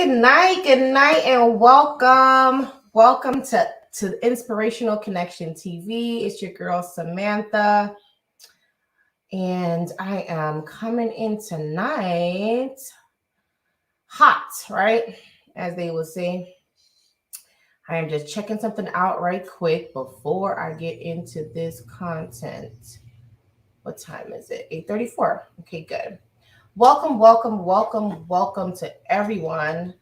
Good night, and welcome. Welcome to Inspirational Connection TV. It's your girl Samantha, and I am coming in tonight hot, right? As they would say. I am just checking something out right quick before I get into this content. What time is it? 8:34. Okay, good. Welcome to everyone.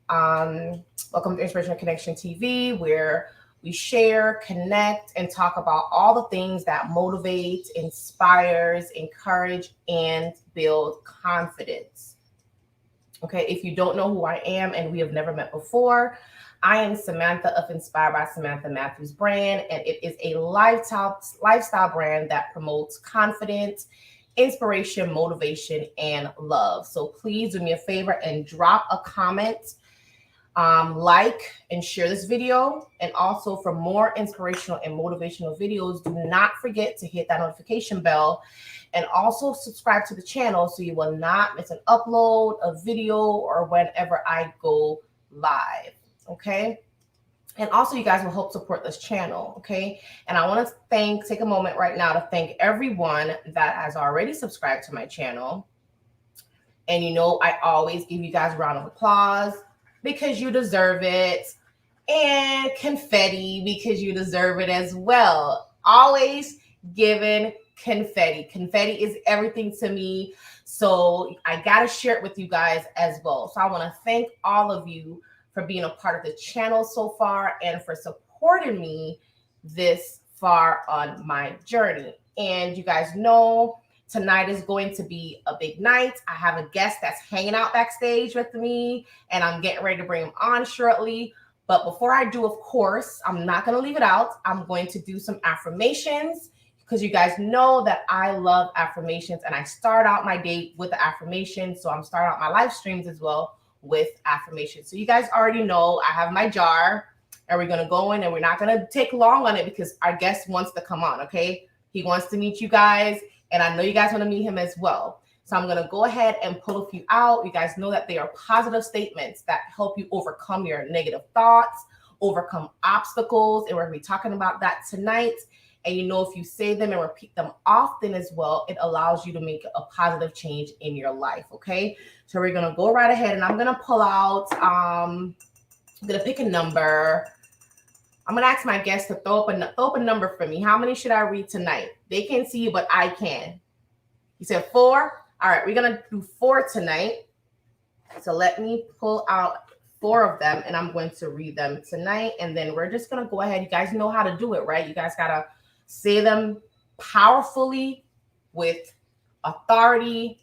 Welcome to Inspirational Connection TV, where we share, connect, and talk about all the things that motivate, inspires, encourage, and build confidence. Okay, if you don't know who I am and we have never met before, I am Samantha of Inspired by Samantha Matthews brand, and it is a lifestyle brand that promotes confidence, inspiration, motivation, and love. So please do me a favor and drop a comment, like and share this video. And also, for more inspirational and motivational videos, do not forget to hit that notification bell and also subscribe to the channel so you will not miss an upload, a video, or whenever I go live. Okay. And also, you guys will help support this channel. Okay. And I want to take a moment right now to thank everyone that has already subscribed to my channel. And I always give you guys a round of applause because you deserve it, and confetti because you deserve it as well. Always giving confetti. Confetti is everything to me. So I got to share it with you guys as well. So I want to thank all of you for being a part of the channel so far and for supporting me this far on my journey. And you guys know tonight is going to be a big night. I have a guest that's hanging out backstage with me, and I'm getting ready to bring him on shortly. But before I do, of course, I'm not going to leave it out. I'm going to do some affirmations because you guys know that I love affirmations, and I start out my day with the affirmations. So I'm starting out my live streams as well with affirmations. So you guys already know I have my jar, and we're going to go in, and we're not going to take long on it because our guest wants to come on. Okay. He wants to meet you guys, and I know you guys want to meet him as well. So I'm going to go ahead and pull a few out. You guys know that they are positive statements that help you overcome your negative thoughts, overcome obstacles. And we're going to be talking about that tonight. And if you say them and repeat them often as well, it allows you to make a positive change in your life. Okay. So we're going to go right ahead, and I'm going to pull out, I'm going to pick a number. I'm going to ask my guests to throw up a number for me. How many should I read tonight? They can't see you, but I can. You said 4? All right, we're going to do 4 tonight. So let me pull out 4 of them, and I'm going to read them tonight. And then we're just going to go ahead. You guys know how to do it, right? You guys got to say them powerfully with authority.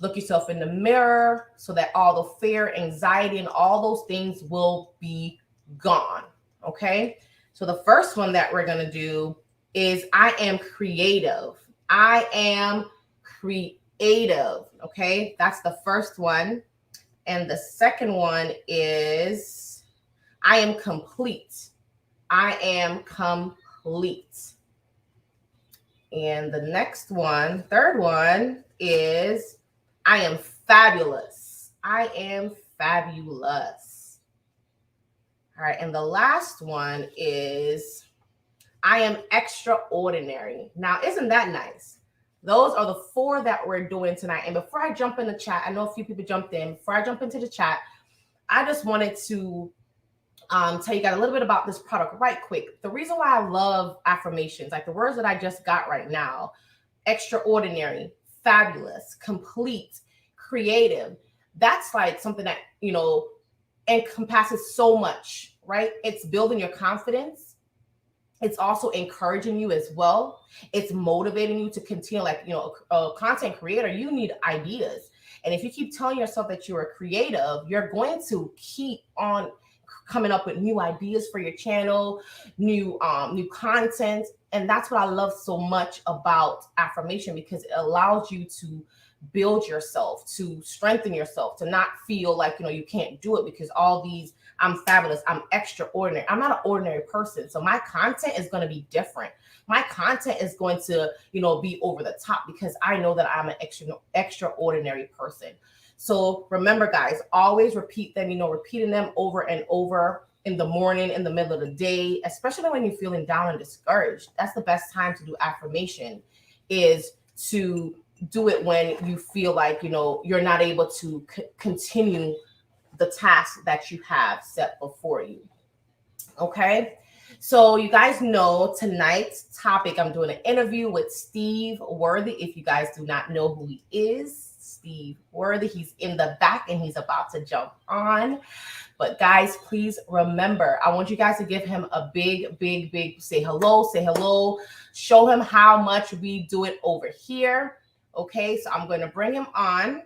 Look yourself in the mirror so that all the fear, anxiety, and all those things will be gone. Okay. So the first one that we're going to do is I am creative. I am creative. Okay. That's the first one. And the second one is I am complete. I am complete. And the next one, third one, is I am fabulous. I am fabulous. All right. And the last one is I am extraordinary. Now, isn't that nice? Those are the 4 that we're doing tonight. And before I jump in the chat, I know a few people jumped in. Before I jump into the chat, I just wanted to tell you guys a little bit about this product right quick. The reason why I love affirmations, like the words that I just got right now, extraordinary, fabulous, complete, creative, that's like something that, encompasses so much, right? It's building your confidence. It's also encouraging you as well. It's motivating you to continue, like, a content creator, you need ideas. And if you keep telling yourself that you're a creative, you're going to keep on coming up with new ideas for your channel, new content. And that's what I love so much about affirmation, because it allows you to build yourself, to strengthen yourself, to not feel like, you can't do it because all these, I'm fabulous, I'm extraordinary. I'm not an ordinary person. So my content is going to be different. My content is going to, be over the top because I know that I'm an extraordinary person. So remember, guys, always repeat them, repeating them over and over in the morning, in the middle of the day, especially when you're feeling down and discouraged. That's the best time to do affirmation, is to do it when you feel like, you're not able to continue the task that you have set before you. Okay. So you guys know tonight's topic, I'm doing an interview with Steve Worthy. If you guys do not know who he is, Steve Worthy, he's in the back and he's about to jump on. But guys, please remember, I want you guys to give him a big, big, big say hello, show him how much we do it over here. Okay, so I'm going to bring him on.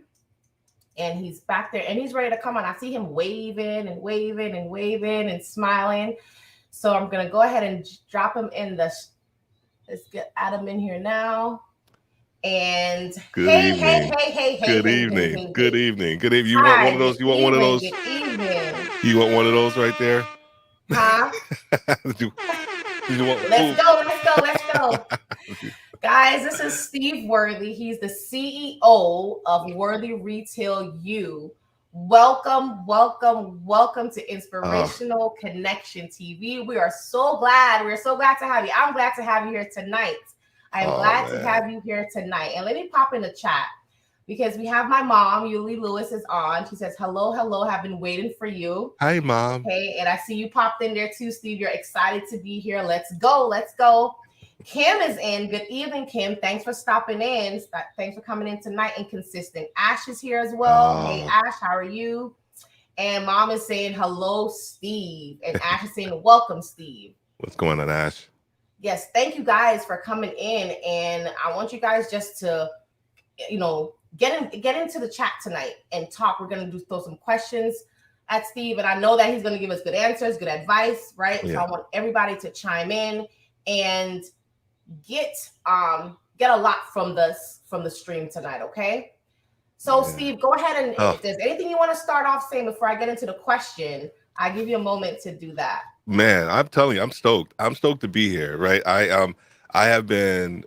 And he's back there and he's ready to come on. I see him waving and waving and waving and smiling. So I'm going to go ahead and drop him in let's get Adam in here now. And Good evening. Good evening. Good evening. Good evening. You want one of those? You want one of those? Good evening. You want one of those right there? Huh? Did you want, let's go. Guys, this is Steve Worthy. He's the CEO of Worthy RetailU. Welcome to Inspirational Connection TV. We are so glad. We're so glad to have you. I'm glad to have you here tonight. I'm glad to have you here tonight. And let me pop in the chat because we have my mom, Yuli Lewis, is on. She says, hello, have been waiting for you. Hi, Mom. Okay, and I see you popped in there too, Steve. You're excited to be here. Let's go. Kim is in. Good evening, Kim. Thanks for stopping in. Thanks for coming in tonight. And consistent. Ash is here as well. Hey, Ash, how are you? And Mom is saying, hello, Steve. And Ash is saying, welcome, Steve. What's going on, Ash? Yes, thank you guys for coming in. And I want you guys just to, get into the chat tonight and talk. We're going to throw some questions at Steve. And I know that he's going to give us good answers, good advice, right? Yeah. So I want everybody to chime in and get a lot from the stream tonight, okay? So Steve, go ahead and if there's anything you want to start off saying before I get into the question, I give you a moment to do that. Man, I'm telling you, I'm stoked. I'm stoked to be here, right? I have been,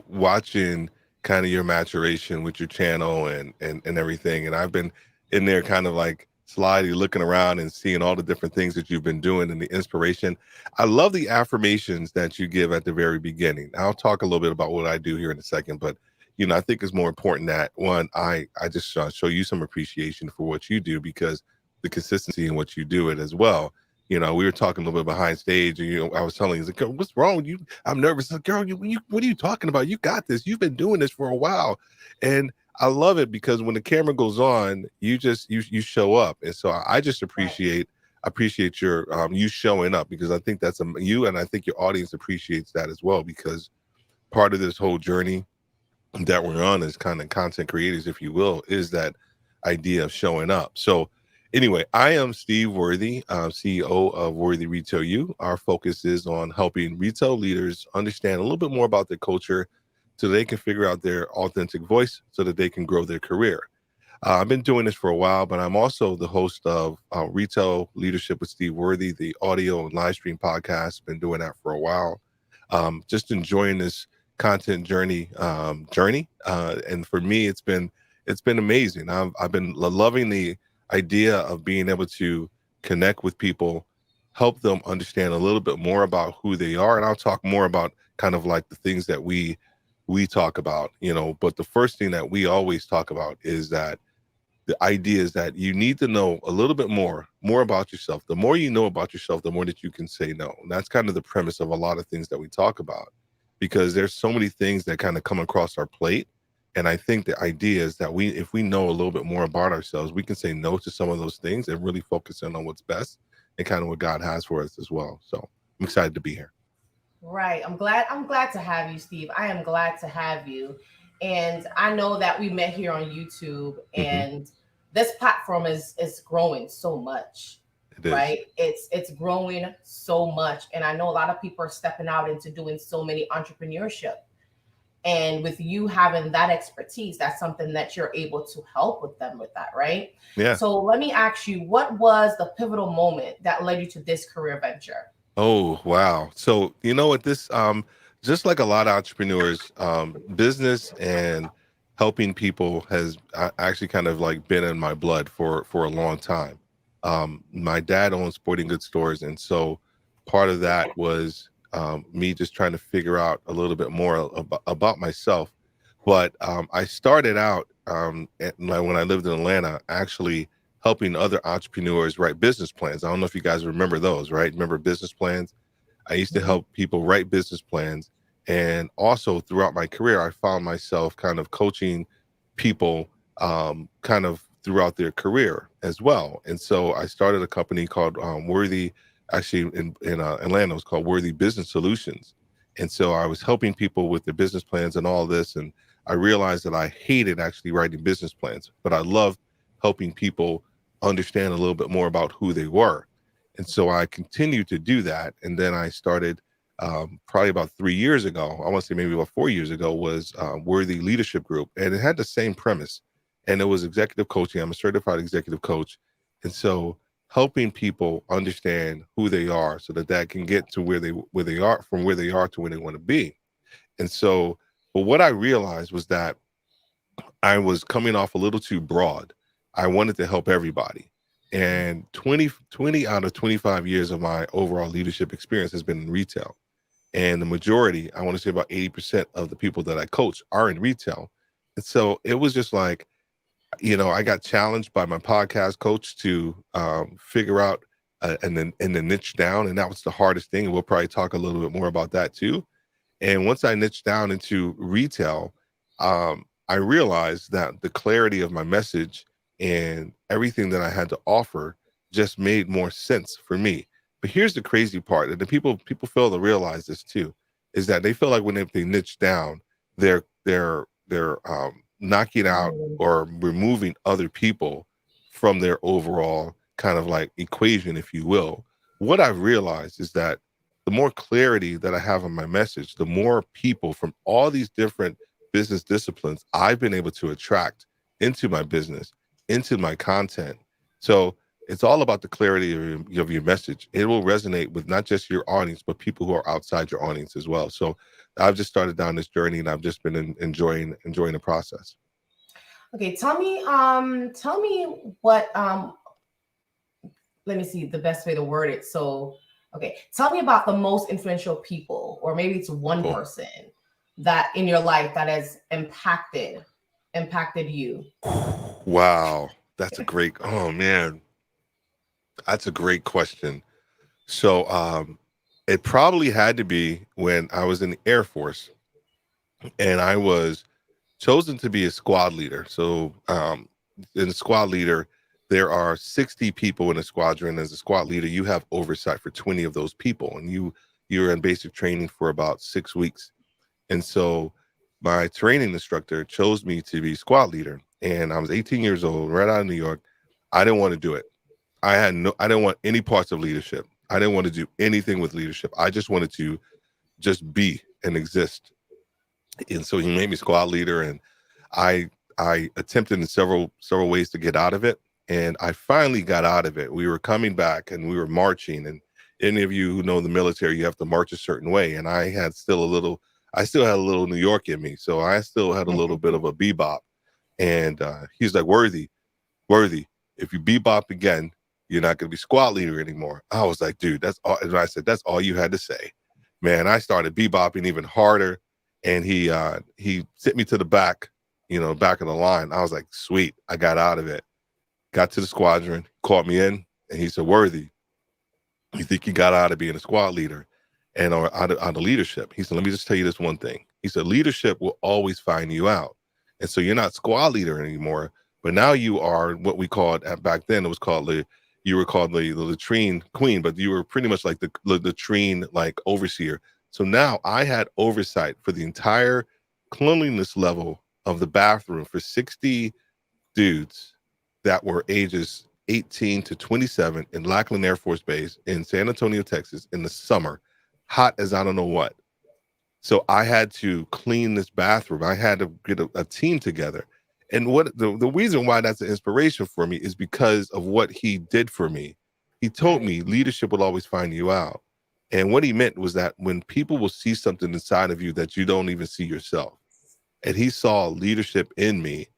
watching kind of your maturation with your channel and everything, and I've been in there kind of like slyly looking around and seeing all the different things that you've been doing and the inspiration. I love the affirmations that you give at the very beginning. I'll talk a little bit about what I do here in a second, but I think it's more important that one, I just show you some appreciation for what you do, because the consistency in what you do it as well. We were talking a little bit behind stage, and I was telling you, like, girl, what's wrong with you? I'm nervous. Like, girl, what are you talking about? You got this. You've been doing this for a while, and I love it because when the camera goes on, you show up, and so I just appreciate your you showing up, because I think that's you, and I think your audience appreciates that as well, because part of this whole journey that we're on as kind of content creators, if you will, is that idea of showing up. So anyway, I am Steve Worthy, CEO of Worthy RetailU. Our focus is on helping retail leaders understand a little bit more about their culture so they can figure out their authentic voice so that they can grow their career. I've been doing this for a while, but I'm also the host of Retail Leadership with Steve Worthy, the audio and live stream podcast. Been doing that for a while. Just enjoying this content journey. And for me, it's been amazing. I've been loving the idea of being able to connect with people, help them understand a little bit more about who they are. And I'll talk more about kind of like the things that we talk about, but the first thing that we always talk about is that the idea is that you need to know a little bit more about yourself. The more you know about yourself, the more that you can say no. And that's kind of the premise of a lot of things that we talk about, because there's so many things that kind of come across our plate. And I think the idea is that if we know a little bit more about ourselves, we can say no to some of those things and really focus in on what's best and kind of what God has for us as well. So I'm excited to be here. Right. I'm glad to have you, Steve. I am glad to have you. And I know that we met here on YouTube, and this platform is growing so much. Right? It's growing so much. And I know a lot of people are stepping out into doing so many entrepreneurship. And with you having that expertise, that's something that you're able to help with them with that, right? Yeah. So let me ask you, what was the pivotal moment that led you to this career venture? Oh, wow. So, this, just like a lot of entrepreneurs, business and helping people has actually kind of like been in my blood for a long time. My dad owns sporting goods stores, and so part of that was me just trying to figure out a little bit more about myself. But I started out when I lived in Atlanta, actually helping other entrepreneurs write business plans. I don't know if you guys remember those, right? Remember business plans? I used to help people write business plans. And also throughout my career, I found myself kind of coaching people kind of throughout their career as well. And so I started a company called Worthy, actually in Atlanta, it was called Worthy Business Solutions. And so I was helping people with their business plans and all this. And I realized that I hated actually writing business plans, but I loved helping people understand a little bit more about who they were. And so I continued to do that. And then I started probably about 3 years ago, I want to say maybe about 4 years ago, was Worthy Leadership Group. And it had the same premise. And it was executive coaching. I'm a certified executive coach. And so helping people understand who they are so that that can get to where they are, from where they are to where they want to be. And so, but what I realized was that I was coming off a little too broad. I wanted to help everybody. And 20 out of 25 years of my overall leadership experience has been in retail. And the majority, I want to say about 80% of the people that I coach are in retail. And so it was just like, I got challenged by my podcast coach to figure out and then niche down. And that was the hardest thing. And we'll probably talk a little bit more about that too. And once I niched down into retail, I realized that the clarity of my message and everything that I had to offer just made more sense for me. But here's the crazy part, and the people fail to realize this too, is that they feel like when they niche down, they're knocking out or removing other people from their overall kind of like equation, if you will. What I've realized is that the more clarity that I have on my message, the more people from all these different business disciplines I've been able to attract into my business, into my content. So it's all about the clarity of your message. It will resonate with not just your audience, but people who are outside your audience as well. So I've just started down this journey, and I've just been enjoying the process. Okay, tell me what let me see the best way to word it. So, okay, tell me about the most influential people, or maybe it's one person that in your life that has impacted you. Wow, that's a great. Oh man, that's a great question. So it probably had to be when I was in the Air Force, and I was chosen to be a squad leader. So in a squad leader, there are 60 people in a squadron. As a squad leader, you have oversight for 20 of those people, and you're in basic training for about 6 weeks. And so my training instructor chose me to be squad leader, and I was 18 years old, right out of New York. I didn't want to do it. I didn't want any parts of leadership. I didn't want to do anything with leadership. I just wanted to just be and exist. And so he made me squad leader, and I attempted in several ways to get out of it, and I finally got out of it. We were coming back, and we were marching, and any of you who know the military, you have to march a certain way, and I still had a little New York in me, so I still had a little bit of a bebop. And he's like, Worthy, if you bebop again, you're not going to be squad leader anymore. I was like, dude, that's all. And I said, that's all you had to say, man. I started bebopping even harder, and he sent me to the back, back of the line. I was like, sweet, I got out of it. Got to the squadron, called me in, and he said, Worthy, you think you got out of being a squad leader and or out of leadership? He said, let me just tell you this one thing. He said, leadership will always find you out. And so you're not squad leader anymore, but now you are what we called back then. It was called you were called the latrine queen, but you were pretty much like the latrine like overseer. So now I had oversight for the entire cleanliness level of the bathroom for 60 dudes that were ages 18 to 27 in Lackland Air Force Base in San Antonio, Texas in the summer, hot as I don't know what. So I had to clean this bathroom. I had to get a team together. And what the reason why that's an inspiration for me is because of what he did for me. He told me leadership will always find you out. And what he meant was that when people will see something inside of you that you don't even see yourself, and he saw leadership in me,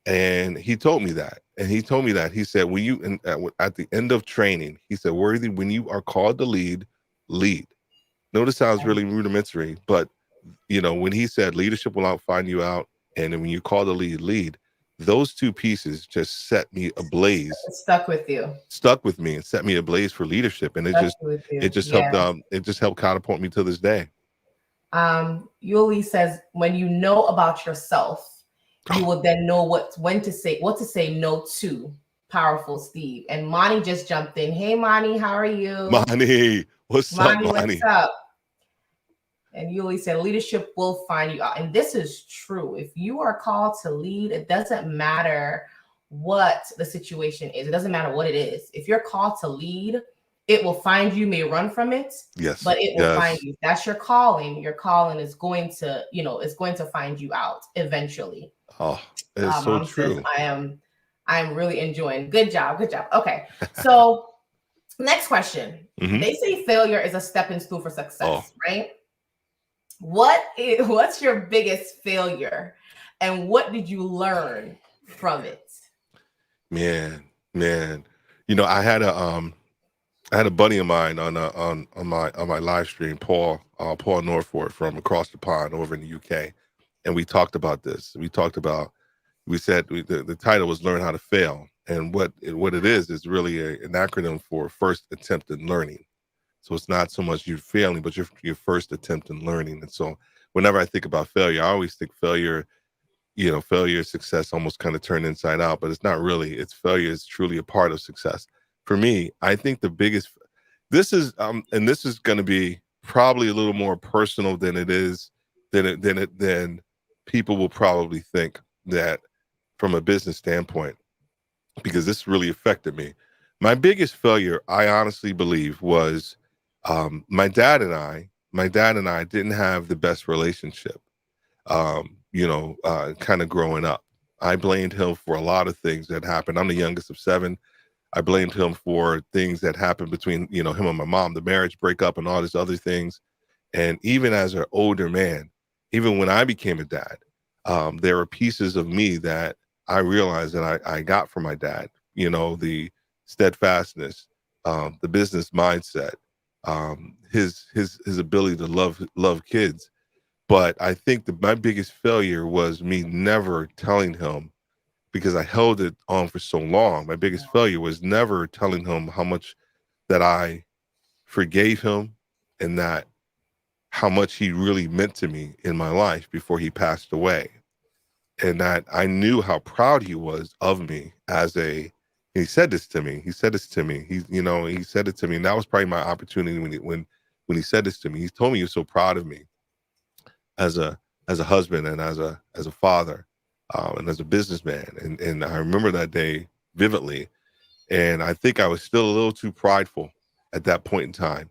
and he told me that. And he told me that he said, when you at the end of training, he said, Worthy, when you are called to lead, lead. Notice sounds really rudimentary, but when he said leadership will not find you out, and then when you call the lead, lead, those two pieces just set me ablaze. It stuck with you. Stuck with me and set me ablaze for leadership, and it just helped. It just helped catapult me to this day. Yuli says, when you know about yourself, you will then know what to say no to. Powerful, Steve. And Monty just jumped in. Hey, Monty, how are you? Monty, what's up, Monty? What's up? And Yuli said, leadership will find you out. And this is true. If you are called to lead, it doesn't matter what the situation is. It doesn't matter what it is. If you're called to lead, it will find you. May run from it, yes, but it will find you. That's your calling. Your calling is going to, is going to find you out eventually. Oh, it's so true. Says, I'm really enjoying. Good job. Okay, so next question. They say failure is a stepping stool for success, right? What's your biggest failure, and what did you learn from it? Man, I had a buddy of mine on my live stream, Paul Norford from across the pond over in the UK, and we talked about this. We said the title was "Learn How to Fail," and what it is really an acronym for first attempt in learning. So it's not so much you failing, but your first attempt in learning. And so whenever I think about failure, I always think failure, success almost kind of turned inside out, but it's not really. It's failure is truly a part of success. For me, I think the biggest, this is going to be probably a little more personal than it is, than people will probably think, that from a business standpoint, because this really affected me. My biggest failure, I honestly believe, was my dad and I didn't have the best relationship, kind of growing up. I blamed him for a lot of things that happened. I'm the youngest of 7. I blamed him for things that happened between, him and my mom, the marriage breakup and all these other things. And even as an older man, even when I became a dad, there were pieces of me that I realized that I got from my dad, the steadfastness, the business mindset, his ability to love kids. But I think that my biggest failure was me never telling him, because I held it on for so long. My biggest failure was never telling him how much that I forgave him, and that how much he really meant to me in my life before he passed away. And that I knew how proud he was of me he said this to me. He said it to me. And that was probably my opportunity when he said this to me. He told me he was so proud of me as a husband and as a father, and as a businessman. And I remember that day vividly. And I think I was still a little too prideful at that point in time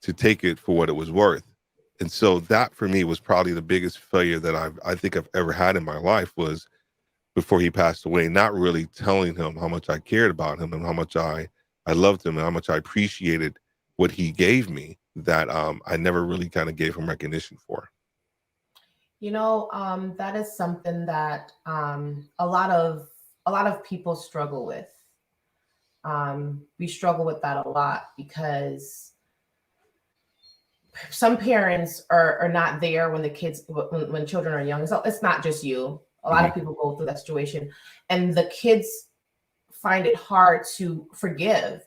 to take it for what it was worth. And so that for me was probably the biggest failure that I think I've ever had in my life, was before he passed away, not really telling him how much I cared about him and how much I loved him and how much I appreciated what he gave me, that I never really kind of gave him recognition for. That is something that a lot of people struggle with. We struggle with that a lot because some parents are not there when when children are young. So it's not just you. A lot of people go through that situation, and the kids find it hard to forgive.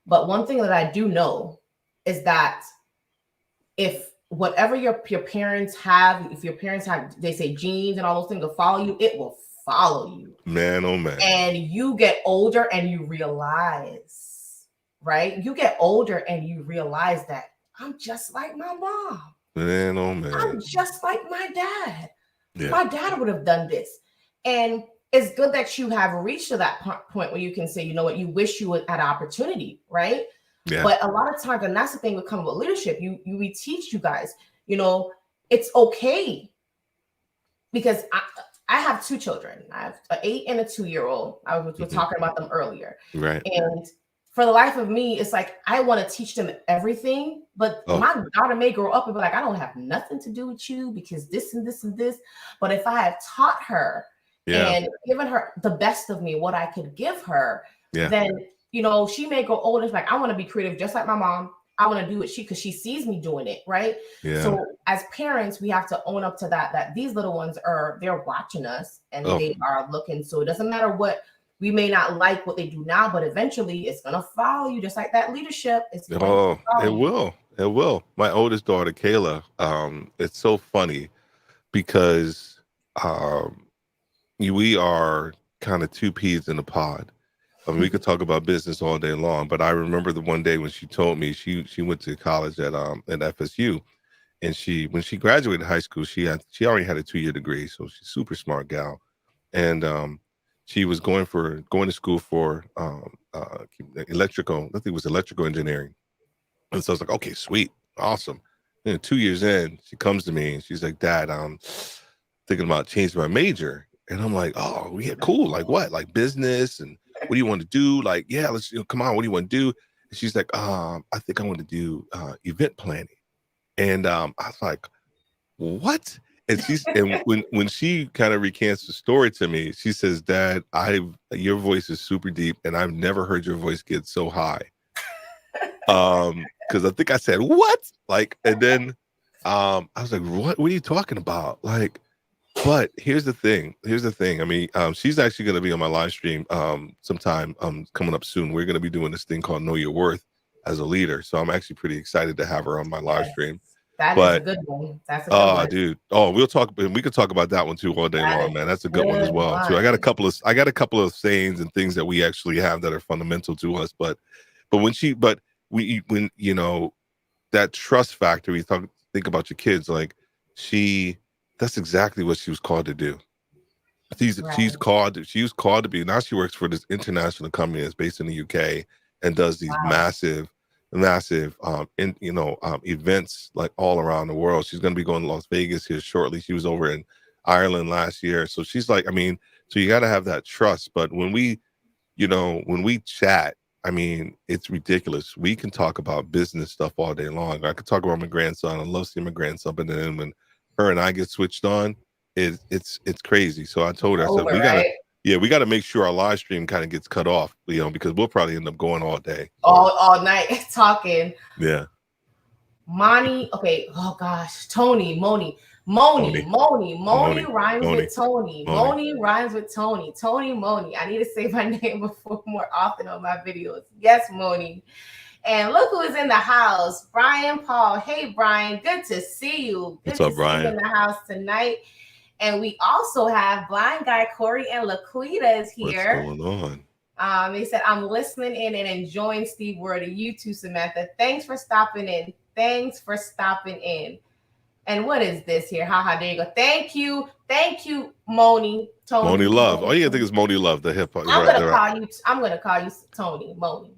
But one thing that I do know is that if whatever your parents have, they say genes and all those things will follow you, it will follow you. Man, oh man. And you get older and you realize, right? You get older and you realize that I'm just like my mom. Man, oh man. I'm just like my dad. Yeah. My dad would have done this. And it's good that you have reached to that point where you can say, you know what, you wish you had an opportunity, right? Yeah. But a lot of times, and that's the thing with coming with leadership, we teach you guys, it's okay. Because I have 2 children. I have an 8 and a 2-year-old. We're talking about them earlier. Right. And for the life of me, it's like I want to teach them everything, but Oh, my daughter may grow up and be like, I don't have nothing to do with you because this and this and this. But if I had taught her yeah, and given her the best of me, what I could give her, yeah, then she may grow older. It's like, I want to be creative just like my mom. I want to do it because she sees me doing it, right? yeah. So as parents, we have to own up to that these little ones they're watching us and Oh, they are looking. So it doesn't matter what we may not like what they do now, but eventually it's gonna follow you, just like that leadership. It's going to oh, follow it you. will. It will. My oldest daughter, Kayla, it's so funny because we are kind of two peas in a pod. I mean, we could talk about business all day long, but I remember the one day when she told me she went to college at FSU, and when she graduated high school, she already had a 2-year degree, so she's a super smart gal, and she was going to school for electrical. I think it was electrical engineering, and so I was like, okay, sweet, awesome. And 2 years in, she comes to me and she's like, Dad, I'm thinking about changing my major. And I'm like, oh, yeah, cool. Like what? Like business? And what do you want to do? Like, yeah, let's come on. What do you want to do? And she's like, I think I want to do event planning. And I was like, what? And when she kind of recants the story to me, she says, Dad, your voice is super deep, and I've never heard your voice get so high. Because I think I said, what? Like, and then I was like, what are you talking about? Like, but here's the thing. I mean, she's actually going to be on my live stream sometime coming up soon. We're going to be doing this thing called Know Your Worth as a leader. So I'm actually pretty excited to have her on my live stream. That is a good one. That's a good one. Dude. Oh, we could talk about that one too all day long, man. That's a good one as well. Too. I got a couple of sayings and things that we actually have that are fundamental to us. But when that trust factor, think about your kids, like that's exactly what she was called to do. She was called to be. Now she works for this international company that's based in the UK and does these massive events like all around the world. She's going to be going to Las Vegas here shortly. She was over in Ireland last year. So she's like, I mean, so you got to have that trust. But when we chat, I mean, it's ridiculous. We can talk about business stuff all day long. I could talk about my grandson. I love seeing my grandson, but then when her and I get switched on, it's crazy. So I told her, I said, we gotta make sure our live stream kind of gets cut off, because we'll probably end up going all day. All night talking. Yeah. Moni, okay. Oh gosh, Moni rhymes with Tony. Moni rhymes with Tony. Moni. I need to say my name more often on my videos. Yes, Moni. And look who is in the house, Brian Paul. Hey, Brian, good to see you. What's up, Brian? See you in the house tonight. And we also have Blind Guy Corey and Laquita is here. What's going on? They said, I'm listening in and enjoying Steve Worthy. You too, Samantha. Thanks for stopping in. And what is this here? Haha, there you go. Thank you, Moni. Tony. Moni Love. All you gotta think is Moni Love, the hip hop. I'm gonna call you Tony. Moni.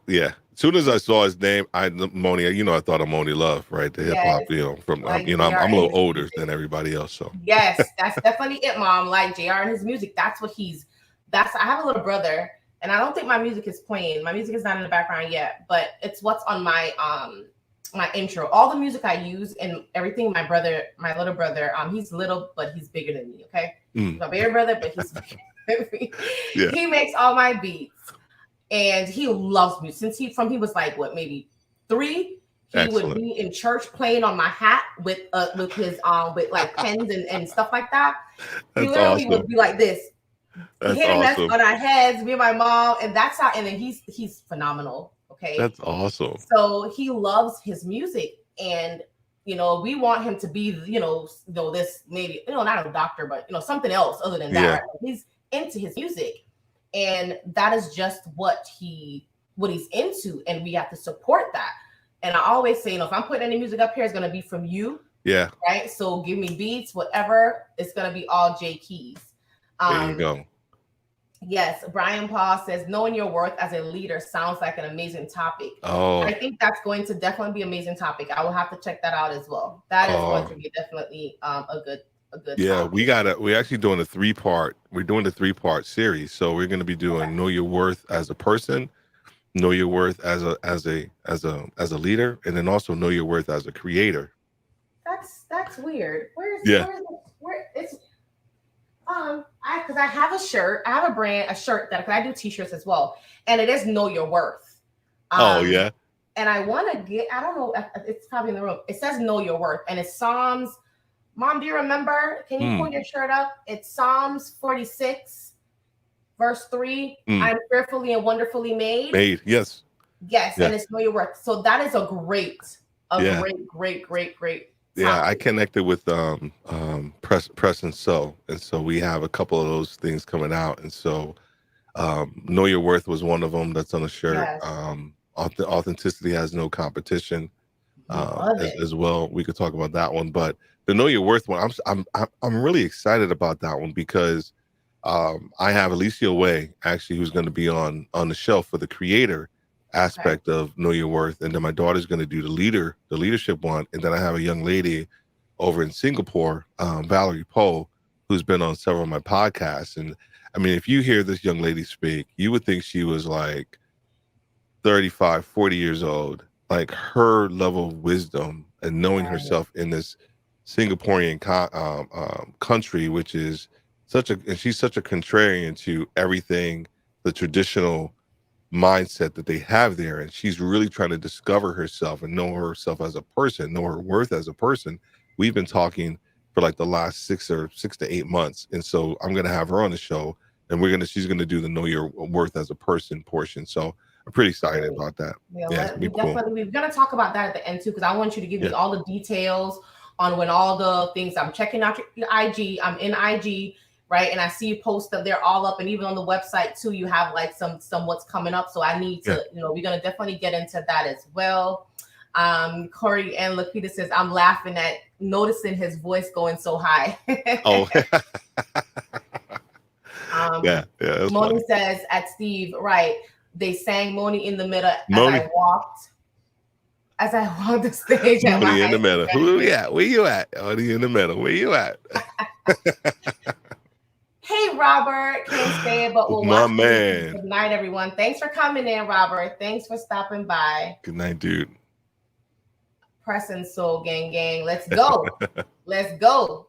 Yeah. As soon as I saw his name, Moni. I thought of Moni Love, right? The hip hop. I'm a little older than everybody else, so. Yes, that's definitely it, Mom. Like JR and his music. That's what I have a little brother, and I don't think my music is playing. My music is not in the background yet, but it's what's on my my intro. All the music I use and everything. My little brother. He's little, but he's bigger than me. Okay, my bigger brother, but he's bigger than me. Yeah. He makes all my beats. And he loves music since he was like maybe 3. He Excellent. Would be in church playing on my hat with his with like pens and stuff like that. He literally would be like this, hitting us on our heads, me and my mom, and that's how. And then he's phenomenal. Okay, that's awesome. So he loves his music, and we want him to be this maybe not a doctor, but something else other than that. Yeah. Right? He's into his music. And that is just what he's into, and we have to support that. And I always say, if I'm putting any music up here, it's gonna be from you. Yeah. Right. So give me beats, whatever. It's gonna be all J Keys. There you go. Yes, Brian Paul says, knowing your worth as a leader sounds like an amazing topic. Oh, I think that's going to definitely be an amazing topic. I will have to check that out as well. That is going to be definitely a good. Yeah, we're actually doing a 3-part. We're doing a 3-part series. So we're going to be doing Know Your Worth as a person, know your worth as a leader, and then also know your worth as a creator. That's weird. Yeah. Where it's because I have a shirt, I have a shirt that, because I do t-shirts as well, and it is know your worth. Oh Um, yeah. and I want to get, I don't know, it's probably in the room. It says know your worth, and it's Psalms. Mom, do you remember? Can you pull your shirt up? It's Psalms 46, verse 3. I'm fearfully and wonderfully made. Made. Yes. Yes, Yeah. and it's know your worth. So that is Yeah. great Yeah, I topic. connected with Press and Sew, and so we have a couple of those things coming out, and so know your worth was one of them that's on the shirt. Yes, Authenticity has no competition, love it. as well. We could talk about that one, but the know your worth one, I'm really excited about that one because I have Alicia Way actually who's going to be on the show for the creator Okay. aspect of know your worth, and then my daughter's going to do the leadership one, and then I have a young lady over in Singapore, Valerie Poe, who's been on several of my podcasts. And I mean, if you hear this young lady speak, you would think she was like 35, 40 years old. Like her level of wisdom and knowing Right. herself in this Singaporean country, which is and she's such a contrarian to everything, the traditional mindset that they have there. And she's really trying to discover herself and know herself as a person, know her worth as a person. We've been talking for like the last 6 to 8 months. And so I'm going to have her on the show, and she's going to do the know your worth as a person portion. So I'm pretty excited Great. about that. Yeah, Yeah, it's gonna be cool. we're gonna talk about that at the end too, because I want you to give Yeah. me all the details on when all the things. I'm checking out your IG. I'm in IG, right? And I see you post them. They're all up, and even on the website too, you have like some what's coming up. So I need Yeah. to, we're gonna definitely get into that as well. Corey and Lakita says, I'm laughing at noticing his voice going so high. Oh, yeah. That's Moni funny. says at Steve, right? They sang Moni in the middle Moni, as I walked the stage at my Moni in high the school middle. Who graduation. we at? Where you at? Moni in the middle. Where you at? Hey, Robert, can't say it, but we'll My watch the replay. man. Good night, everyone. Thanks for coming in, Robert. Thanks for stopping by. Good night, dude. Press and Soul gang. Let's go. Let's go.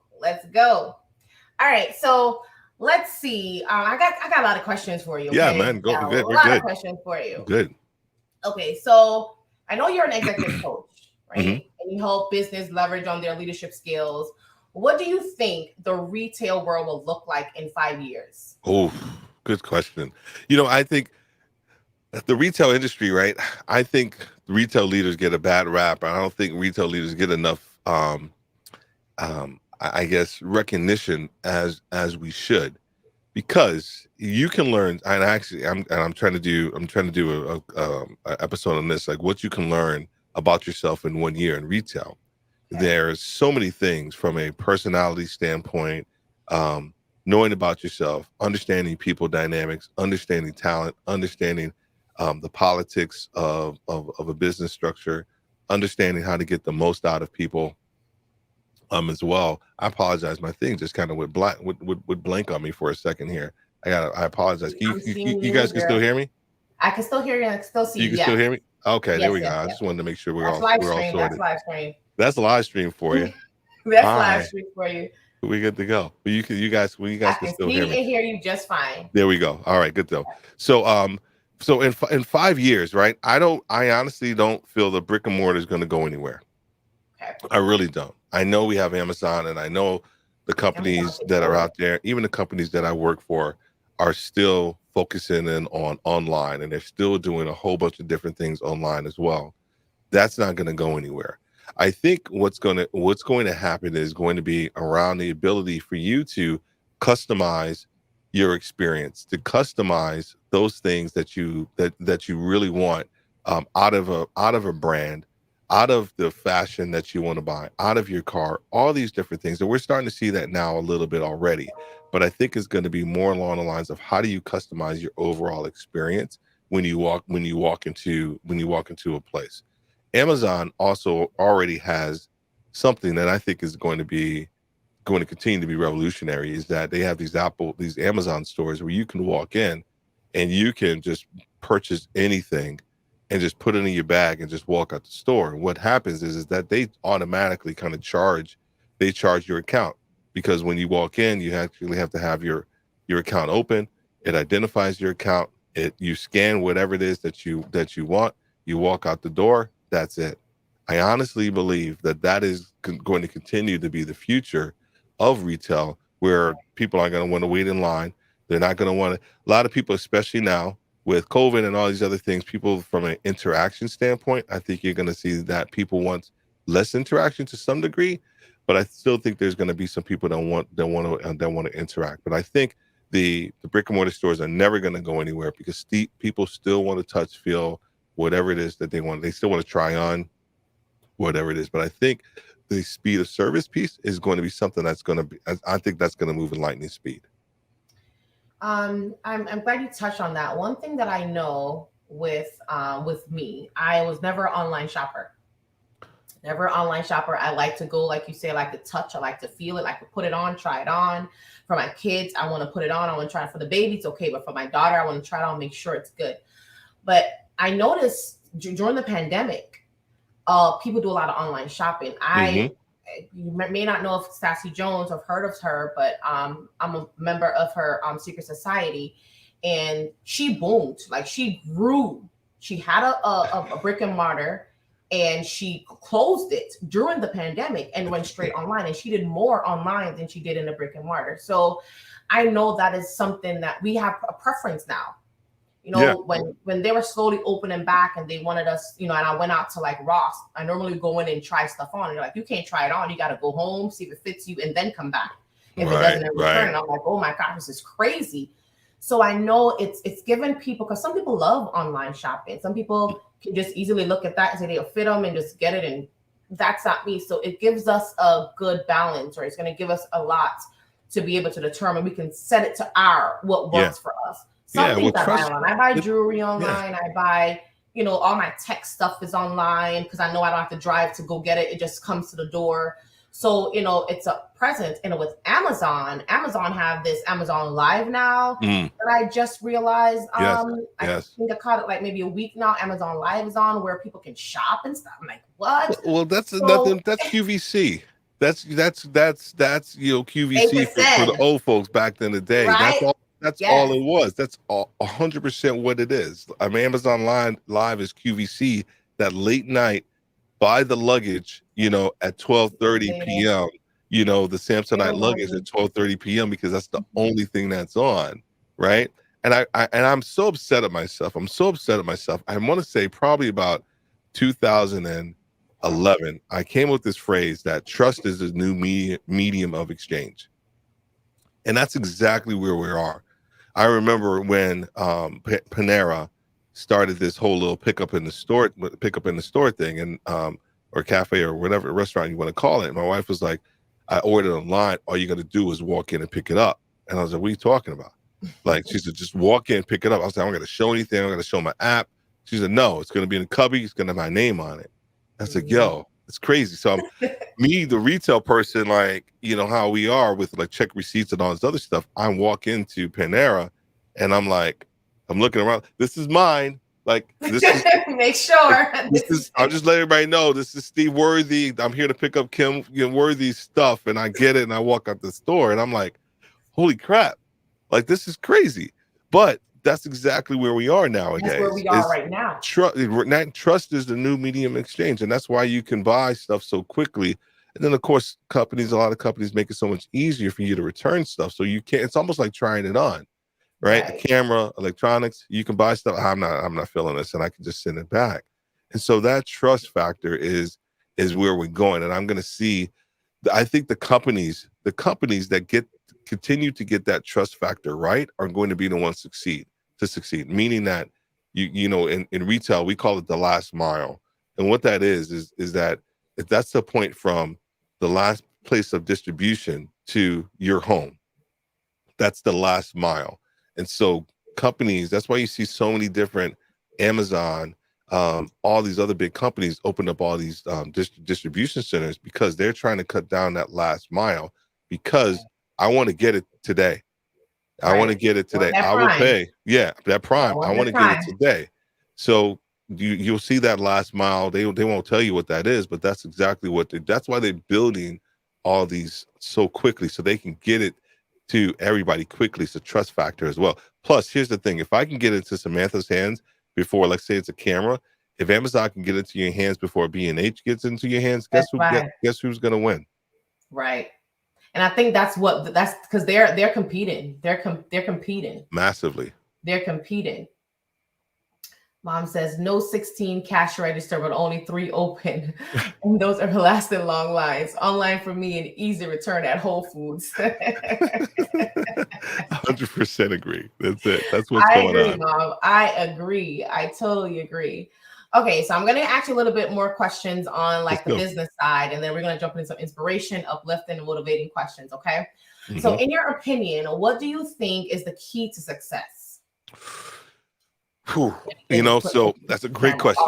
All right, so let's see. I got a lot of questions for you. Yeah, Okay? man. Go. Yeah, We're good. a We're lot of good. questions for you. Good. Okay, so I know you're an executive coach, right? Mhm. And you help business leverage on their leadership skills. What do you think the retail world will look like in 5 years? Oh, good question. I think the retail industry, right? I think retail leaders get a bad rap. I don't think retail leaders get enough, I guess, recognition as we should, because you can learn. And actually, I'm trying to do a episode on this, like what you can learn about yourself in 1 year in retail. Okay. There's so many things from a personality standpoint, knowing about yourself, understanding people dynamics, understanding talent, understanding the politics of a business structure, understanding how to get the most out of people, as well. I apologize. My thing just kind of would blank on me for a second here. I apologize. I'm seeing You guys can still hear me? I can still hear you. I can still see You you. can Yes. still hear me? Okay, there we go. Yes. I just wanted to make sure That's live we're all stream. sorted. That's live stream. That's a live stream for you. That's All live right. stream for you. We good to go. But you guys I can can still see hear and me. hear you just fine. There we go. All right, good though. So in 5 years, right? I honestly don't feel the brick and mortar is going to go anywhere. Okay. I really don't. I know we have Amazon, and I know the companies that are out there, even the companies that I work for, are still focusing in on online, and they're still doing a whole bunch of different things online as well. That's not going to go anywhere. I think what's going to happen is going to be around the ability for you to customize your experience, to customize those things that you really want, out of a brand, out of the fashion that you want to buy, out of your car, all these different things. And we're starting to see that now a little bit already. But I think it's going to be more along the lines of how do you customize your overall experience when you walk into a place. Amazon also already has something that I think is going to continue to be revolutionary, is that they have these Amazon stores where you can walk in and you can just purchase anything and just put it in your bag and just walk out the store. And what happens is that they automatically kind of charge your account, because when you walk in, you actually have to have your account open. It identifies your account. You scan whatever it is that you want. You walk out the door. That's it. I honestly believe that is going to continue to be the future of retail, where people aren't going to want to wait in line. They're not going to want to. A lot of people, especially now with COVID and all these other things, people from an interaction standpoint, I think you're going to see that people want less interaction to some degree, but I still think there's going to be some people that want to interact. But I think the brick and mortar stores are never going to go anywhere, because people still want to touch, feel, whatever it is that they want. They still want to try on whatever it is. But I think the speed of service piece is going to be something that's going to be, I think that's going to move in lightning speed. I'm glad you touched on that. One thing that I know with me, I was never an online shopper. Never an online shopper. I like to go, like you say, I like to touch, I like to feel it, I like to put it on, try it on. For my kids, I want to put it on, I want to try it. For the baby, it's okay, but for my daughter, I want to try it on, make sure it's good. But I noticed during the pandemic, people do a lot of online shopping. You may not know if Sassy Jones have heard of her, but I'm a member of her secret society, and she boomed. Like, she grew. She had a brick and mortar, and she closed it during the pandemic and went straight online. And she did more online than she did in the brick and mortar. So I know that is something that we have a preference now. You know, when they were slowly opening back and they wanted us, you know, and I went out to like Ross, I normally go in and try stuff on. And they're like, you can't try it on. You got to go home, see if it fits you, and then come back. If it doesn't, then return. And I'm like, oh my gosh, this is crazy. So I know it's given people, because some people love online shopping. Some people can just easily look at that and say they'll fit them and just get it. And that's not me. So it gives us a good balance, or it's going to give us a lot to be able to determine. We can set it to what works for us. Some things I buy online. I buy jewelry online. I buy, you know, all my tech stuff is online, because I know I don't have to drive to go get it. It just comes to the door. So, you know, it's a present. And with Amazon have this Amazon Live now that I just realized. I think I caught it like maybe a week now. Amazon Live is on, where people can shop and stuff. I'm like, what? Well, that's nothing. That's QVC. That's you know, QVC for the old folks back in the day. Right? That's all. That's all it was. That's 100% what it is. I mean, Amazon Live is QVC, that late night, buy the luggage, you know, at 12:30 p.m. You know, the Samsonite luggage at 12:30 p.m. because that's the only thing that's on, right? And I'm so upset at myself. I want to say probably about 2011, I came up with this phrase that trust is the new medium of exchange. And that's exactly where we are. I remember when Panera started this whole little pick up in the store thing, and or cafe or whatever restaurant you want to call it. My wife was like, I ordered online. All you got to do is walk in and pick it up. And I was like, what are you talking about? Like, she said, just walk in, pick it up. I was like, I'm going to show anything. I'm going to show my app. She said, no, it's going to be in a cubby. It's going to have my name on it. I was like, yo, it's crazy. So me, the retail person, like, you know, how we are with like check receipts and all this other stuff. I walk into Panera and I'm like, I'm looking around. This is mine. Like, this is, make sure. I'll just let everybody know this is Steve Worthy. I'm here to pick up Kim Worthy's stuff, and I get it, and I walk out the store, and I'm like, holy crap. Like, this is crazy. But that's exactly where we are nowadays. That's where we are right now. Trust is the new medium exchange, and that's why you can buy stuff so quickly. And then, of course, a lot of companies make it so much easier for you to return stuff. So you can't. It's almost like trying it on, right? The camera, electronics, you can buy stuff. I'm not feeling this, and I can just send it back. And so that trust factor is where we're going. And I'm going to see. I think the companies that continue to get that trust factor right are going to be the ones to succeed, meaning that you know, in retail we call it the last mile. And what that is that if that's the point from the last place of distribution to your home, that's the last mile. And so companies, that's why you see so many different Amazon, all these other big companies open up all these distribution centers, because they're trying to cut down that last mile, because I want to get it today. I want to Right. get it Want today. that I will prime. pay. Yeah, that Yeah, prime. I want want that to get it prime. today. So you'll see that last mile. They won't tell you what that is, but that's exactly what that's why they're building all these so quickly so they can get it to everybody quickly. It's a trust factor as well. Plus, here's the thing: if I can get it to Samantha's hands before, let's say it's a camera, if Amazon can get it to your hands before B&H gets into your hands, That's right. guess who's gonna win? Right. And I think that's because they're competing. They're competing. Massively. They're competing. Mom says no 16 cash register, but only 3 open. And those are lasting long lines. Online for me and easy return at Whole Foods. 100% agree. That's it. That's what's I going agree, on. Mom. I agree. I totally agree. Okay, so I'm going to ask you a little bit more questions on Let's like the go. business side, and then we're going to jump into some inspiration, uplifting, and motivating questions. Okay. Mm-hmm. So, in your opinion, what do you think is the key to success? So that's a great question.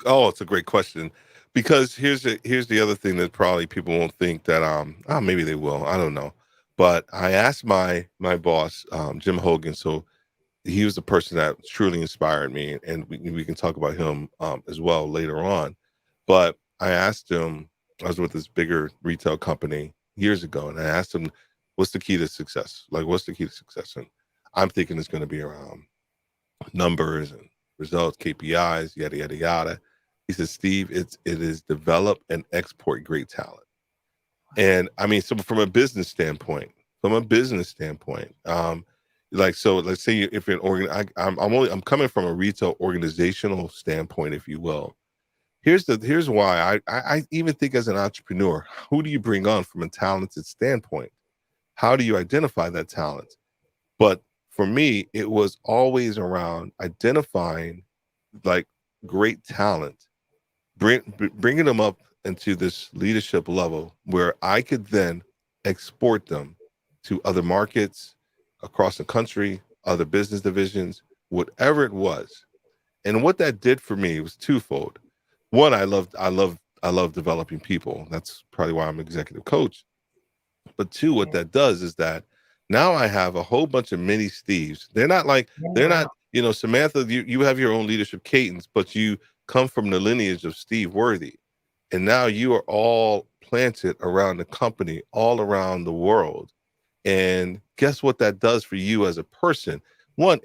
Oh, it's a great question. Because here's the other thing that probably people won't think that maybe they will. I don't know. But I asked my boss, Jim Hogan, so he was the person that truly inspired me, and we can talk about him as well later on. But I asked him, I was with this bigger retail company years ago, and I asked him, what's the key to success? Like, what's the key to success? And I'm thinking it's going to be around numbers and results, KPIs, yada, yada, yada. He said, Steve, it is develop and export great talent. And I mean, so from a business standpoint, like, so let's say if you're I'm coming from a retail organizational standpoint, if you will. Here's why I even think as an entrepreneur, who do you bring on from a talented standpoint? How do you identify that talent? But for me, it was always around identifying like great talent, bringing them up into this leadership level where I could then export them to other markets across the country, other business divisions, whatever it was. And what that did for me was twofold. One, I love developing people. That's probably why I'm an executive coach. But two, what that does is that now I have a whole bunch of mini Steves. They're not, Samantha, you have your own leadership cadence, but you come from the lineage of Steve Worthy. And now you are all planted around the company, all around the world. And guess what that does for you as a person? One,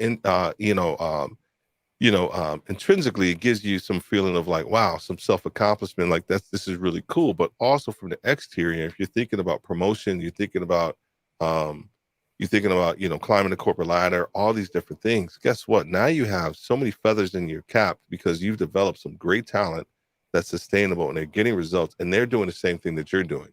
intrinsically, it gives you some feeling of like, wow, some self-accomplishment, like this is really cool. But also from the exterior, if you're thinking about promotion, you're thinking about, climbing the corporate ladder, all these different things. Guess what? Now you have so many feathers in your cap because you've developed some great talent that's sustainable and they're getting results and they're doing the same thing that you're doing.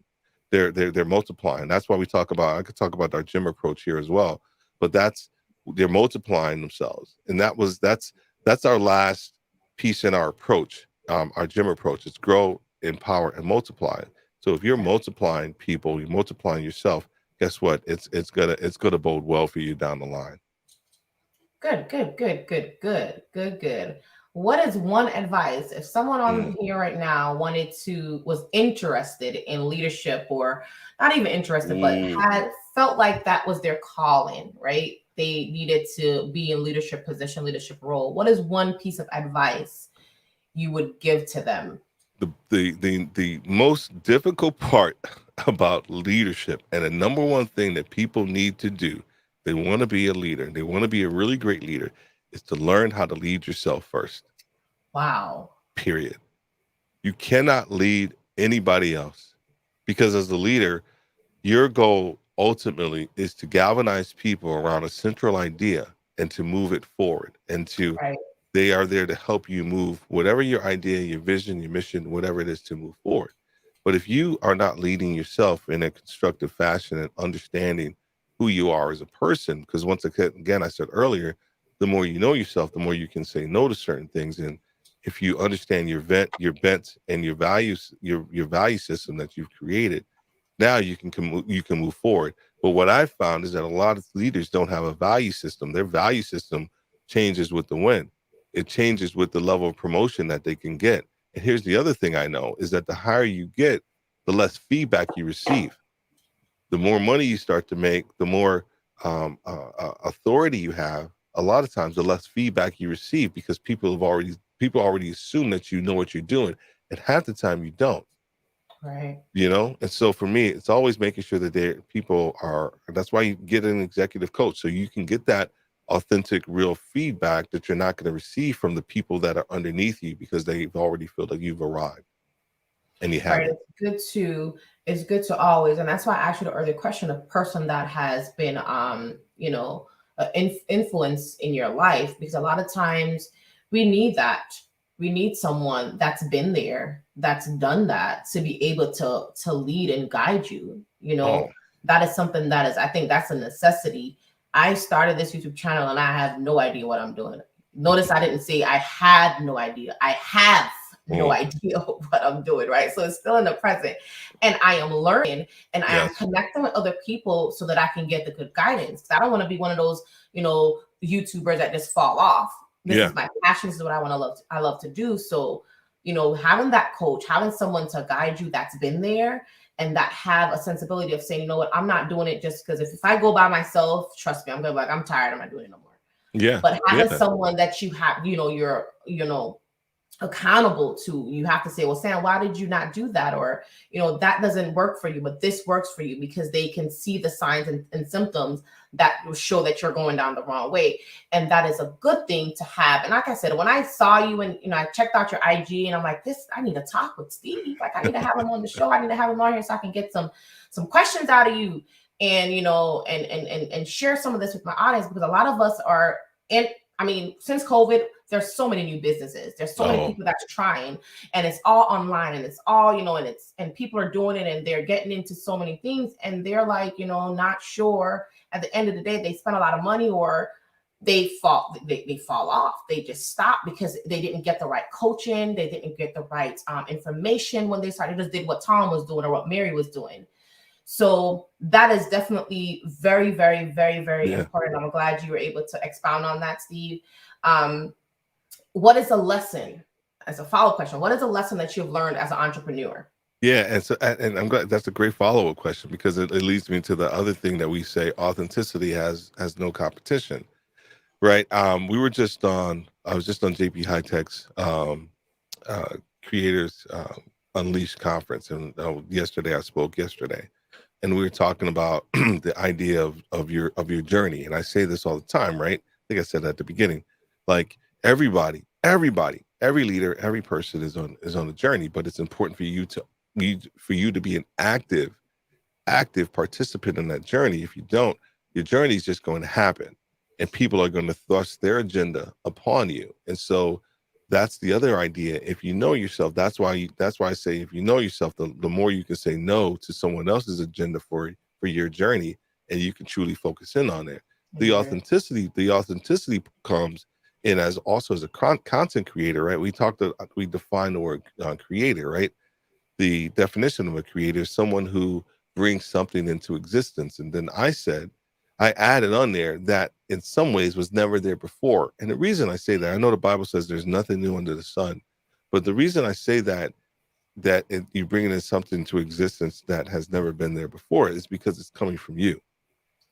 They're multiplying. That's why I could talk about our gym approach here as well, but they're multiplying themselves. And that's our last piece in our approach, our gym approach. It's grow, empower, and multiply. So if you're multiplying people, you're multiplying yourself, guess what? It's gonna bode well for you down the line. Good. What is one advice if someone on here right now was interested in leadership, or not even interested, but had felt like that was their calling, right? They needed to be in leadership position, leadership role. What is one piece of advice you would give to them? The most difficult part about leadership, and the number one thing that people need to do, they want to be a leader, they want to be a really great leader, is to learn how to lead yourself first. Wow. Period. You cannot lead anybody else, because as a leader, your goal ultimately is to galvanize people around a central idea and to move it forward, and they are there to help you move whatever your idea, your vision, your mission, whatever it is, to move forward. But if you are not leading yourself in a constructive fashion and understanding who you are as a person, because once again, I said earlier, the more you know yourself, the more you can say no to certain things. And if you understand your bent, and your values, your value system that you've created, now you can move forward. But what I've found is that a lot of leaders don't have a value system. Their value system changes with the wind. It changes with the level of promotion that they can get. And here's the other thing I know is that the higher you get, the less feedback you receive. The more money you start to make, the more authority you have, a lot of times the less feedback you receive, because people already assume that you know what you're doing, and half the time you don't. Right. And so for me, it's always making sure that people are. That's why you get an executive coach, so you can get that authentic, real feedback that you're not going to receive from the people that are underneath you, because they've already feel like you've arrived and you Right. haven't. It's good to always, and that's why I asked you the earlier question, a person that has been influence in your life, because a lot of times we need that. We need someone that's been there, that's done that, to be able to lead and guide you. Oh, That is something that is, I think that's a necessity. I started this YouTube channel and I have no idea what I'm doing. Notice I didn't say I had no idea. I have no oh, idea what I'm doing, right? So it's still in the present. And I am learning and I am yes, connecting with other people so that I can get the good guidance. I don't want to be one of those, YouTubers that just fall off. This yeah, is my passion. This is what I love to do. So, having that coach, having someone to guide you that's been there and that have a sensibility of saying, you know what, I'm not doing it just because if I go by myself, trust me, I'm gonna be like, I'm tired, I'm not doing it no more. yeah, But having yeah. someone that you have, you're, accountable to, you have to say, well, Sam, why did you not do that? Or, that doesn't work for you, but this works for you, because they can see the signs and symptoms that will show that you're going down the wrong way. And that is a good thing to have. And like I said, when I saw you and, I checked out your IG and I'm like, I need to talk with Steve. Like, I need to have him on the show. I need to have him on here so I can get some questions out of you and, and share some of this with my audience, because a lot of us are in, since COVID, there's so many new businesses. There's so many Oh, people that's trying, and it's all online, and it's all, and people are doing it, and they're getting into so many things, and they're like, not sure. At the end of the day, they spend a lot of money, or they fall off. They just stop because they didn't get the right coaching. They didn't get the right information when they started. They just did what Tom was doing or what Mary was doing. So that is definitely very, very, very, very yeah. important. I'm glad you were able to expound on that, Steve. What is a lesson, as a follow-up question, what is a lesson that you've learned as an entrepreneur? Yeah, and I'm glad that's a great follow-up question, because it leads me to the other thing that we say: authenticity has no competition, right? I was just on JP High Tech's Creators Unleashed conference, and yesterday I spoke yesterday, and we were talking about the idea of your journey. And I say this all the time, right? I think I said at the beginning, like everybody, every leader, every person is on a journey, but it's important for you to be an active participant in that journey. If you don't, your journey is just going to happen, and people are going to thrust their agenda upon you. And so that's the other idea. If you know yourself, that's why I say, if you know yourself, the more you can say no to someone else's agenda for your journey, and you can truly focus in on it. The authenticity comes in as also as a content creator, right? We defined the word creator, right? The definition of a creator is someone who brings something into existence. And then I added on there that in some ways was never there before. And the reason I say that, I know the Bible says there's nothing new under the sun, but the reason I say that you bring in something to existence that has never been there before is because it's coming from you.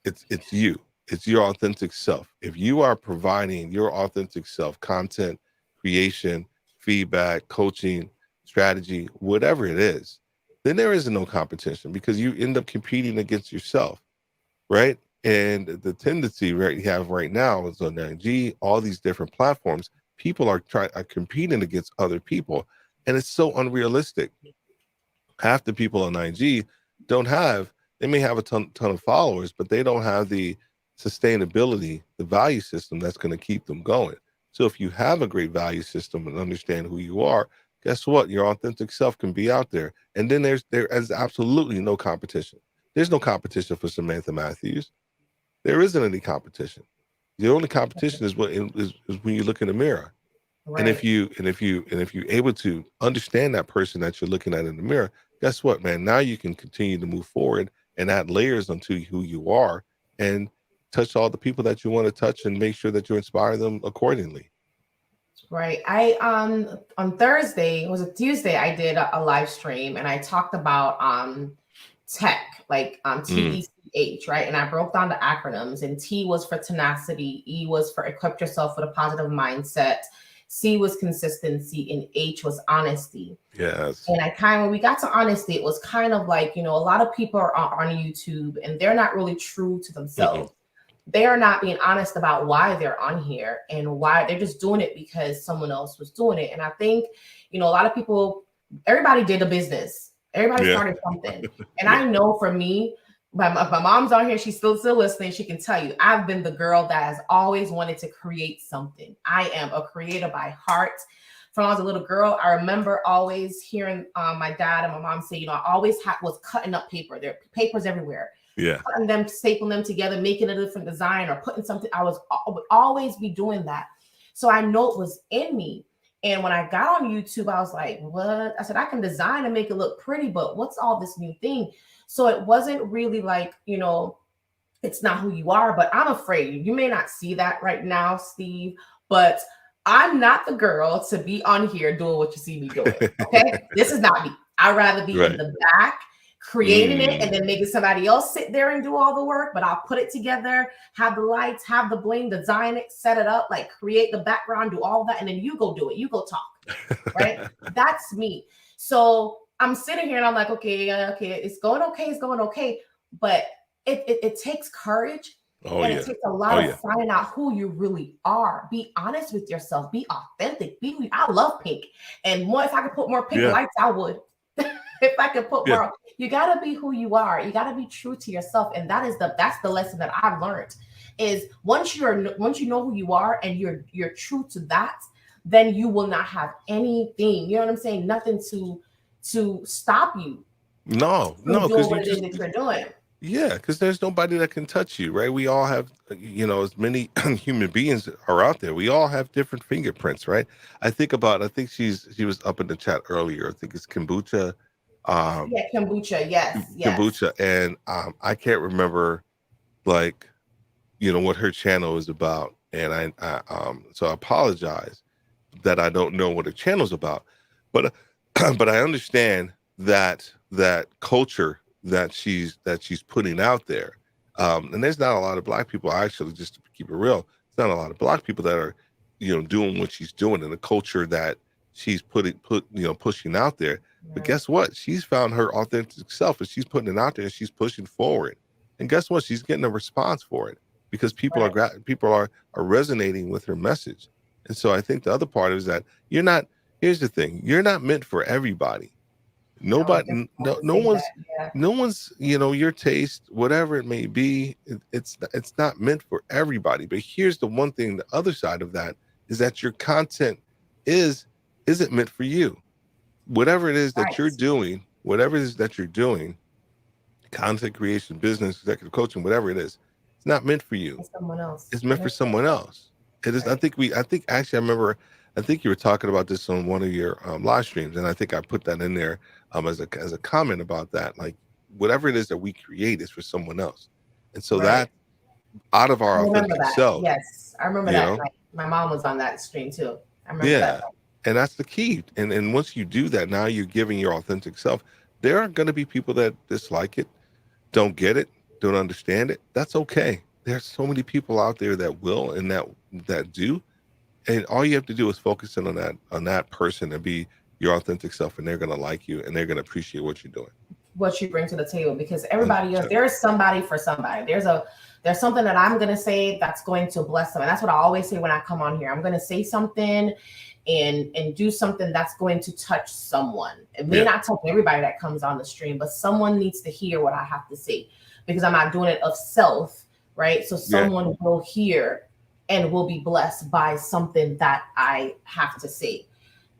It's you. It's your authentic self. If you are providing your authentic self, content, creation, feedback, coaching, strategy, whatever it is, then there is no competition, because you end up competing against yourself, right? And the tendency you have right now is on IG, all these different platforms, people are competing against other people, and it's so unrealistic. Half the people on IG don't have, they may have a ton of followers, but they don't have the sustainability, the value system that's going to keep them going. So if you have a great value system and understand who you are, guess what? Your authentic self can be out there. And then there is absolutely no competition. There's no competition for Samantha Matthews. There isn't any competition. The only competition is is when you look in the mirror. And if Right. you able to understand that person that you're looking at in the mirror, guess what, man? Now you can continue to move forward and add layers onto who you are, and touch all the people that you want to touch, and make sure that you inspire them accordingly. Right. I on Thursday, was it Tuesday, I did a live stream and I talked about tech, like Mm, TEC TEH, right? And I broke down the acronyms, and T was for tenacity, E was for equip yourself with a positive mindset, C was consistency, and H was honesty. Yes. And when we got to honesty, it was kind of like, a lot of people are on YouTube and they're not really true to themselves. They are not being honest about why they're on here and why they're just doing it because someone else was doing it. And I think, a lot of people, everybody did a business. Everybody started something. And I know for me, my mom's on here. She's still listening. She can tell you, I've been the girl that has always wanted to create something. I am a creator by heart. From when I was a little girl, I remember always hearing my dad and my mom say, I always was cutting up paper. There are papers everywhere. Yeah. Cutting them, stapling them together, making a different design or putting something. I would always be doing that. So I know it was in me. And when I got on YouTube, I was like, what? I said, I can design and make it look pretty, but what's all this new thing? So it wasn't really like, it's not who you are, but I'm afraid you may not see that right now, Steve, but I'm not the girl to be on here doing what you see me doing. Okay. This is not me. I'd rather be in the back creating it and then making somebody else sit there and do all the work, but I'll put it together, have the lights, have the bling, design it, set it up, like create the background, do all that. And then you go do it. You go talk, right? That's me. So I'm sitting here and I'm like, okay, it's going okay. But it takes courage. It takes a lot of finding out who you really are. Be honest with yourself. Be authentic. I love pink. And more, if I could put more pink lights, I would. If I could put more, you got to be who you are. You got to be true to yourself. And that's the lesson that I've learned is once you know who you are and you're true to that, then you will not have anything, you know what I'm saying? Nothing to stop you. No, because what it is that you're doing. Yeah, because there's nobody that can touch you, right? We all have, as many human beings are out there. We all have different fingerprints, right? I think she was up in the chat earlier. I think it's kombucha. Kombucha, yes. Kombucha, and I can't remember, like, what her channel is about, and so I apologize that I don't know what her channel's about, but but I understand that culture that she's putting out there, and there's not a lot of Black people, actually, just to keep it real, there's not a lot of Black people that are doing what she's doing in the culture that she's pushing out there. But guess what? She's found her authentic self, and she's putting it out there, and she's pushing forward. And guess what? She's getting a response for it because people are resonating with her message. And so I think the other part is that here's the thing, you're not meant for everybody. No one's, your taste, whatever it may be, it's not meant for everybody. But here's the one thing, the other side of that is that your content isn't meant for you. Whatever it is that you're doing, content creation, business, executive coaching, whatever it is, it's not meant for you. Someone else. It's meant for someone else. It is. Right. I think you were talking about this on one of your live streams, and I think I put that in there as a comment about that. Like, whatever it is that we create is for someone else, and so that out of our authentic self. Yes, I remember that. My mom was on that stream too. I remember that. And that's the key. And once you do that, now you're giving your authentic self. There are going to be people that dislike it, don't get it, don't understand it. That's okay. There's so many people out there that will and that do. And all you have to do is focus in on that person and be your authentic self, and they're going to like you and they're going to appreciate what you're doing. What you bring to the table, because everybody else, there's somebody for somebody. There's something that I'm going to say that's going to bless them. And that's what I always say when I come on here. I'm going to say something and do something that's going to touch someone. It may not touch everybody that comes on the stream, but someone needs to hear what I have to say, because I'm not doing it of self, right? So someone will hear and will be blessed by something that I have to say.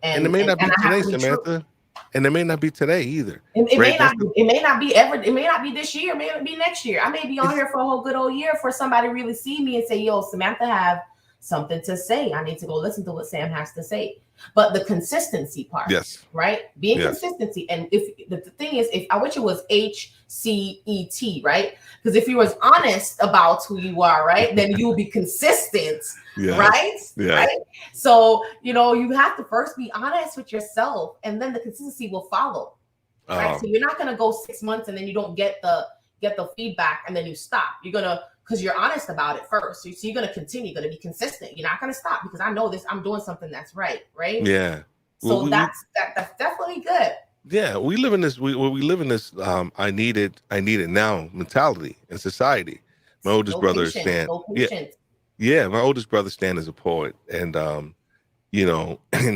And it may not be today, Samantha. And it may not be today either. It may not be ever. It may not be this year. It may not be next year. I may be on here for a whole good old year for somebody to really see me and say, yo, Samantha have something to say. I need to go listen to what Sam has to say. But the consistency part, right? Being consistency. And if the thing is, if I wish it was HCET, right? Because if you was honest about who you are, right, then you will be consistent, right? Right. So, you have to first be honest with yourself, and then the consistency will follow. Right. So you're not going to go 6 months and then you don't get the get the feedback and then you stop. You're going to, because you're honest about it first. So you're going to continue, you're going to be consistent. You're not going to stop because I know this, I'm doing something that's right. Yeah. So that's definitely good. Yeah, we live in this. We live in this. I need it now mentality in society. My oldest brother Stan. Yeah. My oldest brother Stan is a poet, and and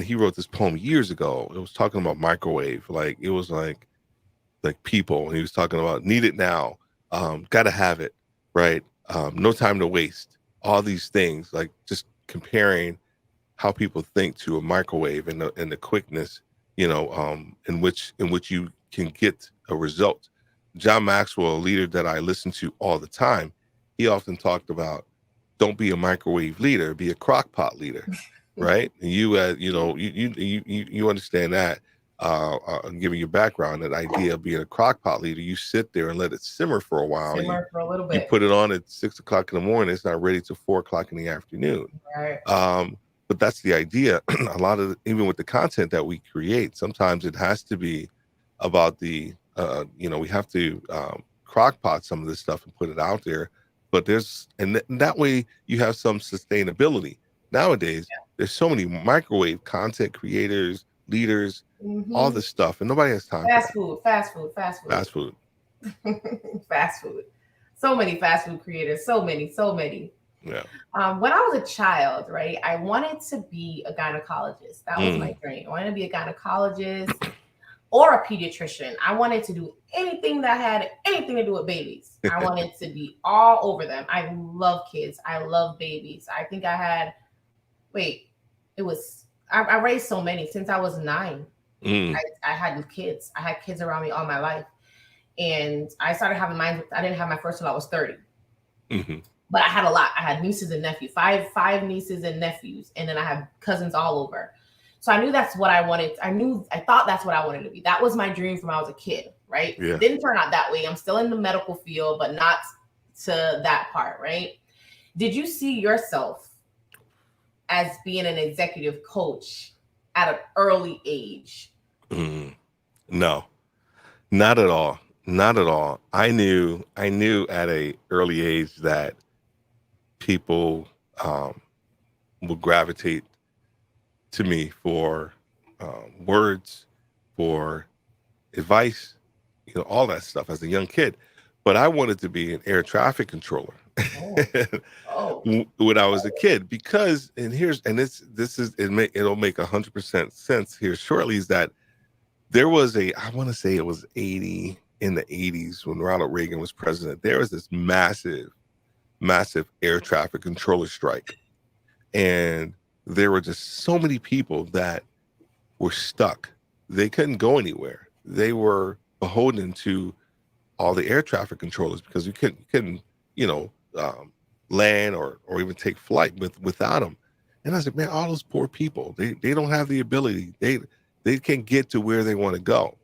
he wrote this poem years ago. It was talking about microwave, like it was like people. And he was talking about need it now, gotta have it, right? No time to waste. All these things, like just comparing how people think to a microwave and the quickness, in which you can get a result. John Maxwell, a leader that I listen to all the time, he often talked about, don't be a microwave leader, be a crock pot leader, right? And you understand that, giving your background, that idea of being a crock pot leader, you sit there and let it simmer for a while. For a little bit. You put it on at 6 o'clock in the morning, it's not ready till 4 o'clock in the afternoon. Right. But that's the idea. A lot of even with the content that we create, sometimes it has to be about we have to crock pot some of this stuff and put it out there. But that way you have some sustainability. Nowadays, there's so many microwave content creators, leaders, all this stuff, and nobody has time for fast food. Fast food. So many fast food creators, so many. Yeah. When I was a child, right, I wanted to be a gynecologist. That was my dream. I wanted to be a gynecologist or a pediatrician. I wanted to do anything that had anything to do with babies. I wanted to be all over them. I love kids. I love babies. I think I had, I raised so many since I was 9. I had kids. I had kids around me all my life. And I started having mine. I didn't have my first till I was 30. But I had a lot. I had nieces and nephews, five nieces and nephews. And then I had cousins all over. So I knew that's what I wanted. I thought that's what I wanted to be. That was my dream from when I was a kid, right? Yeah. It didn't turn out that way. I'm still in the medical field, but not to that part, right? Did you see yourself as being an executive coach at an early age? No, not at all. Not at all. I knew at a early age that people would gravitate to me for words, for advice, all that stuff as a young kid. But I wanted to be an air traffic controller when I was a kid, because it'll make 100% sense here shortly, is that there was I want to say it was in the 80s when Ronald Reagan was president. There was this massive air traffic controller strike. And there were just so many people that were stuck. They couldn't go anywhere. They were beholden to all the air traffic controllers because you couldn't land or even take flight without them. And I was like, man, all those poor people, they don't have the ability. They can't get to where they want to go.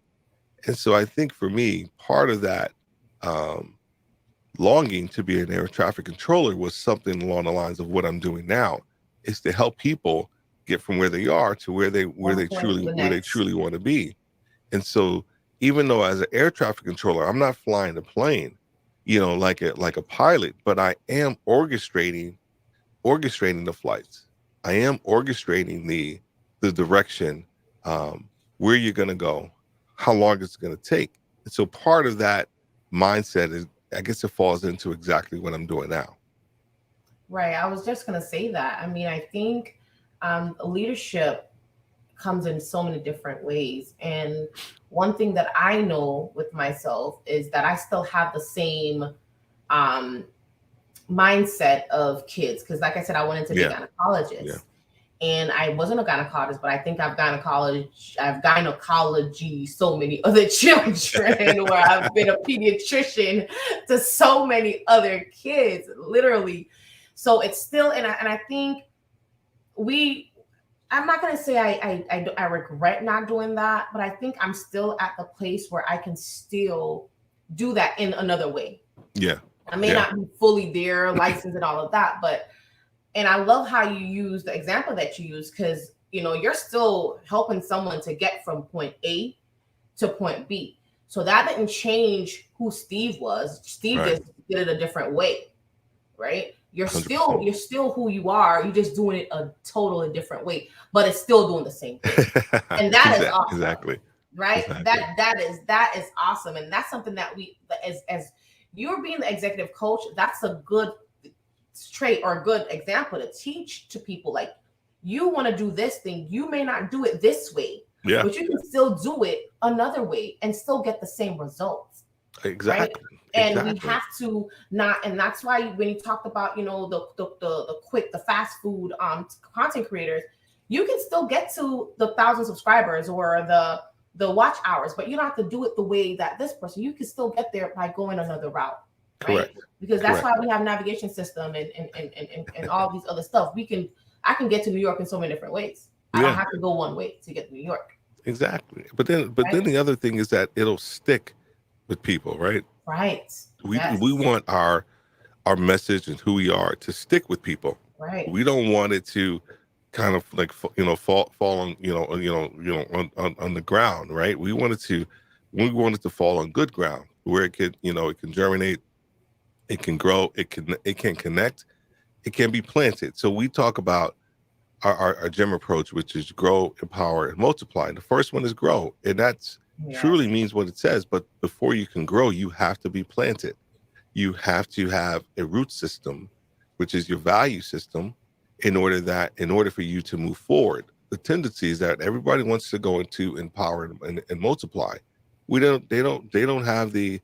And so I think for me, part of that longing to be an air traffic controller was something along the lines of what I'm doing now, is to help people get from where they are to where they truly want to be. And so even though as an air traffic controller, I'm not flying the plane, like a pilot, but I am orchestrating the flights. I am orchestrating the direction, where you're going to go, how long it's going to take. And so part of that mindset is, I guess it falls into exactly what I'm doing now. Right. I was just going to say that. I mean, I think leadership comes in so many different ways. And one thing that I know with myself is that I still have the same mindset of kids. Because like I said, I wanted to be a gynecologist. Yeah. And I wasn't a gynecologist, but I think I've gynecology so many other children where I've been a pediatrician to so many other kids, literally. So it's still, and I think I'm not going to say I regret not doing that, but I think I'm still at the place where I can still do that in another way. Yeah. I may not be fully there, licensed and all of that, and I love how you use the example that you use, because, you're still helping someone to get from point A to point B. So that didn't change who Steve was. Steve Right. just did it a different way, right? You're 100%. still who you are. You're just doing it a totally different way, but it's still doing the same thing. And that is awesome, Exactly. right? Exactly. That is awesome. And that's something that we, as you're being the executive coach, that's a good trait or a good example to teach to people. Like, you want to do this thing, you may not do it this way, Yeah. but you can still do it another way and still get the same results. Right. Exactly. And we Exactly. have to not, and that's why when you talked about, the fast food content creators, you can still get to the 1,000 subscribers or the watch hours, but you don't have to do it the way that this person. You can still get there by going another route, right? Correct. Because that's Correct. why we have navigation system and all these other stuff. I can get to New York in so many different ways. I don't have to go one way to get to New York. Exactly. But then the other thing is that it'll stick with people, right? Right. We want our message and who we are to stick with people. Right. We don't want it to kind of like fall on on the ground, right? We want it to fall on good ground where it can germinate, it can grow, it can connect, it can be planted. So we talk about our gem approach, which is grow, empower, and multiply. And the first one is grow, and that's truly means what it says. But before you can grow, you have to be planted. You have to have a root system, which is your value system, in order for you to move forward. The tendency is that everybody wants to go into empower and multiply. They don't have the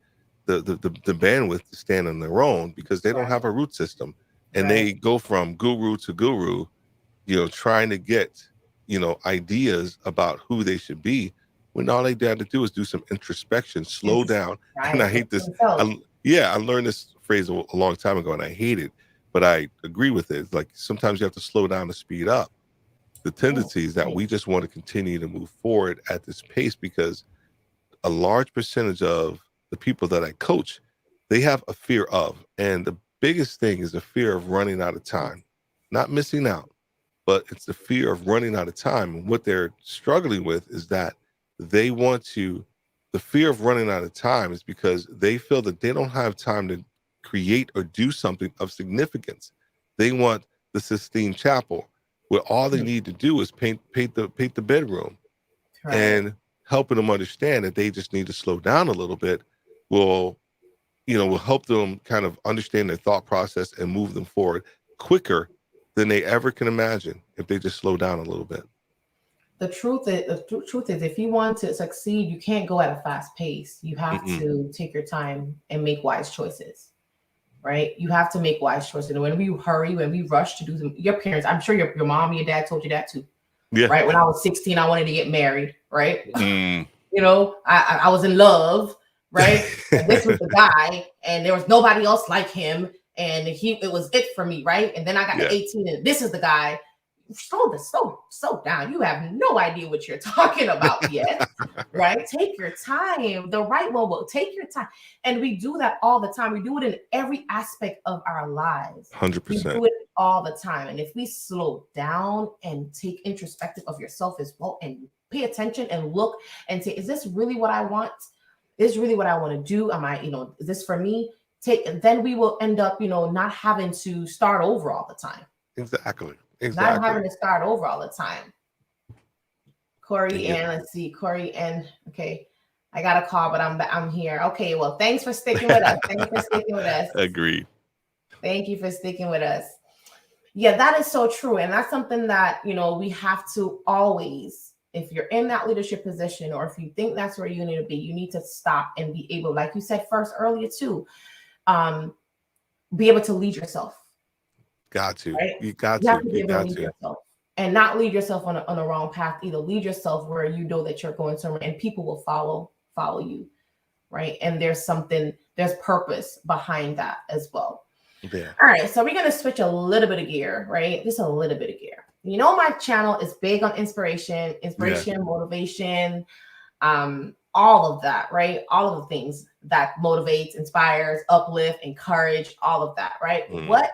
bandwidth to stand on their own because they don't have a root system, and they go from guru to guru, trying to get, ideas about who they should be, when all they had to do is do some introspection, slow down. Right. And I hate this. I learned this phrase a long time ago and I hate it, but I agree with it. It's like sometimes you have to slow down to speed up. The tendency is that we just want to continue to move forward at this pace because a large percentage of the people that I coach, they have a fear of, and the biggest thing is the fear of running out of time, not missing out, but it's the fear of running out of time. And what they're struggling with is that the fear of running out of time is because they feel that they don't have time to create or do something of significance. They want the Sistine Chapel, where all they need to do is paint the bedroom. Right. And helping them understand that they just need to slow down a little bit will help them kind of understand their thought process and move them forward quicker than they ever can imagine if they just slow down a little bit. The truth is, if you want to succeed, you can't go at a fast pace. You have to take your time and make wise choices, right? You have to make wise choices. And when we hurry, when we rush to do them, your parents, I'm sure your mom and your dad told you that too. Yeah. Right. When I was 16, I wanted to get married, right? I was in love, right? And this was the guy, and there was nobody else like him. And it was it for me, right? And then I got to 18, and this is the guy. Slow down. You have no idea what you're talking about yet, right? Take your time. The right one will take your time. And we do that all the time. We do it in every aspect of our lives. 100%. We do it all the time. And if we slow down and take introspective of yourself as well, and pay attention and look and say, is this really what I want? Is this really what I want to do? Am I, is this for me? Then we will end up, not having to start over all the time. Exactly. Not having to start over all the time. Corey and let's see, Corey and okay, I got a call, but I'm here. Okay, well, thanks for sticking with us. Agreed. Thank you for sticking with us. Yeah, that is so true, and that's something that we have to always. If you're in that leadership position, or if you think that's where you need to be, you need to stop and be able, like you said earlier too, be able to lead yourself. Got to. Right? You got you have to. be able to lead yourself, and not lead yourself on the wrong path either. Lead yourself where you know that you're going somewhere, and people will follow you, right? And there's purpose behind that as well. Yeah. All right, so we're gonna switch a little bit of gear, right? Just a little bit of gear. My channel is big on inspiration, motivation, all of that, right? All of the things that motivates, inspires, uplift, encourage, all of that, right? What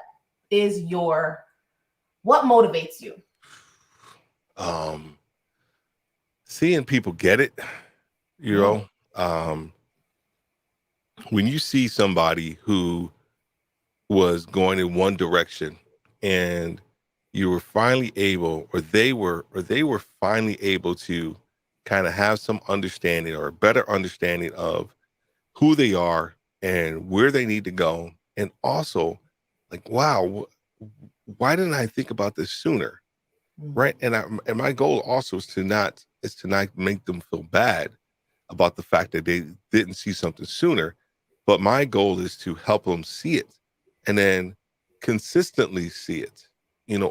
motivates you? Seeing people get it, when you see somebody who was going in one direction and you were finally able, or they were finally able to kind of have some understanding or a better understanding of who they are and where they need to go. And also like, wow, why didn't I think about this sooner? Right. And my goal also is to not make them feel bad about the fact that they didn't see something sooner. But my goal is to help them see it and then consistently see it,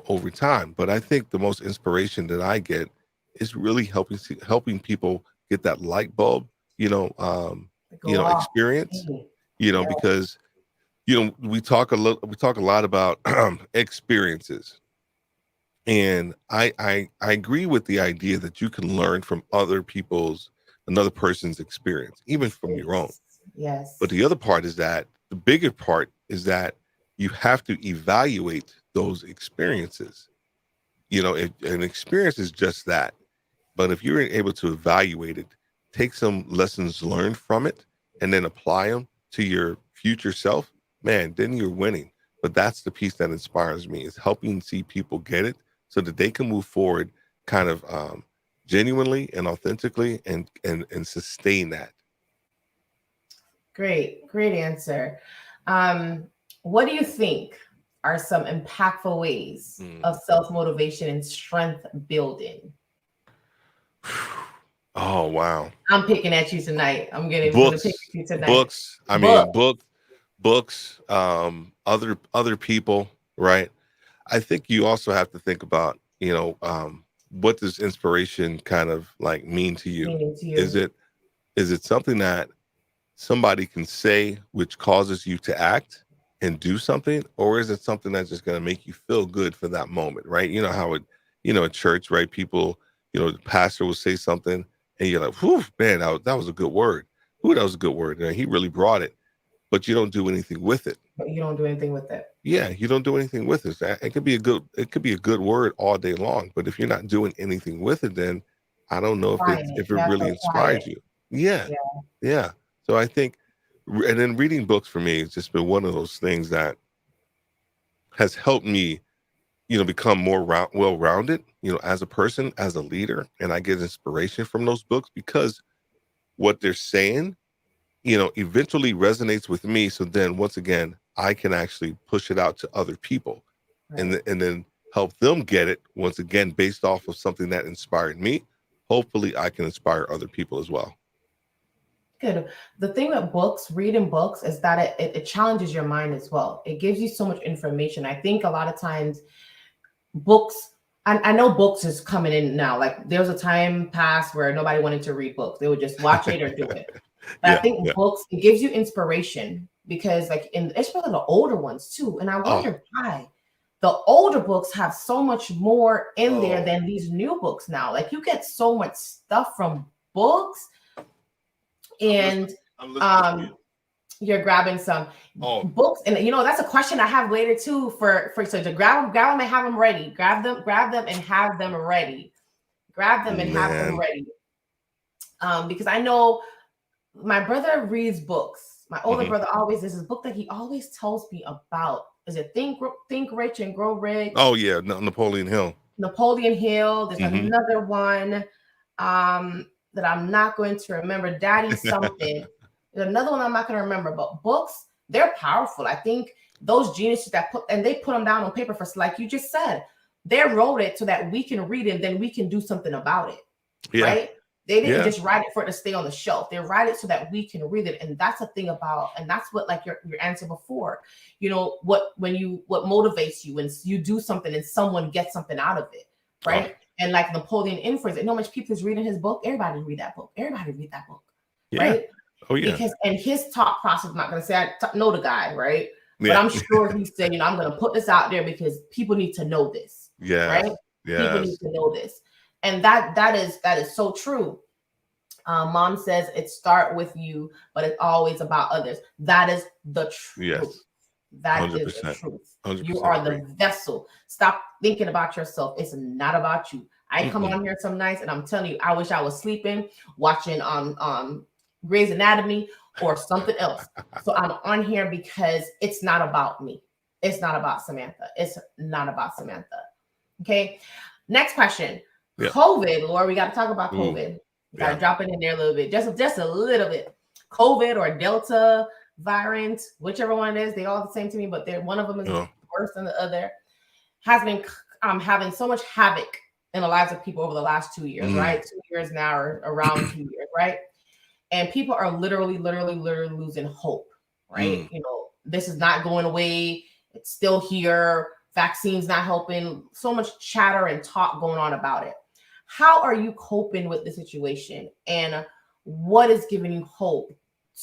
over time. But I think the most inspiration that I get is really helping people get that light bulb, Go off. experience, Yeah. because, we talk a lot about experiences. And I agree with the idea that you can learn from another person's experience, even from your own. Yes. But the other part is that the bigger part is that you have to evaluate those experiences. If an experience is just that. But if you're able to evaluate it, take some lessons learned from it, and then apply them to your future self, man, then you're winning. But that's the piece that inspires me, is helping see people get it so that they can move forward kind of genuinely and authentically and sustain that. Great answer. What do you think are some impactful ways of self-motivation and strength building? Oh, wow. I'm picking at you tonight. I'm gonna pick at you tonight. Books. I mean, books, other people, right? I think you also have to think about, what does inspiration kind of like mean to you? Meaning to you. Is it something that somebody can say which causes you to act and do something, or is it something that's just going to make you feel good for that moment, right? You know how it, at church, right? People, the pastor will say something and you're like, whew, man, that was a good word. Ooh, that was a good word. And he really brought it, but you don't do anything with it. But you don't do anything with it. Yeah, you don't do anything with it. It could be a good word all day long, but if you're not doing anything with it, then I don't know if it really inspired you. Yeah, yeah. So I think, and then reading books for me has just been one of those things that has helped me, become more well-rounded, as a person, as a leader, and I get inspiration from those books because what they're saying, eventually resonates with me. So then once again, I can actually push it out to other people, right, and then help them get it once again, based off of something that inspired me. Hopefully I can inspire other people as well. Good. The thing with reading books, is that it challenges your mind as well. It gives you so much information. I think a lot of times books, I know books is coming in now. Like there was a time past where nobody wanted to read books. They would just watch it or do it. But I think books, it gives you inspiration because especially the older ones too. And I wonder why the older books have so much more in there than these new books now. Like you get so much stuff from books. And you're grabbing some books, and that's a question I have later too. So to grab them and have them ready. Grab them and have them ready. Grab them and have them ready. Because I know my brother reads books. My older brother always. There's this book that he always tells me about. Is it Think Rich and Grow Rich? Oh yeah, Napoleon Hill. Napoleon Hill. There's another one. That I'm not going to remember. Daddy something. There's another one I'm not going to remember. But books, they're powerful. I think those geniuses they put them down on paper for, like you just said, they wrote it so that we can read it and then we can do something about it. Yeah. Right? They didn't just write it for it to stay on the shelf. They write it so that we can read it. And that's the thing about, and that's what, like your answer before, what motivates you when you do something and someone gets something out of it. Right. Oh. And like Napoleon Inference, how much people is reading his book? Everybody read that book. Yeah. Right? Oh yeah. Because his thought process, I'm not going to say I know the guy, right? Yeah. But I'm sure he said, I'm going to put this out there because people need to know this. Yeah. Right? Yeah. People need to know this. And that is so true. Mom says it start with you, but it's always about others. That is the truth. Yes. That 100%. Is the truth. 100% you are the vessel. Stop thinking about yourself. It's not about you. I come on here some nights and I'm telling you, I wish I was sleeping, watching Grey's Anatomy, or something else. So I'm on here because it's not about me. It's not about Samantha. It's not about Samantha. Okay. Next question. Yeah. COVID, Laura, we got to talk about Ooh, COVID. Got to yeah. drop it in there a little bit, just a little bit. COVID or Delta variant, whichever one it is, they all the same to me, but one of them is Yeah. worse than the other. Has been having so much havoc in the lives of people over the last 2 years, right? 2 years now, or around 2 years, right? And people are literally losing hope, right? You know, this is not going away. It's still here. Vaccines not helping. So much chatter and talk going on about it. How are you coping with the situation? And what is giving you hope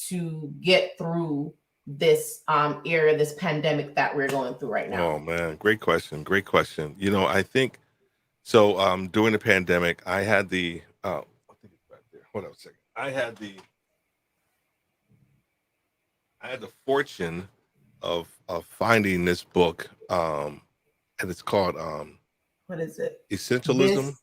to get through this era, this pandemic that we're going through right now? Oh man, great question. Great question. You know, I think so. During the pandemic, I had the I think it's back there. Hold on a second. I had the fortune of finding this book, and it's called What is it? Essentialism.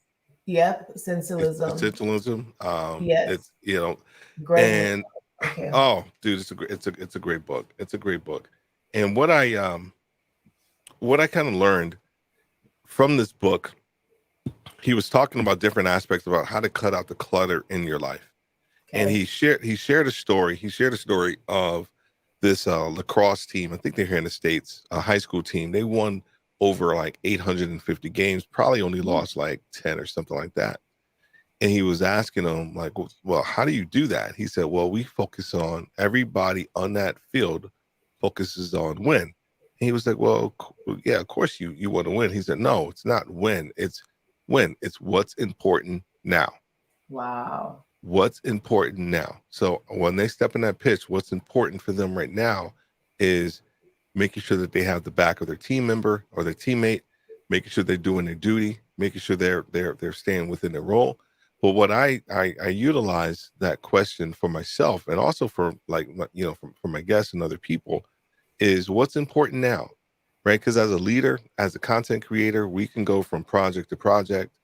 Yep, Essentialism. Essentialism. Yes. It's, you know, Great. and Okay. oh, dude, it's a great book. It's a great book. And what I kind of learned from this book, he was talking about different aspects about how to cut out the clutter in your life. Okay. And he shared a story. He shared a story of this lacrosse team. I think they're here in the States, a high school team. They won over like 850 games, probably only lost like 10 or something like that. And he was asking them like, well, how do you do that? He said, well, we focus on everybody on that field focuses on win. And he was like, well, yeah, of course you want to win. He said, no, it's not win. It's win. It's what's important now. Wow. What's important now. So when they step in that pitch, what's important for them right now is making sure that they have the back of their team member or their teammate, making sure they're doing their duty, making sure they're staying within their role. But what I utilize that question for myself and also for like, you know, for my guests and other people is what's important now, right? Because as a leader, as a content creator, we can go from project to project,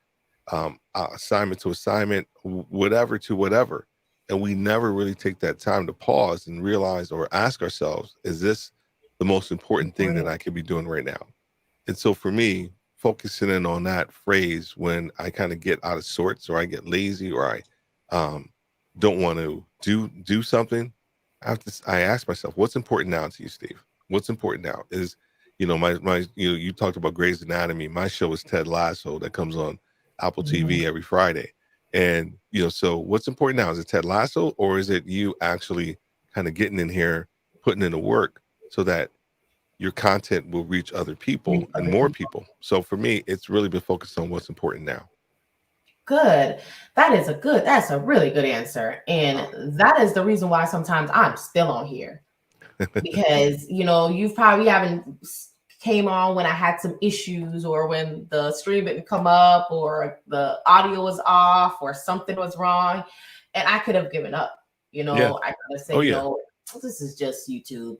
assignment to assignment, whatever to whatever. And we never really take that time to pause and realize or ask ourselves, is this the most important thing that I could be doing right now? And so for me, focusing in on that phrase when I kind of get out of sorts or I get lazy or I don't want to do something, I ask myself, what's important now to you, Steve? What's important now is, you know, my you talked about Grey's Anatomy. My show is Ted Lasso that comes on Apple TV every Friday. And, you know, so what's important now? Is it Ted Lasso or is it you actually kind of getting in here, putting in the work so that your content will reach other people and more people? So for me, it's really been focused on what's important now. Good. That's a really good answer. And that is the reason why sometimes I'm still on here. Because, you know, you probably haven't came on when I had some issues or when the stream didn't come up or the audio was off or something was wrong. And I could have given up, you know, Yeah. I could have said, you know, this is just YouTube.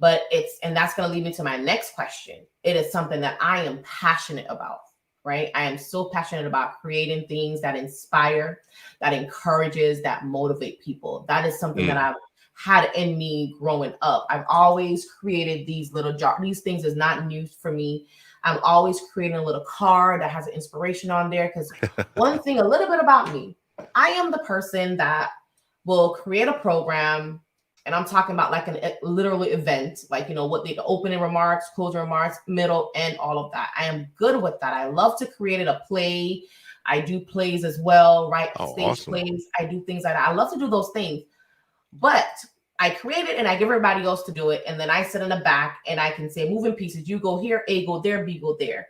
But and that's going to lead me to my next question. It is something that I am passionate about, right? I am so passionate about creating things that inspire, that encourages, that motivate people. That is something that I've had in me growing up. I've always created these little jars. These things is not new for me. I'm always creating a little card that has an inspiration on there. Because one thing, a little bit about me, I am the person that will create a program. And I'm talking about like a literal event, like, you know, what the opening remarks, closing remarks, middle, and all of that. I am good with that. I love to create a play. I do plays as well, right? Stage plays. I do things like that. I love to do those things. But I create it and I give everybody else to do it. And then I sit in the back and I can say, moving pieces, you go here, A go there, B go there.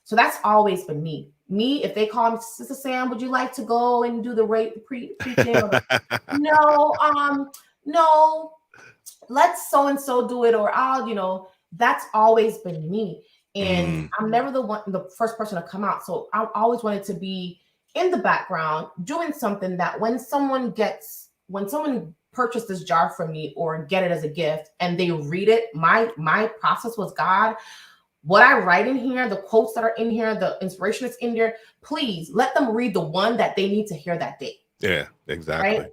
So that's always been me. If they call me, Sister Sam, would you like to go and do the preaching? No, let's so-and-so do it, or I'll, you know, that's always been me. And I'm never the first person to come out. So I always wanted to be in the background doing something that when someone purchase this jar from me or get it as a gift and they read it, my process was, God, what I write in here, the quotes that are in here, the inspiration that's in there, please let them read the one that they need to hear that day. Yeah, exactly. Right?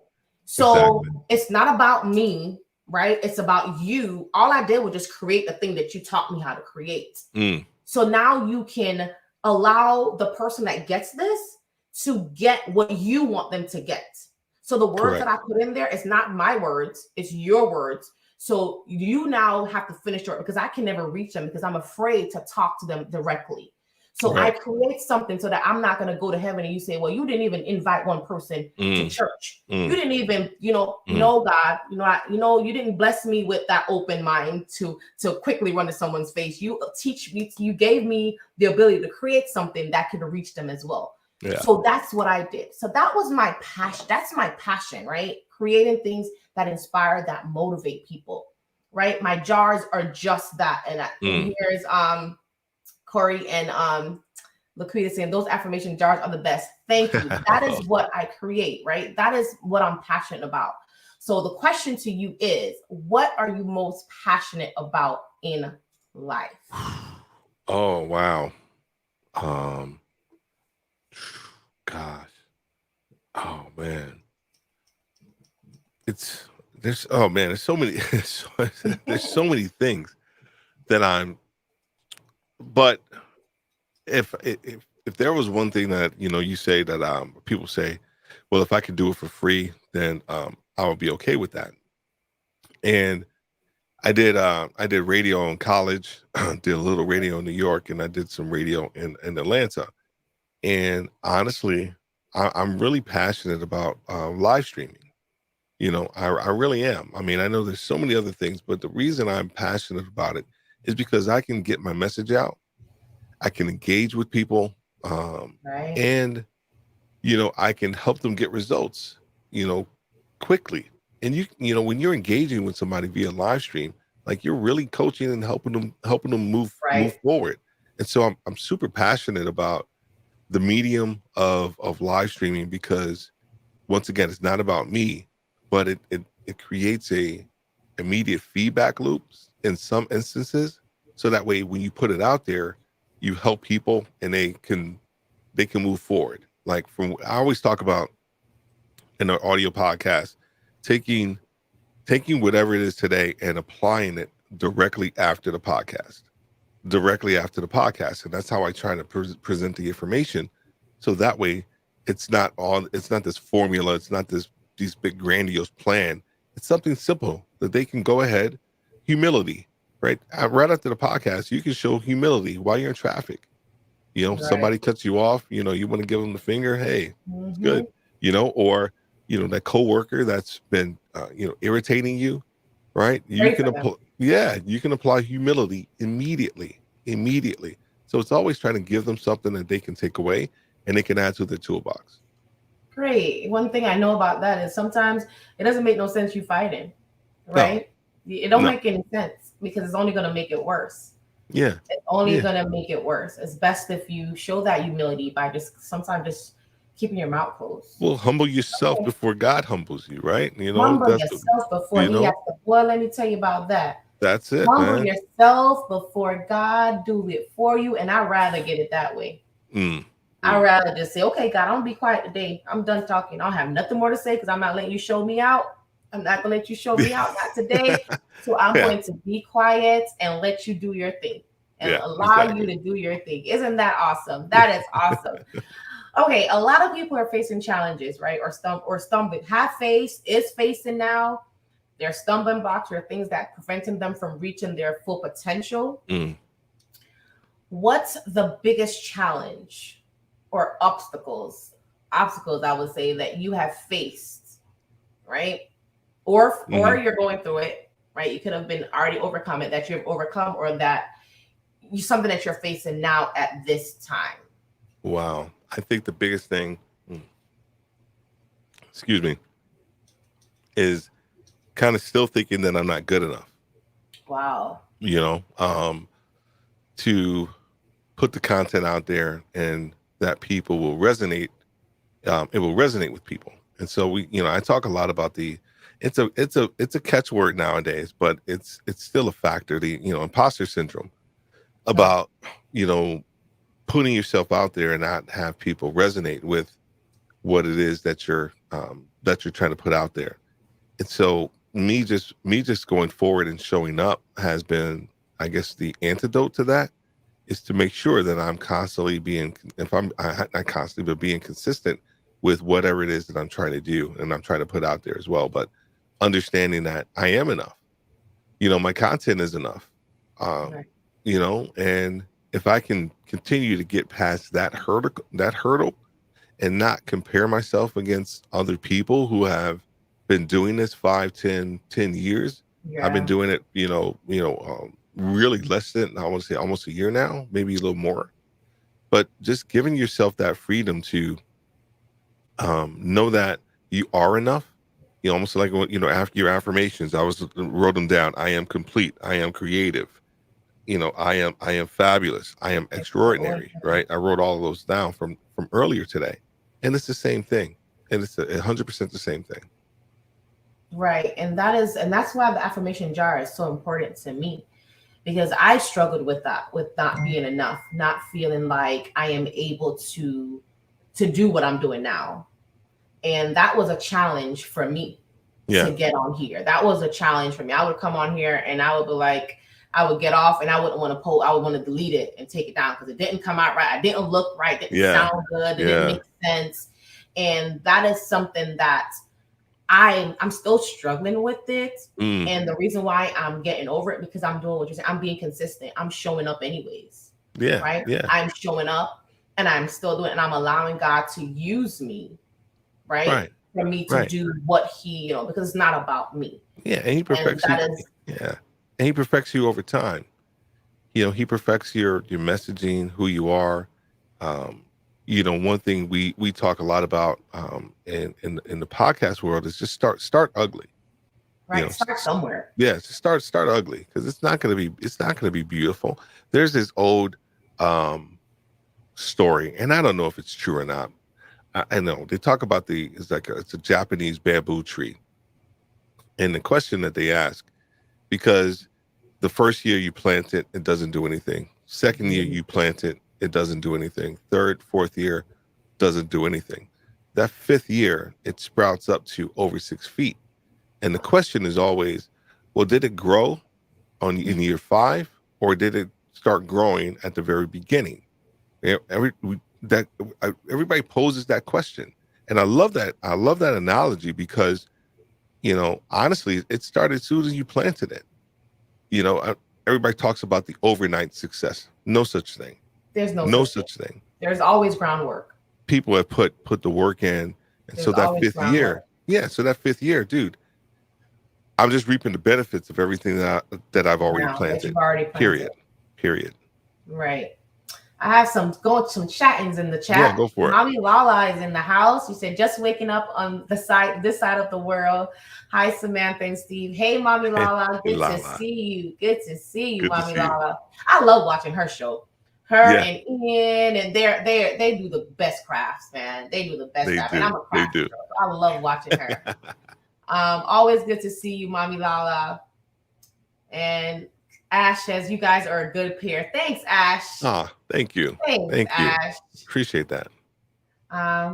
So Exactly. it's not about me, right? It's about you. All I did was just create the thing that you taught me how to create. Mm, So now you can allow the person that gets this to get what you want them to get. So the words that correct. I put in there is not my words, it's your words. So you now have to finish it because I can never reach them because I'm afraid to talk to them directly. So I Right. create something so that I'm not going to go to heaven and you say, well, you didn't even invite one person to Mm, church. You mm, didn't even, mm. no, God, you didn't bless me with that open mind to quickly run to someone's face. You teach me, you gave me the ability to create something that could reach them as well. Yeah. So that's what I did. So that was my passion. That's my passion, right? Creating things that inspire, that motivate people, right? My jars are just that. And Mm. here's Corey and Laquita saying those affirmation jars are the best. Thank you. That is what I create, right? That is what I'm passionate about. So the question to you is, what are you most passionate about in life? Oh, wow. Um, gosh. Oh man. It's there's oh man, there's so many there's so many things that I'm but if there was one thing that you say that people say, well, if I could do it for free, then I would be okay with that. And I did radio in college, did a little radio in New York, and I did some radio in Atlanta. And honestly, I'm really passionate about live streaming. I really am. I mean, I know there's so many other things, but the reason I'm passionate about it is because I can get my message out. I can engage with people, Right. and I can help them get results, you know, quickly. And when you're engaging with somebody via live stream, like you're really coaching and helping them move Right. forward. And so I'm super passionate about the medium of live streaming because once again, it's not about me, but it creates a immediate feedback loops in some instances. So that way, when you put it out there, you help people and they can move forward. Like I always talk about in an audio podcast, taking whatever it is today and applying it directly after the podcast. And that's how I try to present the information. So that way it's not this formula. It's not these big grandiose plan. It's something simple that they can go ahead. Humility, right? Right after the podcast, you can show humility while you're in traffic. Right. Somebody cuts you off, you want to give them the finger. Hey, it's Mm-hmm. good. Or, that coworker that's been, irritating you, right? Pray for them. You can apply humility immediately. So it's always trying to give them something that they can take away and they can add to their toolbox. Great. One thing I know about that is sometimes it doesn't make no sense you fighting, No, right? It don't no. make any sense because it's only going to make it worse. Yeah. It's only Yeah. going to make it worse. It's best if you show that humility by just sometimes just keeping your mouth closed. Well, humble yourself Okay. before God humbles you, right? Humble That's what, yourself before you he has know, to. Well, let me tell you about that. that's it, Humble man. yourself before God do it for you. And I'd rather get it that way. Mm, I'd mm. rather just say, okay, God, I'm gonna be quiet today. I'm done talking. I don't have nothing more to say because I'm not letting you show me out. I'm not gonna let you show me out, not today. So I'm Yeah. going to be quiet and let you do your thing and Yeah, allow you exactly. to do your thing. Isn't that awesome? That is awesome. Okay, a lot of people are facing challenges, right? Or stumbling, have faced, is facing now. They're stumbling blocks or things that preventing them from reaching their full potential. Mm. What's the biggest challenge or obstacles I would say that you have faced, right? Or Hmm. you're going through it, right? You could have been already overcome it, that you've overcome, or that you something that you're facing now at this time. Wow. I think the biggest thing, mm, excuse me, is kind of still thinking that I'm not good enough, Wow. you know, to put the content out there and that people will resonate. It will resonate with people. And so I talk a lot about it's a catchword nowadays, but it's still a factor, the, imposter syndrome Oh, about, you know, putting yourself out there and not have people resonate with what it is that you're that you're trying to put out there. And so me just going forward and showing up has been, I guess, the antidote to that is to make sure that I'm constantly being, if I'm not constantly, but being consistent with whatever it is that I'm trying to do and I'm trying to put out there as well. But understanding that I am enough, my content is enough, Right. and if I can continue to get past that hurdle and not compare myself against other people who have been doing this 5, 10 years. I've been Yeah. doing it, really less than, I want to say almost a year now, maybe a little more, but just giving yourself that freedom to know that you are enough. Almost like, after your affirmations, wrote them down. I am complete. I am creative. I am fabulous. I am extraordinary, right? I wrote all of those down from earlier today. And it's the same thing. And it's 100% the same thing. Right. And that's why the affirmation jar is so important to me, because I struggled with that, with not being enough, not feeling like I am able to do what I'm doing now. And that was a challenge for me to get on here. That was a challenge for me. I would come on here and I would be like, I would get off and I wouldn't want to post. I would want to delete it and take it down because it didn't come out right. I didn't look right. Didn't sound good. It didn't make sense. And that is something that I'm still struggling with it. And the reason why I'm getting over it, because I'm doing what you're saying. I'm being consistent. I'm showing up anyways. Yeah. Right. Yeah. I'm showing up and I'm still doing it. And I'm allowing God to use me. Right. For me to do what he, because it's not about me. Yeah. And he perfects you. And he perfects you over time. He perfects your messaging, who you are. One thing we talk a lot about in the podcast world is just start ugly. Right. Start somewhere. Yeah. Just start ugly, because it's not going to be beautiful. There's this old story, and I don't know if it's true or not. I know they talk about it's a Japanese bamboo tree. And the question that they ask, because the first year you plant it, it doesn't do anything. Second year you plant it, it doesn't do anything. Third, fourth year, doesn't do anything. That fifth year, it sprouts up to over 6 feet. And the question is always, well, did it grow in year 5, or did it start growing at the very beginning? Everybody poses that question. And I love that. I love that analogy because, honestly, it started as soon as you planted it. Everybody talks about the overnight success. No such thing. There's no such thing. There's always groundwork. People have put the work in. And so that fifth year, dude, I'm just reaping the benefits of everything that I've already planted. Period. Right. I have some chattings in the chat. Yeah, go for it. Mommy Lala is in the house. You said just waking up on this side of the world. Hi, Samantha and Steve. Hey, Mommy Lala. Good to see you. Good to see you, Mommy Lala. I love watching her show. And Ian, and they do the best crafts, man. They do the best crafts. And I'm a crafter, so I love watching her. Always good to see you, Mommy Lala. And Ash says you guys are a good pair. Thanks, Ash. Ah, thank you. Thanks, Ash. Appreciate that.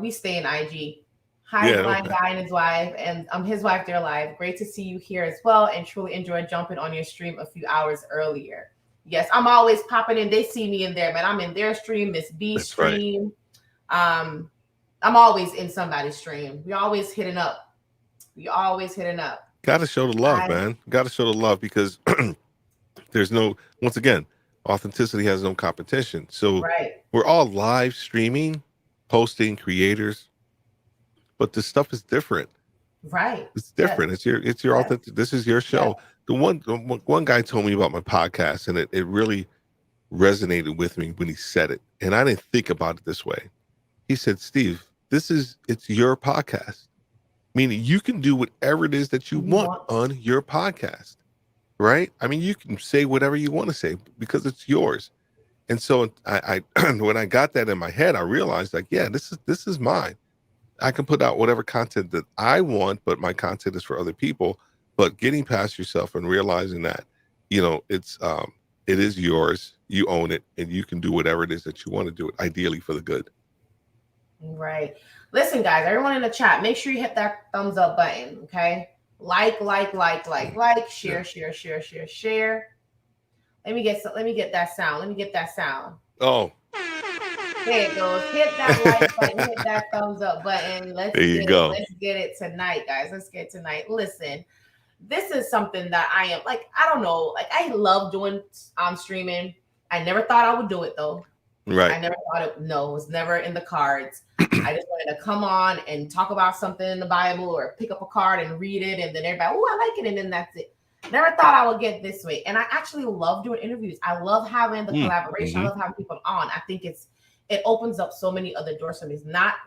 We stay in IG. Hi, blind guy and his wife, and his wife, they're live. Great to see you here as well, and truly enjoyed jumping on your stream a few hours earlier. Yes, I'm always popping in. They see me in there, man. I'm in their stream, Miss B's stream. Right. I'm always in somebody's stream. We always hitting up. Got to show the love, man. Got to show the love, because there's once again, authenticity has no competition. So we're all live streaming, posting, creators, but this stuff is different. Right. It's different. Yes. It's your authentic. This is your show. Yeah. The one guy told me about my podcast, and it really resonated with me when he said it. And I didn't think about it this way. He said, Steve, it's your podcast. Meaning you can do whatever it is that you want on your podcast. Right? I mean, you can say whatever you want to say because it's yours. And so I when I got that in my head, I realized, like, yeah, this is mine. I can put out whatever content that I want, but my content is for other people. But getting past yourself and realizing that, it is yours, you own it, and you can do whatever it is that you want to do it, ideally for the good. Right. Listen, guys, everyone in the chat, make sure you hit that thumbs up button. Okay. Like, Yeah. share. Let me get that sound. Let me get that sound. Oh, There it goes. Hit that like button, hit that thumbs up button. Let's there you get it. go. Let's get it tonight, guys. Let's get it tonight. Listen, this is something that I am like, I don't know, like I love doing streaming. I never thought I would do it though. Right. I never thought it was never in the cards. I just wanted to come on and talk about something in the Bible or pick up a card and read it, and then everybody, oh, I like it, and then that's it. Never thought I would get this way. And I actually love doing interviews. I love having the collaboration. I love having people on. I think it opens up so many other doors for me.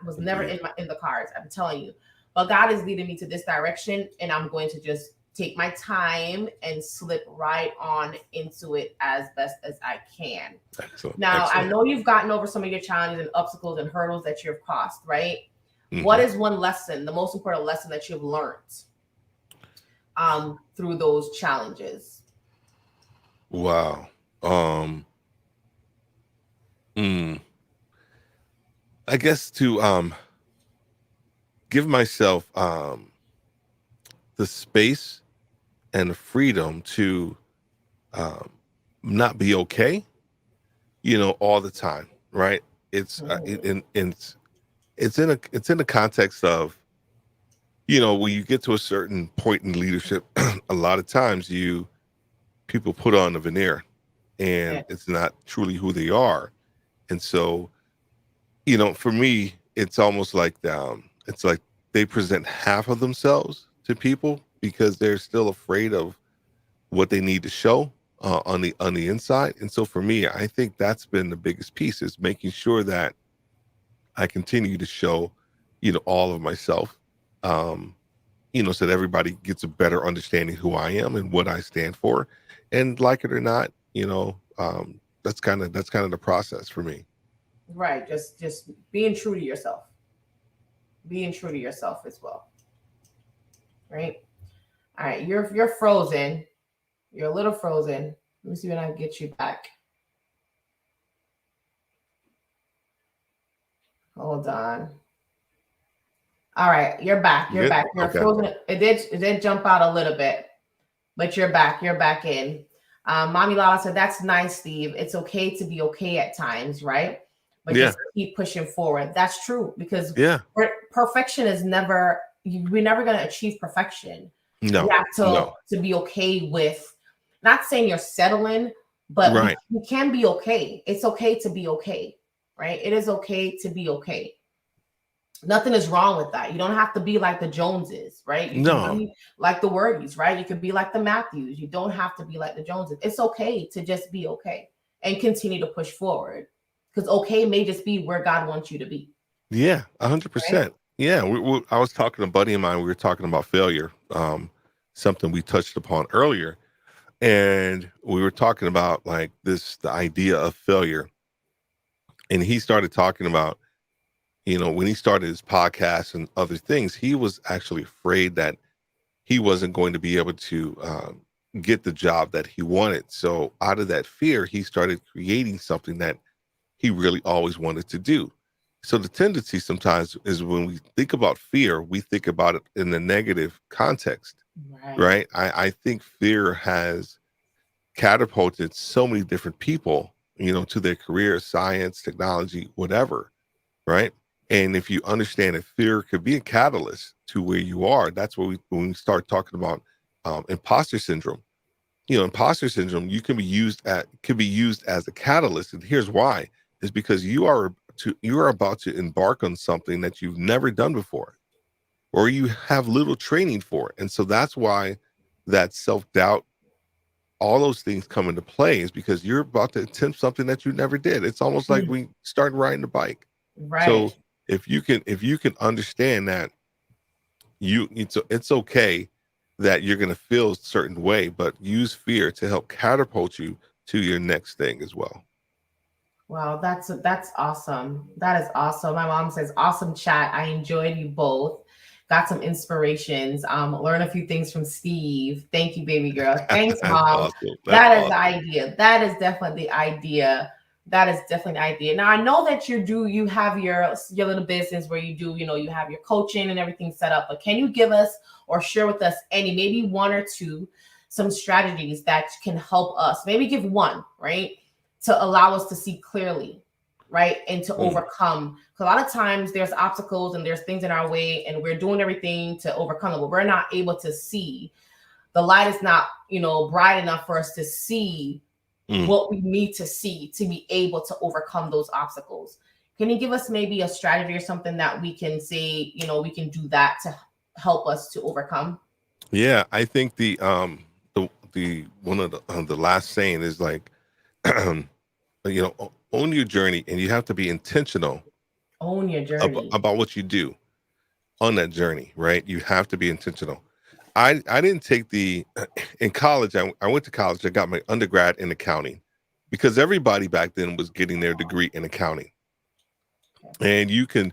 Was never in the cards, I'm telling you. But God is leading me to this direction, and I'm going to just take my time and slip right on into it as best as I can. Excellent. Now, Excellent. I know you've gotten over some of your challenges and obstacles and hurdles that you've crossed, right? What is one lesson, the most important lesson that you've learned through those challenges? Wow. I guess to give myself the space and the freedom to not be okay, all the time, right? It's it's in the context of, when you get to a certain point in leadership, a lot of times people put on a veneer, and it's not truly who they are. And so, for me, it's almost like it's like they present half of themselves to people because they're still afraid of what they need to show on the inside. And so for me, I think that's been the biggest piece, is making sure that I continue to show, all of myself, so that everybody gets a better understanding who I am and what I stand for. And like it or not, that's kind of the process for me. Right. Just being true to yourself. Being true to yourself as well. Right. All right. You're frozen. You're a little frozen. Let me see when I get you back. Hold on. All right, you're back. You're back. You're frozen. It did jump out a little bit, but you're back. You're back in. Mommy Lala said, "That's nice, Steve. It's okay to be okay at times, right? But just keep pushing forward." That's true, because perfection is never. We're never going to achieve perfection. No, you have to be okay with. Not saying you're settling, but you can be okay. It's okay to be okay, right? It is okay to be okay. Nothing is wrong with that. You don't have to be like the Joneses, right? You can be like the Worthies, right? You could be like the Matthews. You don't have to be like the Joneses. It's okay to just be okay and continue to push forward, because okay may just be where God wants you to be. Yeah, 100%. Right? Yeah, I was talking to a buddy of mine. We were talking about failure, something we touched upon earlier. And we were talking about like the idea of failure. And he started talking about, when he started his podcast and other things, he was actually afraid that he wasn't going to be able to get the job that he wanted. So out of that fear, he started creating something that he really always wanted to do. So the tendency sometimes is, when we think about fear, we think about it in the negative context, right? I think fear has catapulted so many different people, to their careers, science, technology, whatever, right? And if you understand that fear could be a catalyst to where you are, that's when we start talking about imposter syndrome. Imposter syndrome could be used as a catalyst, and here's why: is because you are about to embark on something that you've never done before, or you have little training for, and so that's why that self-doubt, all those things come into play, is because you're about to attempt something that you never did. It's almost like we start riding a bike, right? So if you can understand that it's okay that you're going to feel a certain way, but use fear to help catapult you to your next thing as well. Wow, that's awesome. That is awesome. My mom says, awesome chat. I enjoyed you both. Got some inspirations. Learn a few things from Steve. Thank you, baby girl. Thanks, Mom. Awesome. That is the idea. That is definitely the idea, That is definitely the idea. Now I know that you have your little business where you do, you have your coaching and everything set up, but can you give us or share with us any, maybe one or two, some strategies that can help us? Maybe give one, right? To allow us to see clearly, right? And to overcome. Because a lot of times there's obstacles and there's things in our way and we're doing everything to overcome them, but we're not able to see. The light is not, bright enough for us to see what we need to see to be able to overcome those obstacles. Can you give us maybe a strategy or something that we can say, we can do that to help us to overcome? Yeah, I think the one of the last saying is like, own your journey, and you have to be intentional Own your journey. about what you do on that journey, right? You have to be intentional. I didn't take in college. I went to college. I got my undergrad in accounting because everybody back then was getting their degree in accounting, and you can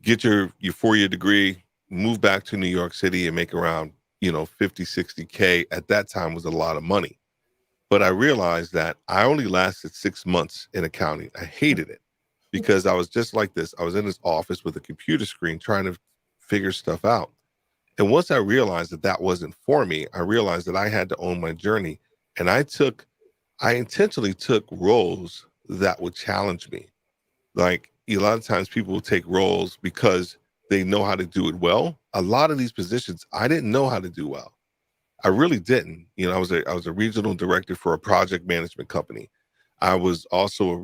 get your 4-year degree, move back to New York City and make around 50, 60K. At that time was a lot of money. But I realized that I only lasted 6 months in accounting. I hated it because I was just like this. I was in this office with a computer screen trying to figure stuff out. And once I realized that that wasn't for me, I realized that I had to own my journey. And I intentionally took roles that would challenge me. Like a lot of times people will take roles because they know how to do it well. A lot of these positions, I didn't know how to do well. I really didn't. I was a regional director for a project management company. I was also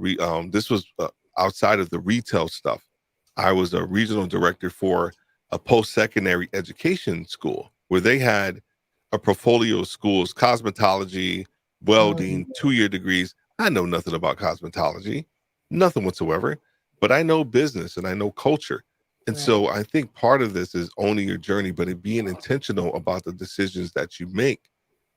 this was outside of the retail stuff. I was a regional director for a post-secondary education school where they had a portfolio of schools, cosmetology, welding, 2-year degrees. I know nothing about cosmetology, nothing whatsoever, but I know business and I know culture. And so I think part of this is owning your journey, but it being intentional about the decisions that you make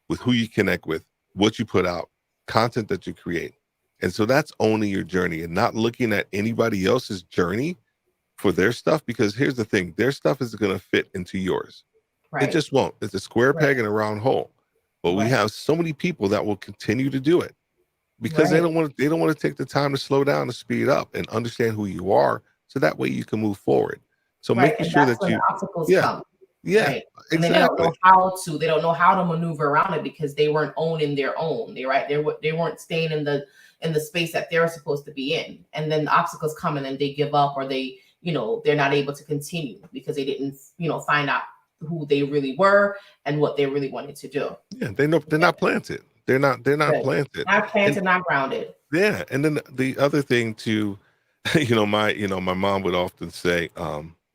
with who you connect with, what you put out, content that you create. And so that's owning your journey and not looking at anybody else's journey for their stuff, because here's the thing, their stuff is going to fit into yours. It just won't. It's a square peg in a round hole. But we have so many people that will continue to do it because they don't want to take the time to slow down and speed up and understand who you are, so that way you can move forward. So making And sure that's that when the you obstacles yeah, come. yeah, Right. And then exactly. they don't know how to maneuver around it because they weren't owning their own. They weren't staying in the space that they're supposed to be in. And then the obstacles come and then they give up, or they're not able to continue because they didn't, find out who they really were and what they really wanted to do. Yeah, they know they're not planted. They're not planted. Not And planted, not grounded. yeah, and then the other thing too, my mom would often say,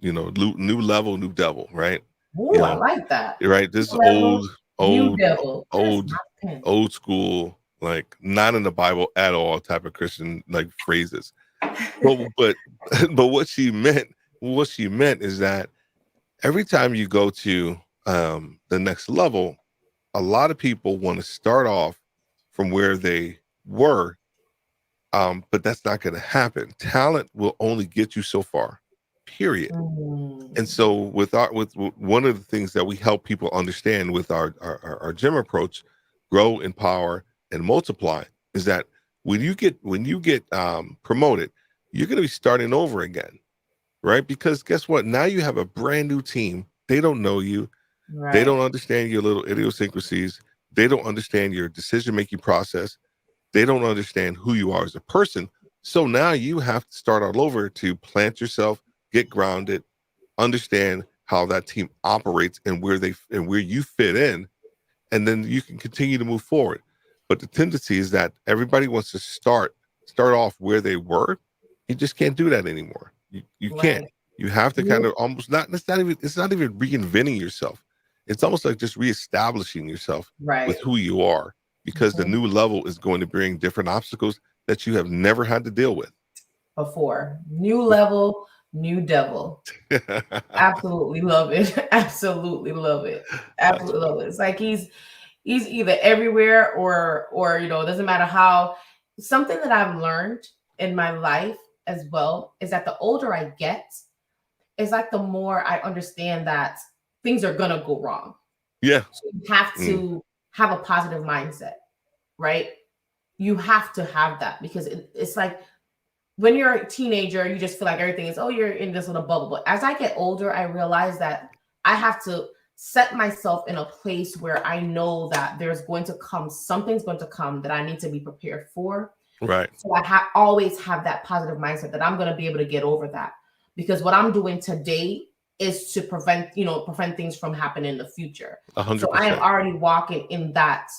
new level, new devil, right? Ooh, You I know, like that. right? This is Level, old, new old, devil. That's old, my pen. old school, like not in the Bible at all type of Christian like phrases. But but what she meant is that every time you go to the next level, a lot of people want to start off from where they were, but that's not going to happen. Talent will only get you so far, period. And so with one of the things that we help people understand with our gym approach, grow, empower, and multiply, is that when you get promoted, you're going to be starting over again, right? Because guess what? Now you have a brand new team. They don't know you. They don't understand your little idiosyncrasies. They don't understand your decision-making process. They don't understand who you are as a person. So now you have to start all over to plant yourself, get grounded, understand how that team operates and where you fit in, and then you can continue to move forward. But the tendency is that everybody wants to start off where they were. You just can't do that anymore. You can't. You have to kind of almost not. It's not even reinventing yourself. It's almost like just reestablishing yourself with who you are, because the new level is going to bring different obstacles that you have never had to deal with Before. New level, new devil. Absolutely love it. Absolutely love it. That's Absolutely love it. It's like he's either everywhere or it doesn't matter how. Something that I've learned in my life as well is that the older I get, it's like the more I understand that things are gonna go wrong. yeah. So you have to have a positive mindset, right? You have to have that, because it's like when you're a teenager, you just feel like everything is, oh, you're in this little bubble. But as I get older, I realize that I have to set myself in a place where I know that there's going to come, something's going to come that I need to be prepared for. Right. So I always have that positive mindset that I'm going to be able to get over that, because what I'm doing today is to prevent things from happening in the future. 100%. So I am already walking in that,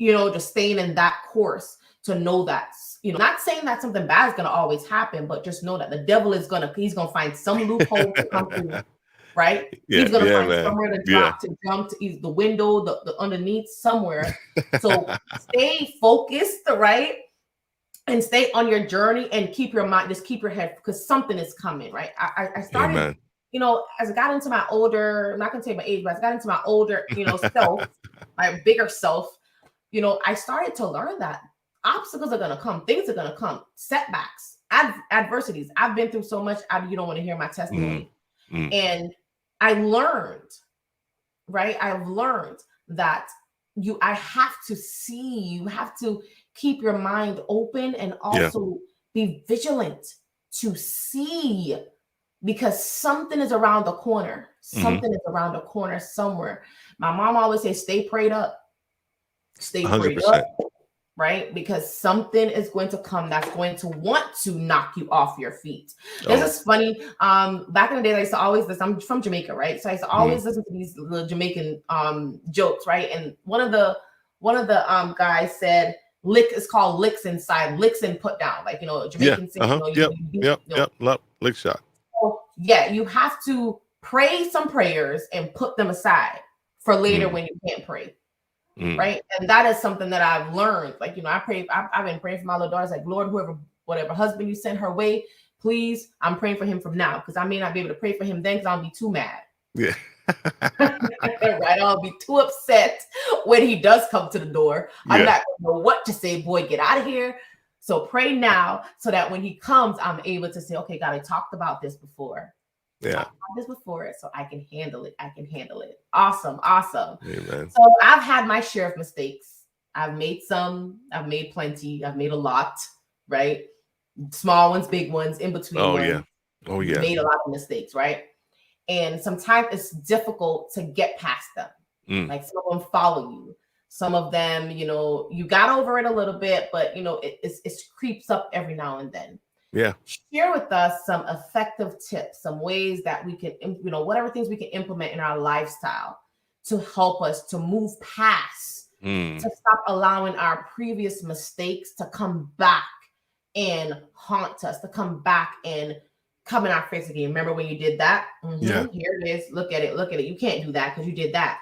just staying in that course, to know that, not saying that something bad is going to always happen, but just know that the devil he's going to find some loophole to come through, right? Yeah, he's going to find man. somewhere to drop, to jump to either the window, the underneath, somewhere. So stay focused, right? And stay on your journey and keep your mind, just keep your head, because something is coming, right? I started, as I got into my older, I'm not going to say my age, but as I got into my older, self, my bigger self, I started to learn that obstacles are going to come, things are going to come, setbacks, adversities. I've been through so much. You don't want to hear my testimony. And I learned, right? I've learned that I have to see, you have to keep your mind open, and also be vigilant to see, because something is around the corner. Something is around the corner somewhere. My mom always says, stay prayed up. Stay 100%. prayed up, right? Because something is going to come that's going to want to knock you off your feet. This is funny. Back in the day, I used to always listen. I'm from Jamaica, right? So I used to always listen to these little Jamaican jokes, right? And one of the guys said, lick is called licks inside, licks and put down, like Jamaican lick shot. So, you have to pray some prayers and put them aside for later when you can't pray. Right. And that is something that I've learned. Like, I've been praying for my little daughters, like, Lord, whatever husband you send her way, please, I'm praying for him from now, because I may not be able to pray for him then, because I'll be too mad. Yeah. Right. I'll be too upset when he does come to the door. I'm not going to know what to say. Boy, get out of here. So pray now, so that when he comes, I'm able to say, okay, God, I talked about this before. So I can handle it. Awesome. Amen. So I've had my share of mistakes. I've made some, I've made plenty, I've made a lot, right? Small ones, big ones, in between. Made a lot of mistakes, right? And sometimes it's difficult to get past them. Like, some of them follow you. Some of them, you got over it a little bit, but it creeps up every now and then. Yeah. Share with us some effective tips, some ways that we can, whatever things we can implement in our lifestyle to help us to move past, to stop allowing our previous mistakes to come back and haunt us, to come back and come in our face again. Remember when you did that? Here it is. Look at it. You can't do that because you did that.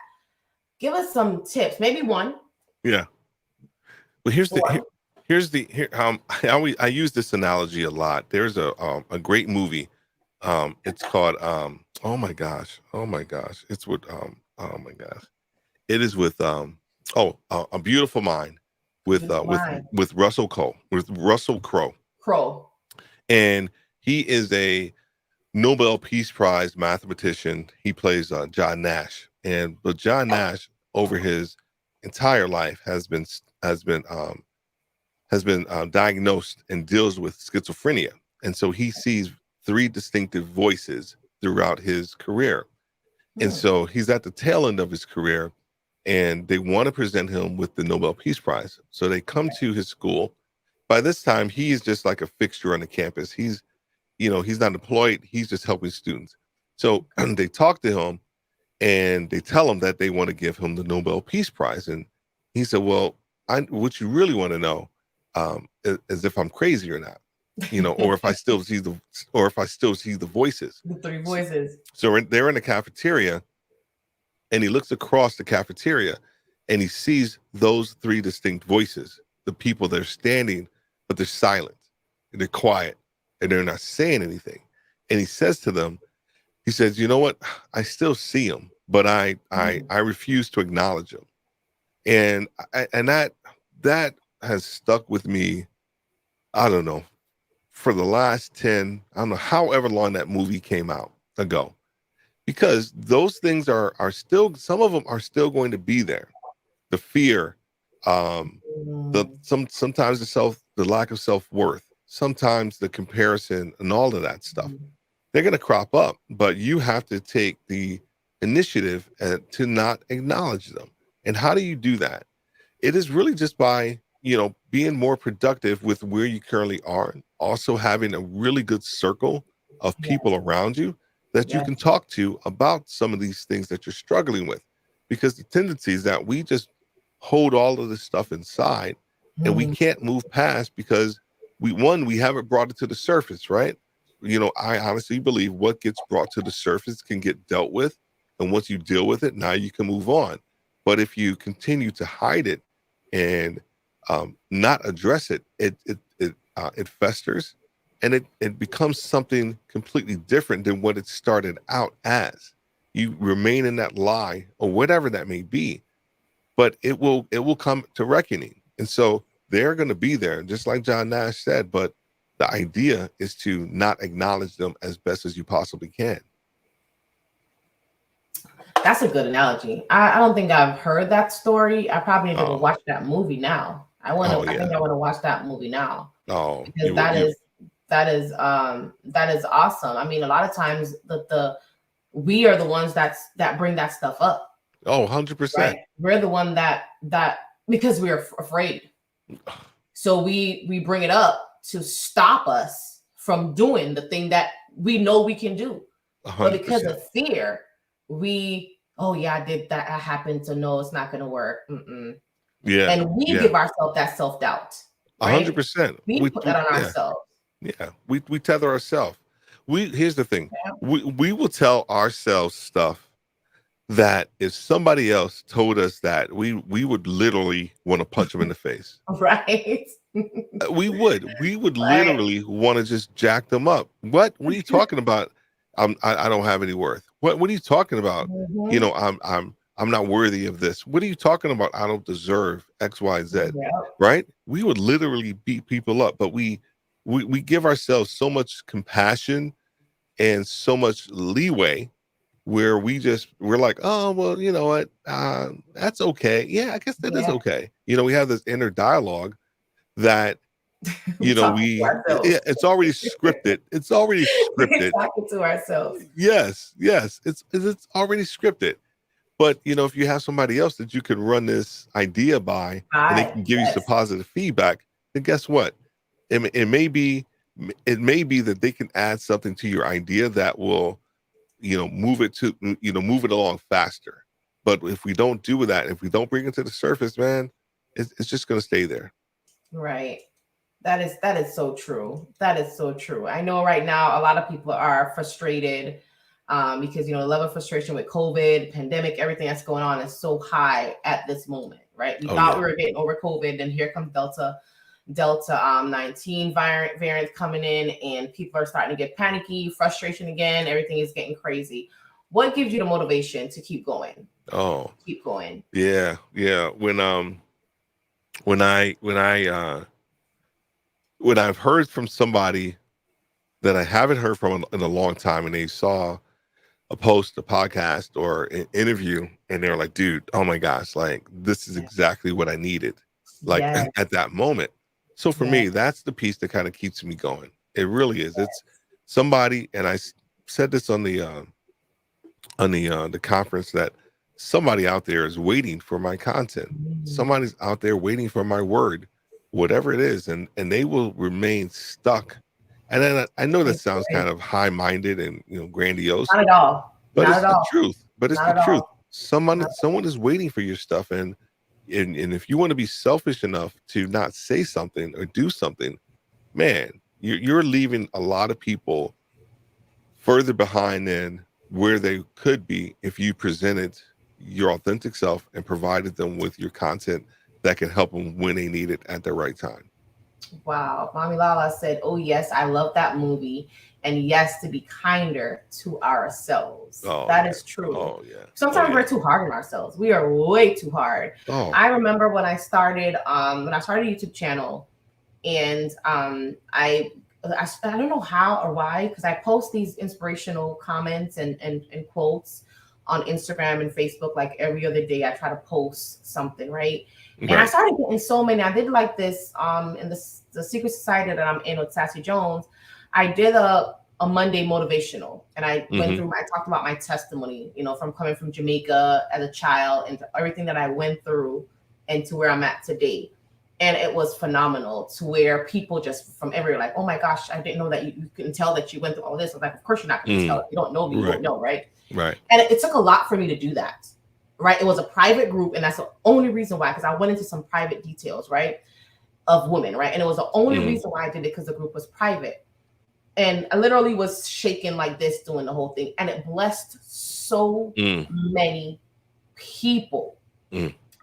Give us some tips, maybe one. Yeah. Well, I use this analogy a lot. There's a great movie. It's called oh my gosh. It's with It is with A Beautiful Mind with Russell Crowe. And he is a Nobel Peace Prize mathematician. He plays John Nash, but John Nash, over his entire life, has been diagnosed and deals with schizophrenia. And so he sees three distinctive voices throughout his career. And so he's at the tail end of his career, and they want to present him with the Nobel Peace Prize. So they come to his school. By this time, he's just like a fixture on the campus. He's not employed. He's just helping students. So they talk to him, and they tell him that they want to give him the Nobel Peace Prize. And he said, well, what you really want to know is if I'm crazy or not, or if I still see the voices. The three voices. So they're in the cafeteria, and he looks across the cafeteria, and he sees those three distinct voices. The people, they're standing, but they're silent, and they're quiet, and they're not saying anything. And he says to them, he says, you know what? I still see them, but I refuse to acknowledge them. And that has stuck with me, I don't know, for the last 10, I don't know, however long that movie came out ago. Because those things are still, some of them are still going to be there. The fear, Mm. sometimes the lack of self-worth, sometimes the comparison and all of that stuff. Mhm. They're going to crop up, but you have to take the initiative to not acknowledge them. And how do you do that? It is really just by, being more productive with where you currently are. Also having a really good circle of Yes, people around you that you yes. can talk to about some of these things that you're struggling with. Because the tendency is that we just hold all of this stuff inside and we Mhm. can't move past because we haven't brought it to the surface, right? I honestly believe what gets brought to the surface can get dealt with. And once you deal with it, now you can move on. But if you continue to hide it and not address it, it festers, and it becomes something completely different than what it started out as. You remain in that lie or whatever that may be, but it will come to reckoning. And so they're going to be there, just like John Nash said. But the idea is to not acknowledge them as best as you possibly can. That's a good analogy. I don't think I've heard that story. I probably need to go Oh, watch that movie now. oh I think yeah. I want to watch that movie now Oh, because you will. You. that is awesome. I mean, a lot of times the we are the ones that bring that stuff up, Oh, right? 100%. We're the one that because we're afraid. So we bring it up to stop us from doing the thing that we know we can do. But because 100%. of fear, oh yeah, I did that. I happened to know it's not going to work. Mm-mm. Yeah. And we Yeah. give ourselves that self doubt, right? 100%. We put that on Yeah. ourselves. Yeah. We tether ourselves. Here's the thing. We will tell ourselves stuff that if somebody else told us that, we would literally want to punch them in the face. Right. We would Right. literally want to just jack them up. What are you talking about? I don't have any worth. What are you talking about? Mhm. I'm not worthy of this. What are you talking about? I don't deserve X, Y, Z. Yeah. Right? We would literally beat people up, but we give ourselves so much compassion and so much leeway where we're like, oh well, you know what? That's okay. Yeah, I guess that is Yeah. okay. We have this inner dialogue that We talking to ourselves. it's already scripted. It's already We're scripted. talking to ourselves. Yes, it's already scripted. But if you have somebody else that you can run this idea by, and they can give you some Yes. positive feedback, then guess what? It may be that they can add something to your idea that will move it along faster. But if we don't do that, if we don't bring it to the surface, man, it's just going to stay there. Right. That is so true. That is so true. I know right now a lot of people are frustrated because the level of frustration with COVID, pandemic, everything that's going on is so high at this moment, right? We Oh thought yeah. we were getting over COVID, and here comes Delta 19 variant coming in, and people are starting to get panicky, frustration again. Everything is getting crazy. What gives you the motivation to keep going? Oh Keep going. yeah. When I've heard from somebody that I haven't heard from in a long time, and they saw a post, a podcast, or an interview, and they're like, dude, oh my gosh, like this is exactly what I needed, like Yes. at that moment. So for Yes. me, that's the piece that kind of keeps me going. It really is. It's somebody, and said this on the conference, that somebody out there is waiting for my content. Somebody's out there waiting for my word, whatever it is, and they will remain stuck. And then I know that sounds kind of high-minded and grandiose, Not at all. but Not it's at the all. truth. But it's Not the at truth. all. Someone is waiting for your stuff, and if you want to be selfish enough to not say something or do something, man, you're leaving a lot of people further behind than where they could be if you presented your authentic self and provided them with your content that can help them when they need it at the right time. Wow. Mommy Lala said, oh, yes, I love that movie. And yes, to be kinder to ourselves. Oh, That yeah. is true. Oh, yeah. Sometimes Oh, we're yeah. too hard on ourselves. We are way too hard. Oh, I remember when I started a YouTube channel, and I don't know how or why, because I post these inspirational comments and quotes on Instagram and Facebook. Like every other day, I try to post something, right? And I Right. started getting so many. I did like this in the secret society that I'm in with Sassy Jones. I did a Monday motivational, and I went through. I talked about my testimony, from coming from Jamaica as a child and everything that I went through, and to where I'm at today. And it was phenomenal, to where people just from everywhere, like, oh my gosh, I didn't know that you couldn't tell that you went through all this. I was like, of course you're not going to tell. If you don't know me, you won't know, right? Right. And it took a lot for me to do that, right? It was a private group, and that's the only reason why, because I went into some private details, right, of women, right? And it was the only reason why I did it, because the group was private. And I literally was shaking like this doing the whole thing. And it blessed so many people,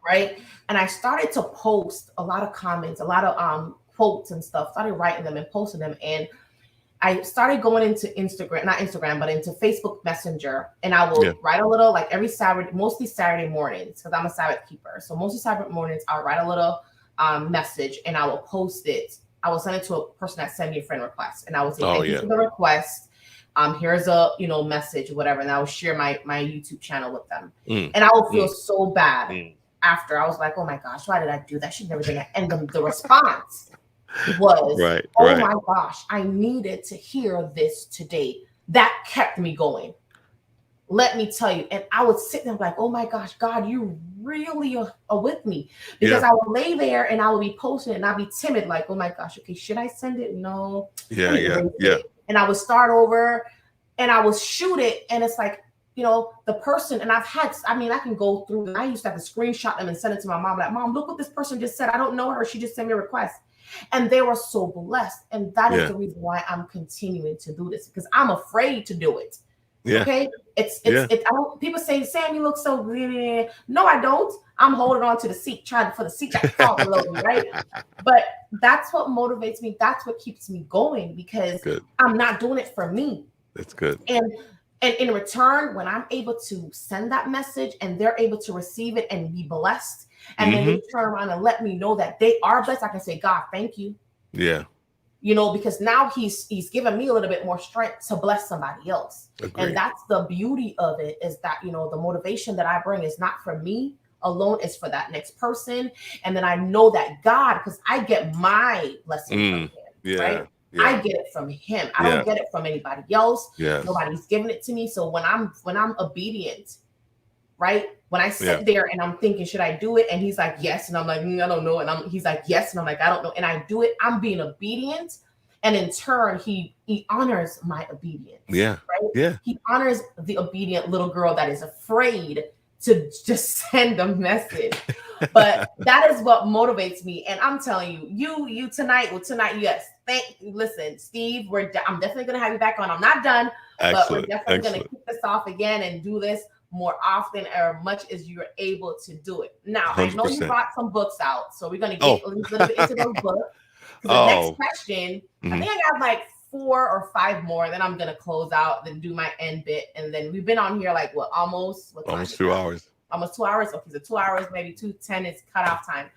right? And I started to post a lot of comments, a lot of quotes and stuff, started writing them and posting them. And I started going into Instagram, not Instagram, but into Facebook Messenger. And I will write a little, like every Saturday, mostly Saturday mornings, because I'm a Sabbath keeper. So mostly Saturday mornings, I'll write a little message, and I will post it. I will send it to a person that sent me a friend request, and I will say, thank you for the request. Here's a message, whatever. And I will share my YouTube channel with them. And I will feel so bad after. I was like, oh my gosh, why did I do that? I should never do that. And the response was, my gosh, I needed to hear this today. That kept me going. Let me tell you. And I would sit there like, oh my gosh, God, you really are with me. Because I would lay there and I would be posting it, and I'd be timid, like, oh my gosh, okay, should I send it? No. Yeah. And I would start over and I would shoot it. And it's like, the person, and I can go through, I used to have to screenshot them and send it to my mom. Like, Mom, look what this person just said. I don't know her. She just sent me a request. And they were so blessed. And that is the reason why I'm continuing to do this, because I'm afraid to do it. Yeah. Okay. People say, Sam, you look so good. No, I don't. I'm holding on to the seat, trying for the seat to fall below me, right? But that's what motivates me. That's what keeps me going, because I'm not doing it for me. That's good. And in return, when I'm able to send that message and they're able to receive it and be blessed, and then they turn around and let me know that they are blessed, I can say, God, thank you. Yeah. Because now he's given me a little bit more strength to bless somebody else. Agreed. And that's the beauty of it, is that, the motivation that I bring is not for me alone, it's for that next person. And then I know that God, because I get my blessing from him, right? Yeah. I get it from him. I don't get it from anybody else. Yes. Nobody's giving it to me. So when I'm obedient, right? When I sit there and I'm thinking, should I do it? And he's like, yes. And I'm like, I don't know. And he's like, yes. And I'm like, I don't know. And I do it. I'm being obedient. And in turn, he honors my obedience. Yeah. Right? Yeah. He honors the obedient little girl that is afraid to just send a message. But that is what motivates me. And I'm telling you tonight, yes. Listen, Steve, I'm definitely going to have you back on. I'm not done, but we're definitely going to kick this off again and do this more often, or much as you're able to do it. Now, 100%. I know you brought some books out, so we're going to get a little bit into those books. The next question, I think I got like 4 or 5 more, then I'm going to close out, then do my end bit. And then we've been on here like almost 2 hours. Almost 2 hours. Okay, so 2 hours, maybe 2:10 is cutoff time.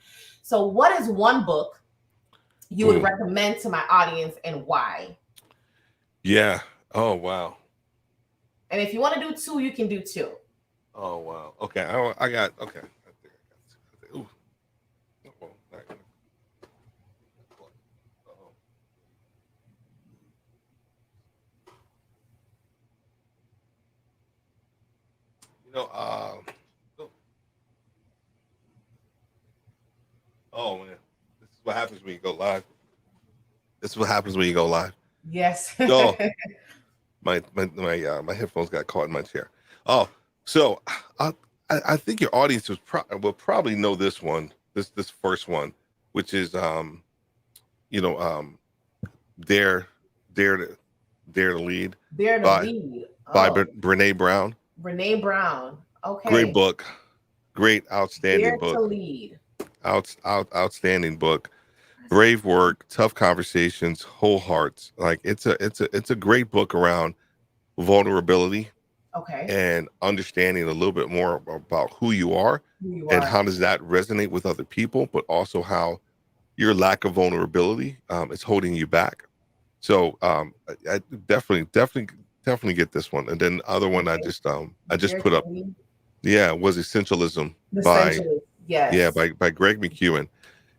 So what is one book you would recommend to my audience, and why? Yeah. Oh, wow. And if you want to do 2, you can do 2. Oh, wow. Okay. I got, okay. I think I got 2. Ooh. Oh man, this is what happens when you go live. Yes. So my headphones got caught in my chair. Oh, so I think your audience will probably know this one, this first one, which is Dare to Lead. Dare to Lead. By Brene Brown. Brene Brown. Okay. Great book. Great, outstanding book. Dare to Lead. Outstanding book. Brave work, tough conversations, whole hearts. Like it's a great book around vulnerability. Okay. And understanding a little bit more about who you are and how does that resonate with other people, but also how your lack of vulnerability is holding you back. So I definitely definitely get this one. And then the other one Okay. I just Very put up, pretty. was Essentialism The by Sensualist. Yes. Greg McEwen.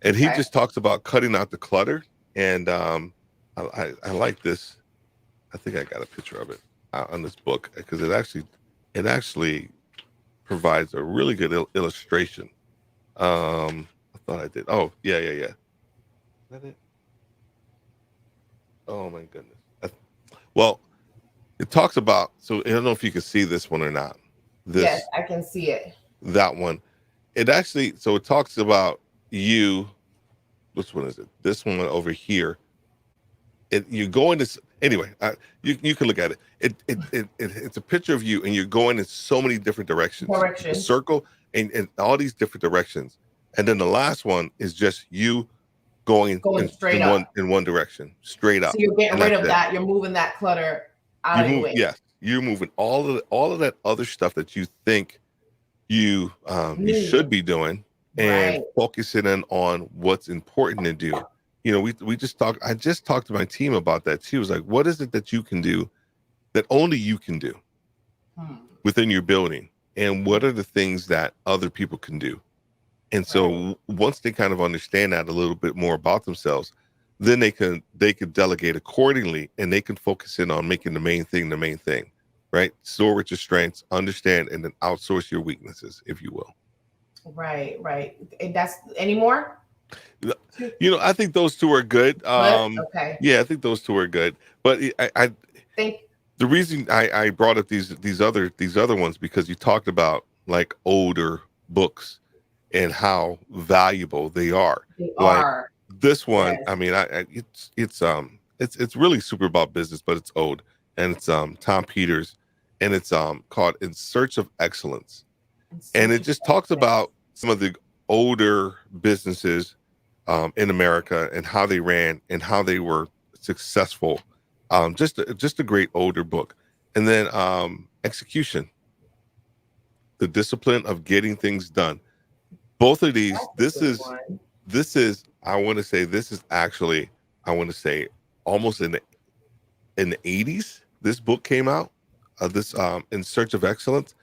And he Okay. just talks about cutting out the clutter. And I like this. I think I got a picture of it on this book because it actually provides a really good illustration. I thought I did. Oh, yeah. Is that it? Oh my goodness. Well, it talks about, so I don't know if you can see this one or not. Yes, This, I can see it. that one. It actually, so it talks about you. Which one is it? This one over here. You go into, anyway, you can look at it. It's a picture of you and you're going in so many different directions. A Correction. circle and all these different directions. And then the last one is just you going Going straight up. in one direction, straight So up. you're getting And rid that's of it. that. You're moving that clutter out You of the move, way. yes, you're moving all of that other stuff that you think you should be doing, and Right. focusing in on what's important to do. We just talked. I just talked to my team about that. She was like, "What is it that you can do that only you can do within your building, and what are the things that other people can do?" And so once they kind of understand that a little bit more about themselves, then they could delegate accordingly, and they can focus in on making the main thing, right? Store with your strengths, understand, and then outsource your weaknesses, if you will. Right. And that's any more? I think those two are good. Okay. Yeah, I think those two are good. But Think the reason I brought up these other ones because you talked about like older books and how valuable they are. they Like are. this one, Yes. I mean, it's really super about business, but it's old, and it's Tom Peters, and it's called In Search of Excellence, and it just talks about some of the older businesses in America and how they ran and how they were successful. Just a great older book, and then Execution, the discipline of getting things done. Both of these, That's a good one. I want to say this is actually, I want to say almost in the 80s. This book came out. This In Search of Excellence,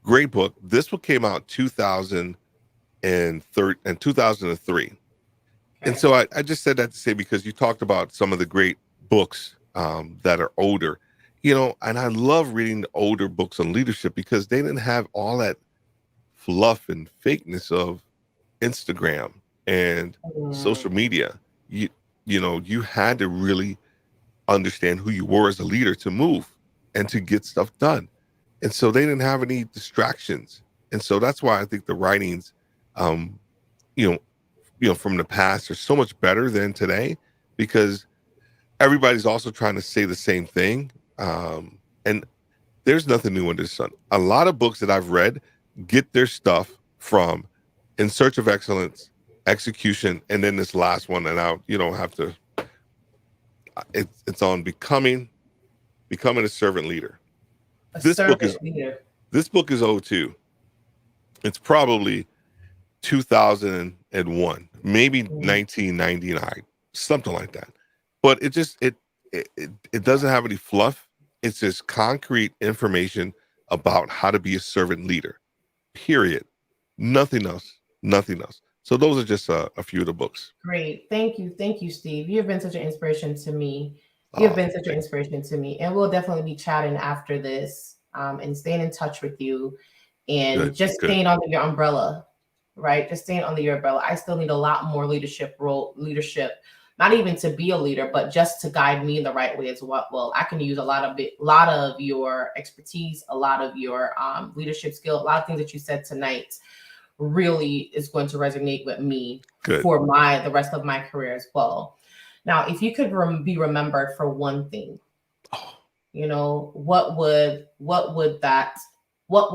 great book. This one came out 2003 and 2003. And so I just said that to say because you talked about some of the great books that are older, and I love reading the older books on leadership because they didn't have all that fluff and fakeness of Instagram and social media. You had to really understand who you were as a leader to move and to get stuff done. And so they didn't have any distractions. And so that's why I think the writings, um, from the past are so much better than today because everybody's also trying to say the same thing. And there's nothing new under the sun. A lot of books that I've read get their stuff from In Search of Excellence, Execution, and then this last one. And now you don't have to. It's on becoming a servant leader. This book is old too. It's probably 2001, maybe 1999, something like that. But it doesn't have any fluff. It's just concrete information about how to be a servant leader. Period. Nothing else. So those are just a few of the books. Great. Thank you, Steve. You have been such an inspiration to me. And we'll definitely be chatting after this, and staying in touch with you, and just staying under your umbrella, right? Just staying under your umbrella. I still need a lot more leadership, not even to be a leader, but just to guide me in the right way as well. Well, I can use a lot of your expertise, a lot of your leadership skill, a lot of things that you said tonight really is going to resonate with me for the rest of my career as well. Now, if you could be remembered for one thing, what would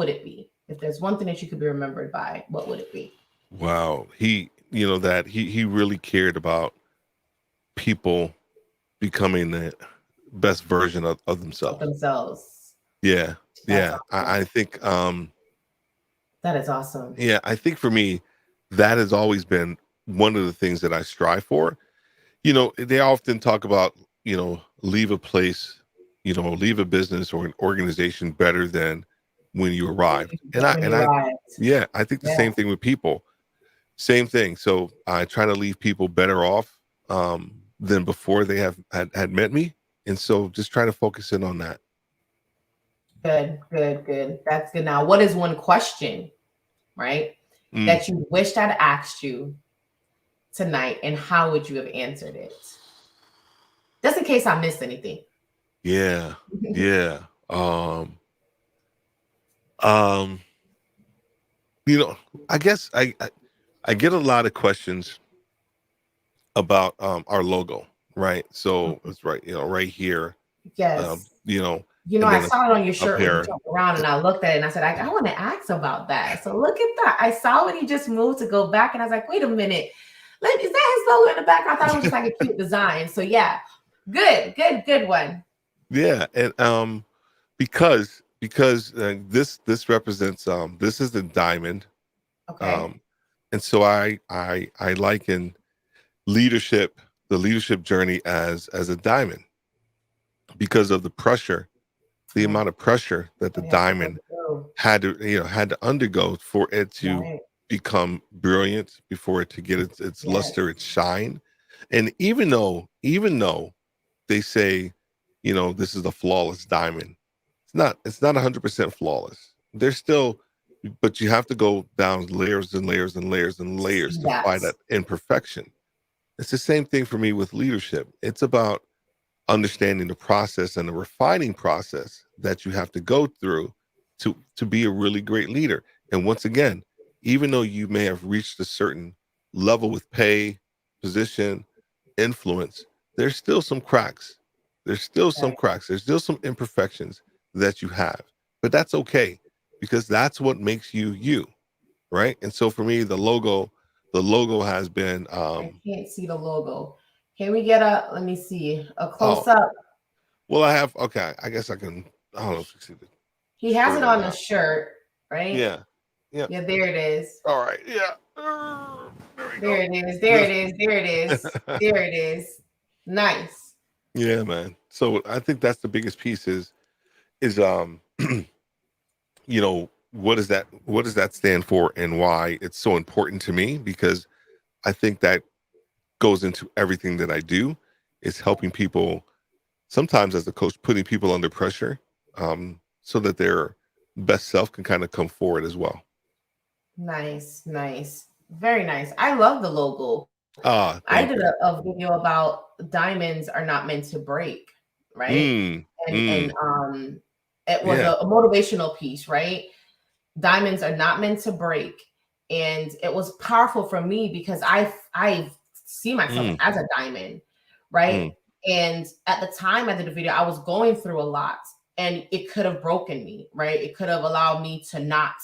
it be? If there's one thing that you could be remembered by, what would it be? Wow. He really cared about people becoming the best version of themselves. Yeah. Awesome. I think that is awesome. Yeah, I think for me, that has always been one of the things that I strive for. They often talk about, leave a place leave a business or an organization better than when you arrived. And When you arrived. yeah, I think the Yeah. same thing with people. Same thing. So I try to leave people better off than before they had met me. And so just try to focus in on that. Good. That's good. Now, what is one question, right, that you wished I'd asked you tonight, and how would you have answered it? Just in case I missed anything. Yeah. Yeah. Um, I guess I get a lot of questions about our logo, right? So it's right, right here. Yes. And I then saw it on your up shirt when you here. jumped around, and I looked at it and I said, I want to ask about that. So look at that. I saw when he just moved to go back, and I was like, wait a minute. Is that his logo in the background? I thought it was just like a cute design. So yeah, good one. Yeah, and because this represents this is the diamond. Okay. And so I liken the leadership journey as a diamond because of the pressure, the amount of pressure that the diamond had to undergo for it to become brilliant, before it to get its luster, its shine. And even though they say, this is a flawless diamond, it's not 100% flawless. There's still, but you have to go down layers and layers and layers and layers to find that imperfection. It's the same thing for me with leadership. It's about understanding the process and the refining process that you have to go through to be a really great leader. And once again, even though you may have reached a certain level with pay, position, influence, there's still some cracks. There's still some cracks. There's still some imperfections that you have. But that's okay, because that's what makes you you, right? And so for me, the logo has been I can't see the logo. Can we get let me see, a close oh, up? well, I have, okay, I guess I don't know if you see it. He has it on the shirt, right? Yeah. Yeah, there it is. All right. Yeah. There it is. Nice. Yeah, man. So I think that's the biggest piece is what does that stand for, and why it's so important to me? Because I think that goes into everything that I do, is helping people, sometimes as a coach, putting people under pressure, so that their best self can kind of come forward as well. Nice. Very nice. I love the logo. I did a video about diamonds are not meant to break, right? And it was a motivational piece, right? Diamonds are not meant to break. And it was powerful for me because I see myself as a diamond, right? And at the time I did the video, I was going through a lot, and it could have broken me, right? It could have allowed me to not,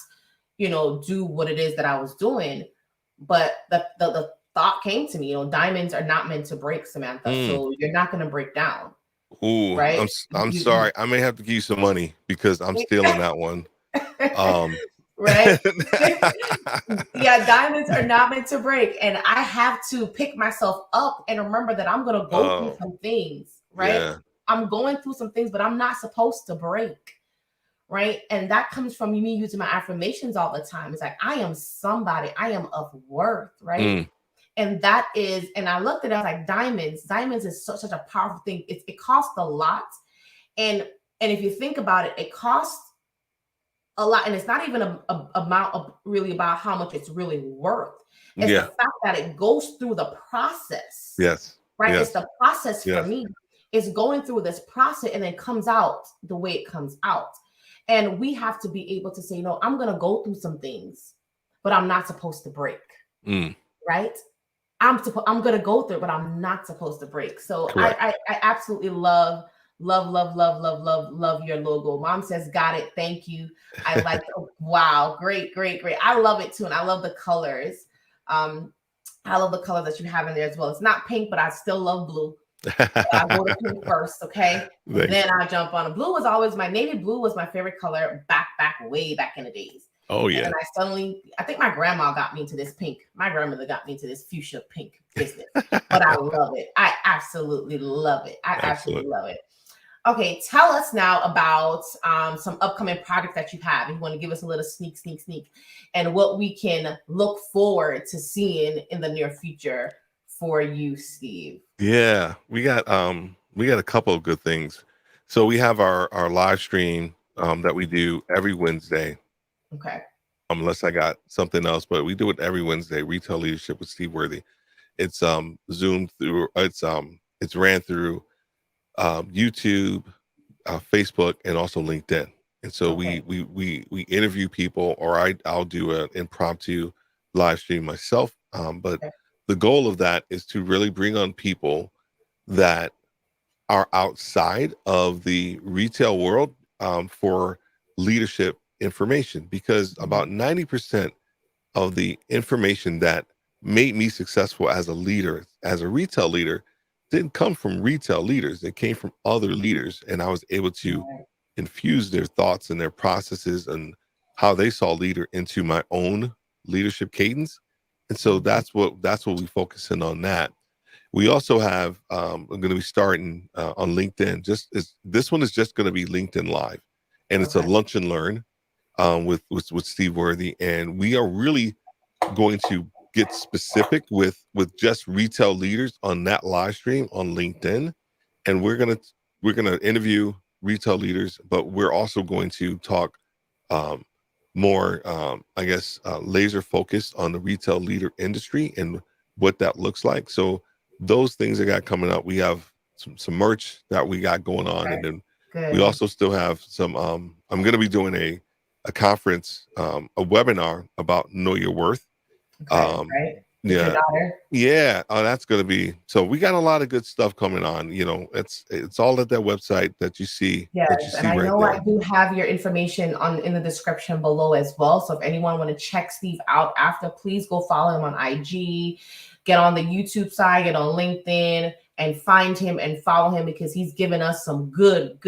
do what it is that I was doing. But the thought came to me, diamonds are not meant to break, Samantha. So you're not going to break down. Ooh, right? I'm sorry. I may have to give you some money because I'm stealing that one. Right? Yeah, diamonds are not meant to break. And I have to pick myself up and remember that I'm going to go through some things, right? Yeah. I'm going through some things, but I'm not supposed to break. Right. And that comes from me using my affirmations all the time. It's like, I am somebody, I am of worth. Right. And that is, and I looked at it, I was like, diamonds is such a powerful thing. It costs a lot. And if you think about it, it costs a lot. And it's not even a amount of really about how much it's really worth. It's the fact that it goes through the process. Yes. Right. Yes. It's the process for me. It's going through this process and then comes out the way it comes out. And we have to be able to say, no, I'm going to go through some things, but I'm not supposed to break. Right. I'm going to go through it, but I'm not supposed to break. So I absolutely love your logo. Mom says, got it. Thank you. I like it. Wow. Great. I love it too. And I love the colors. I love the color that you have in there as well. It's not pink, but I still love blue. I go to pink first, okay? Then I jump on. Navy blue was my favorite color way back in the days. Oh yeah. And I think my grandma got me into this pink. My grandmother got me into this fuchsia pink business. But I love it. I absolutely love it. I absolutely love it. Okay, tell us now about some upcoming projects that you have. You want to give us a little sneak, and what we can look forward to seeing in the near future for you, Steve. Yeah, we got a couple of good things. So we have our live stream that we do every Wednesday. Okay. Unless I got something else, but we do it every Wednesday. Retail Leadership with Steve Worthy. It's zoomed through. It's ran through YouTube, Facebook, and also LinkedIn. And so Okay. we interview people, or I'll do an impromptu live stream myself. But Okay. the goal of that is to really bring on people that are outside of the retail world for leadership information, because about 90% of the information that made me successful as a leader, as a retail leader, didn't come from retail leaders. It came from other leaders. And I was able to Right. infuse their thoughts and their processes and how they saw leader into my own leadership cadence. And so that's what we focus in on that. We also have, I'm going to be starting on LinkedIn. This one is just going to be LinkedIn Live, and it's a Okay. lunch and learn with Steve Worthy. And we are really going to get specific with just retail leaders on that live stream on LinkedIn. And we're gonna interview retail leaders, but we're also going to talk more, laser focused on the retail leader industry and what that looks like. So those things that got coming up, we have some merch that we got going on, Okay. and then we Good. also still have some. I'm going to be doing a conference, a webinar about Know Your Worth. Okay. Right. With your Yeah, daughter. yeah. Oh, that's going to be. So we got a lot of good stuff coming on. It's all at that website that you see Yes, and I right know I there. do have your information in the description below as well. So if anyone want to check Steve out after, please go follow him on IG, get on the YouTube side, get on LinkedIn, and find him and follow him, because he's given us some good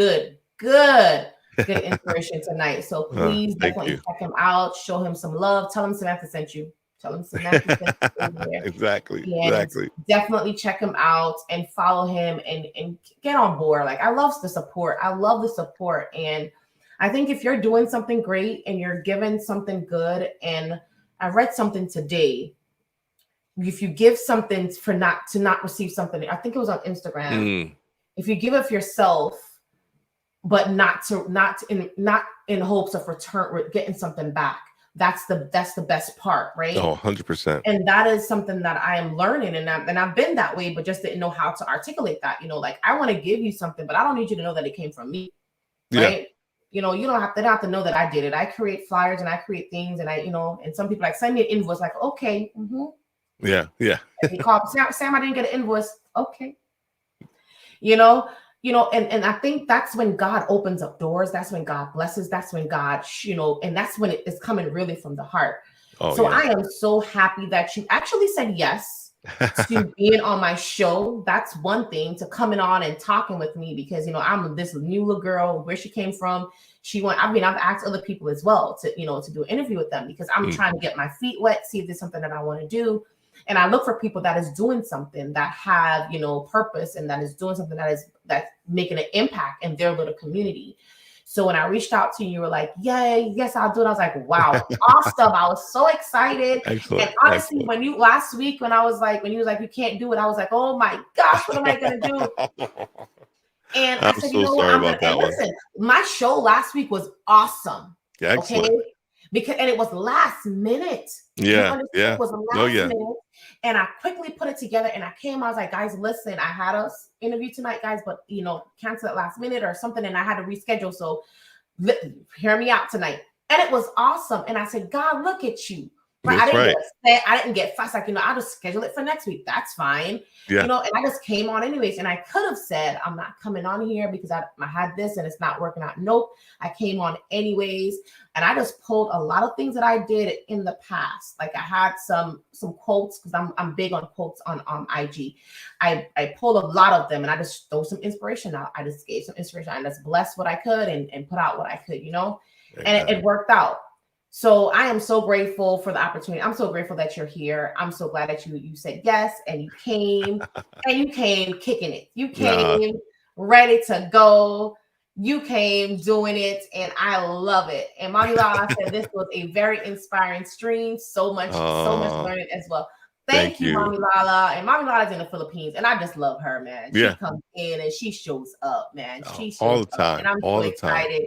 inspiration tonight. So please Thank definitely you. check him out, show him some love, tell him Samantha sent you. Tell him Samantha sent you over there. And Exactly. definitely check him out and follow him and get on board. Like, I love the support. And I think if you're doing something great and you're giving something good, and I read something today, if you give something for not receive something, I think it was on Instagram. If you give of yourself, but not in hopes of getting something back, that's the best part, right? Oh, 100%. And that is something that I am learning, and I've been that way, but just didn't know how to articulate that. Like, I want to give you something, but I don't need you to know that it came from me, right? You don't have to know that I did it. I create flyers and I create things, and and some people like send me an invoice, like, okay, Yeah. They call Sam, I didn't get an invoice, okay, and I think that's when God opens up doors. That's when God blesses. That's when God, and that's when it's coming really from the heart. So I am so happy that you actually said yes to being on my show. That's one thing, to coming on and talking with me, because I'm this new little girl. Where she came from, I've asked other people as well to do an interview with them, because I'm trying to get my feet wet, see if there's something that I want to do. And I look for people that is doing something that have purpose, and that is doing something that's making an impact in their little community. So when I reached out to you, you were like, yay, yes, I'll do it. I was like, wow, awesome. I was so excited. Excellent. And honestly, when you last week, when you was like, you can't do it, I was like, oh my gosh, what am I going to do? And I said, so sorry about that one. Listen, my show last week was awesome. Yeah, excellent. Okay. And it was last minute. Yeah. It was last minute. And I quickly put it together, and I was like, guys, listen, I had us interview tonight, guys, but cancel it last minute or something, and I had to reschedule. So hear me out tonight. And it was awesome. And I said, God, look at you. Right? I didn't get fussed. Like, I'll just schedule it for next week. That's fine. Yeah. And I just came on anyways. And I could have said, I'm not coming on here because I had this and it's not working out. Nope. I came on anyways. And I just pulled a lot of things that I did in the past. Like, I had some quotes, because I'm big on quotes on IG. I pulled a lot of them, and I just throw some inspiration out. I just gave some inspiration. I just blessed what I could and put out what I could, and it worked out. So I am so grateful for the opportunity. I'm so grateful that you're here. I'm so glad that you said yes, and you came and you came kicking it. You came ready to go. You came doing it, and I love it. And Mommy Lala said this was a very inspiring stream. So much learning as well. Thank you, Mommy Lala. And Mommy Lala's in the Philippines, and I just love her, man. She comes in and she shows up, man. She shows all the time, up, and I'm so excited.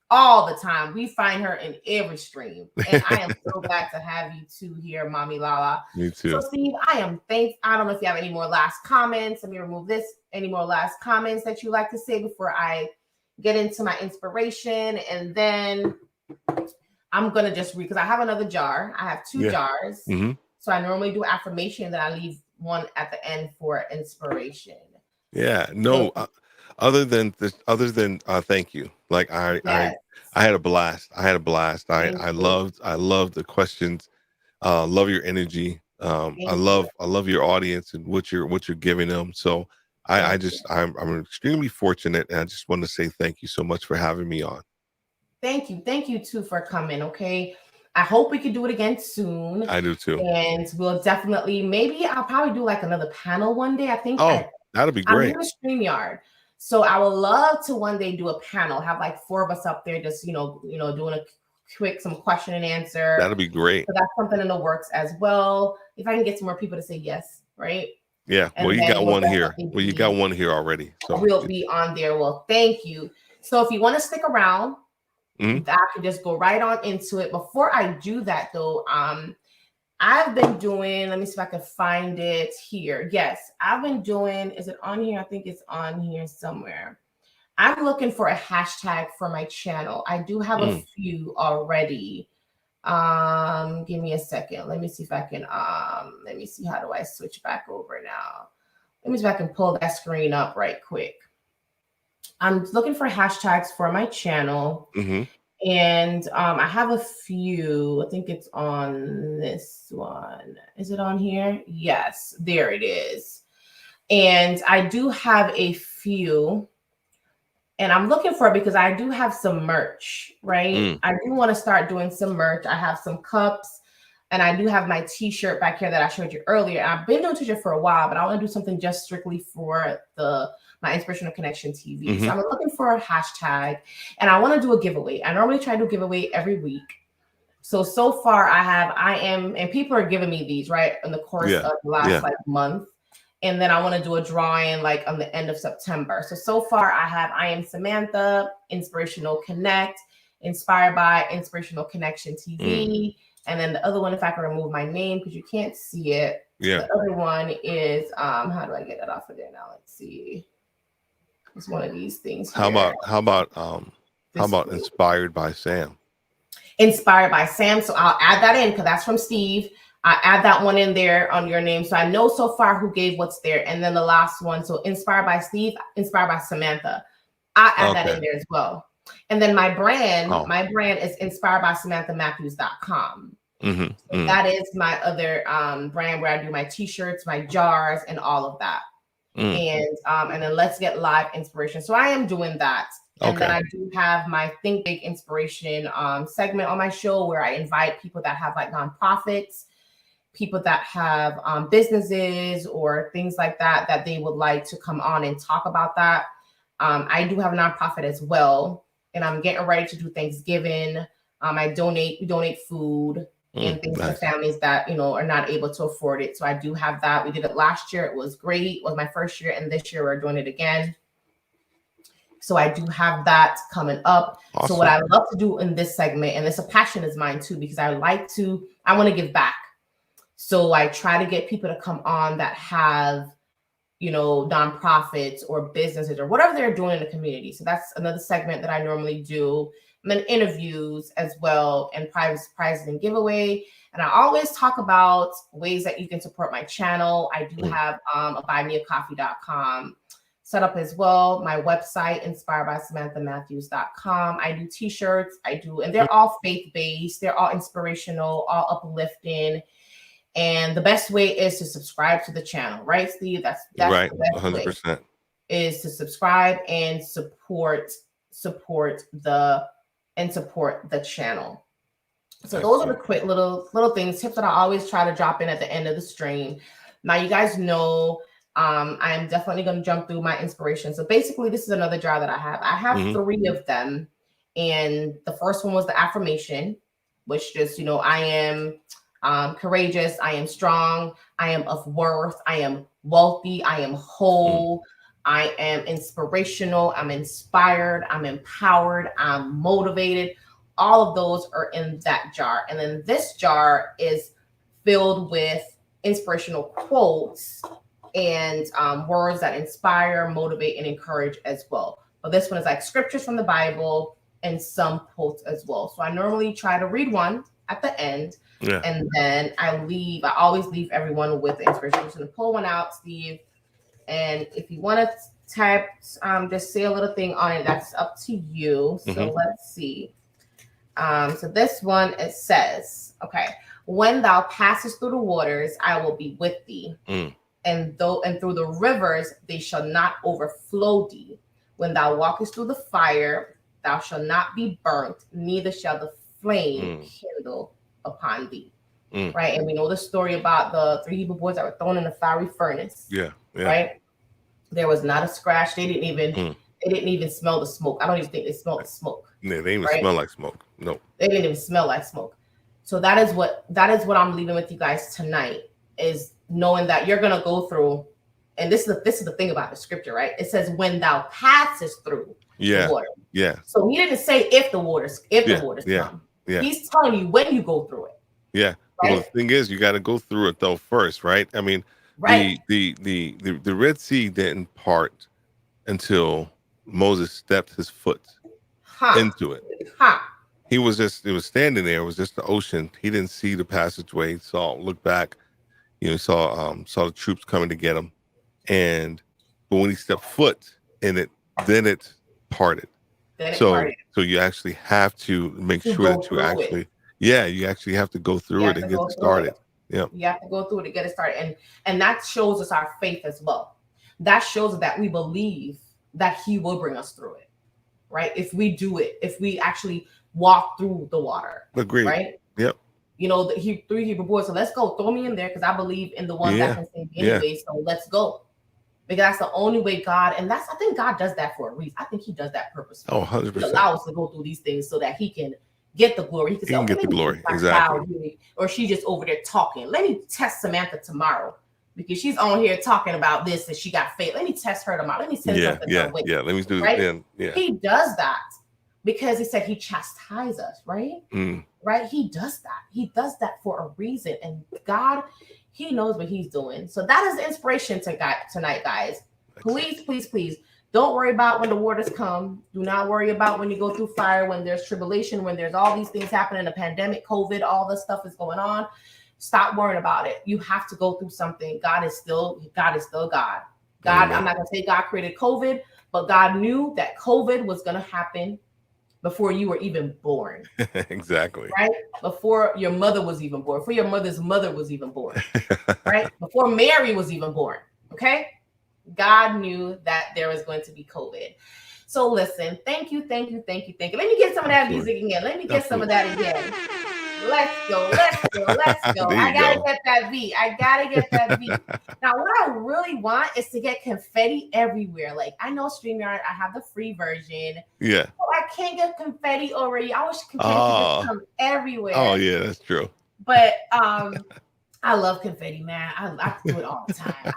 All the time. We find her in every stream. And I am so glad to have you two here, Mommy Lala. Me too. So, Steve, I don't know if you have any more last comments. Let me remove this. Any more last comments that you like to say before I get into my inspiration? And then I'm going to just read, because I have another jar. I have two jars. Mm-hmm. So I normally do affirmation, then I leave one at the end for inspiration. Yeah. No, other than thank you. Like I had a blast. I loved the questions. Love your energy. I love your audience and what you're giving them. So I'm extremely fortunate, and I just want to say thank you so much for having me on. Thank you too for coming. Okay, I hope we can do it again soon. I do too. And we'll definitely, maybe I'll probably do like another panel one day. I think. That'd be great. I'm in a StreamYard. So I would love to one day do a panel, have like 4 of us up there, just, doing some question and answer. That'd be great. So that's something in the works as well. If I can get some more people to say yes, right? Yeah. Well, you got one here. Well, you got one here already. So we'll be on there. Well, thank you. So if you want to stick around, I can just go right on into it. Before I do that though, I've been doing, let me see if I can find it here. Yes, I've been doing, is it on here? I think it's on here somewhere. I'm looking for a hashtag for my channel. I do have a few already. Give me a second. Let me see if I can, let me see, how do I switch back over now? Let me see if I can pull that screen up right quick. I'm looking for hashtags for my channel. And I have a few. I think it's on this one. Is it on here? Yes, there it is. And I do have a few. And I'm looking for it because I do have some merch, right? I do want to start doing some merch. I have some cups, and I do have my t-shirt back here that I showed you earlier. And I've been doing t-shirt for a while, but I want to do something just strictly for my Inspirational Connection TV. So I'm looking for a hashtag, and I want to do a giveaway. I normally try to do a giveaway every week. So far and people are giving me these, right, in the course of the last month. And then I want to do a drawing like on the end of September. So far I am Samantha, Inspirational Connect, inspired by Inspirational Connection TV. And then the other one, if I can remove my name because you can't see it. The other one is how do I get that off of there now? Let's see. It's one of these things here. How about Inspired by Sam? Inspired by Sam. So I'll add that in because that's from Steve. I add that one in there on your name. So I know so far who gave what's there. And then the last one. So Inspired by Steve, Inspired by Samantha. I add that in there as well. And then my brand is inspired by SamanthaMatthews.com. So that is my other brand where I do my t-shirts, my jars, and all of that. And then Let's Get Live Inspiration. So I am doing that. And then I do have my Think Big Inspiration segment on my show where I invite people that have like nonprofits, people that have businesses or things like that they would like to come on and talk about that. I do have a nonprofit as well, and I'm getting ready to do Thanksgiving. We donate food and things to families that, are not able to afford it. So I do have that. We did it last year. It was great. It was my first year. And this year we're doing it again. So I do have that coming up. Awesome. So what I love to do in this segment, and this a passion is mine too, because I want to give back. So I try to get people to come on that have, nonprofits or businesses or whatever they're doing in the community. So that's another segment that I normally do. And then interviews as well, and prizes and giveaway. And I always talk about ways that you can support my channel. I do have a buymeacoffee.com set up as well. My website, inspired by SamanthaMatthews.com. I do t-shirts. And they're all faith-based. They're all inspirational, all uplifting. And the best way is to subscribe to the channel, right, Steve? That's right. The best 100% way, is to subscribe and support the channel. So those are the quick little things, tips that I always try to drop in at the end of the stream. Now, you guys know I'm definitely going to jump through my inspiration. So basically, this is another jar that I have. I have 3 of them. And the first one was the affirmation, which just, I am courageous. I am strong. I am of worth. I am wealthy. I am whole. I am inspirational. I'm inspired. I'm empowered. I'm motivated. All of those are in that jar. And then this jar is filled with inspirational quotes and words that inspire, motivate, and encourage as well. But this one is like scriptures from the Bible and some quotes as well. So I normally try to read one at the end, and then I always leave everyone with inspiration. I'm just going to pull one out, Steve. And if you want to type, just say a little thing on it. That's up to you. So let's see. So this one, it says, okay, when thou passest through the waters, I will be with thee. And through the rivers, they shall not overflow thee. When thou walkest through the fire, thou shalt not be burnt, neither shall the flame kindle upon thee. Right. And we know the story about the 3 Hebrew boys that were thrown in the fiery furnace. Right. There was not a scratch. They didn't even smell the smoke. I don't even think they smelled the smoke. Yeah, they didn't even smell like smoke. No. They didn't even smell like smoke. So that is what I'm leaving with you guys tonight, is knowing that you're gonna go through, and this is the thing about the scripture, right? It says when thou passest through the water. So he didn't say if the waters come. He's telling you when you go through it. Right? Well, the thing is, you got to go through it though first, right? I mean, the Red Sea didn't part until Moses stepped his foot into it. It was standing there. It was just the ocean. He didn't see the passageway. Looked back, saw the troops coming to get him. But when he stepped foot in it, then it parted. So you actually have to make sure that you actually, you actually have to go through it and get it started. Yeah. You have to go through it to get it started. And that shows us our faith as well. That shows us that we believe that he will bring us through it. Right? If we do it, if we actually walk through the water. Agreed. Right? Yep. The 3 Hebrew boys. So let's go. Throw me in there because I believe in the one that can save me anyway. So let's go. Because that's the only way God, and I think God does that for a reason. I think he does that purposefully. 100%. He allows us to go through these things so that he can get the glory. He can get the glory. Exactly. Or she's just over there talking. Let me test Samantha tomorrow because she's on here talking about this and she got faith. Let me test her tomorrow. Let me send something her way. Let me do right? it. Yeah. He does that because he said he chastises us, right? Right? He does that. He does that for a reason. And God, he knows what he's doing. So that is the inspiration tonight, guys. Please, please, please don't worry about when the waters come. Do not worry about when you go through fire, when there's tribulation, when there's all these things happening, the pandemic, COVID, all this stuff is going on. Stop worrying about it. You have to go through something. God is still God. God, I'm not going to say God created COVID, but God knew that COVID was going to happen before you were even born. Exactly. Right? Before your mother was even born, before your mother's mother was even born. Right? Before Mary was even born. Okay? God knew that there was going to be COVID. So listen, thank you. Let me get some of that music again. Let me get some of that again. Let's go. I gotta get that beat. Now, what I really want is to get confetti everywhere. Like, I know StreamYard, I have the free version. Yeah. So I can't get confetti already. I wish confetti could just come everywhere. Oh, yeah, that's true. But I love confetti, man. I do it all the time.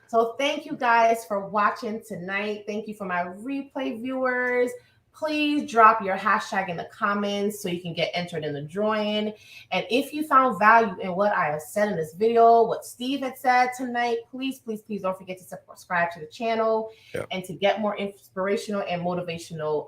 So thank you guys for watching tonight. Thank you for my replay viewers. Please drop your hashtag in the comments so you can get entered in the drawing. And if you found value in what I have said in this video, what Steve had said tonight, please don't forget to subscribe to the channel. And to get more inspirational and motivational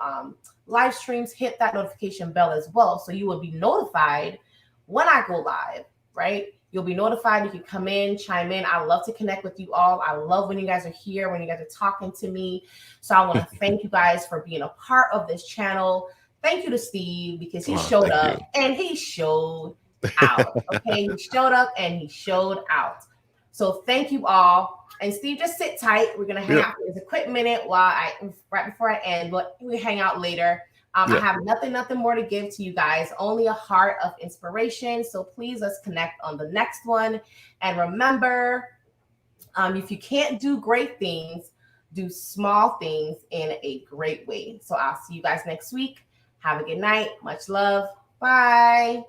live streams, hit that notification bell as well so you will be notified when I go live, right? You'll be notified. You can come in, chime in. I love to connect with you all. I love when you guys are here, when you guys are talking to me. So I want to thank you guys for being a part of this channel. Thank you to Steve because he showed up and he showed out. Okay, he showed up and he showed out. So thank you all. And Steve, just sit tight. We're gonna hang out. There's a quick minute right before I end, but we hang out later. I have nothing more to give to you guys, only a heart of inspiration. So please, let's connect on the next one. And remember, If you can't do great things, do small things in a great way. So I'll see you guys next week. Have a good night. Much love. Bye.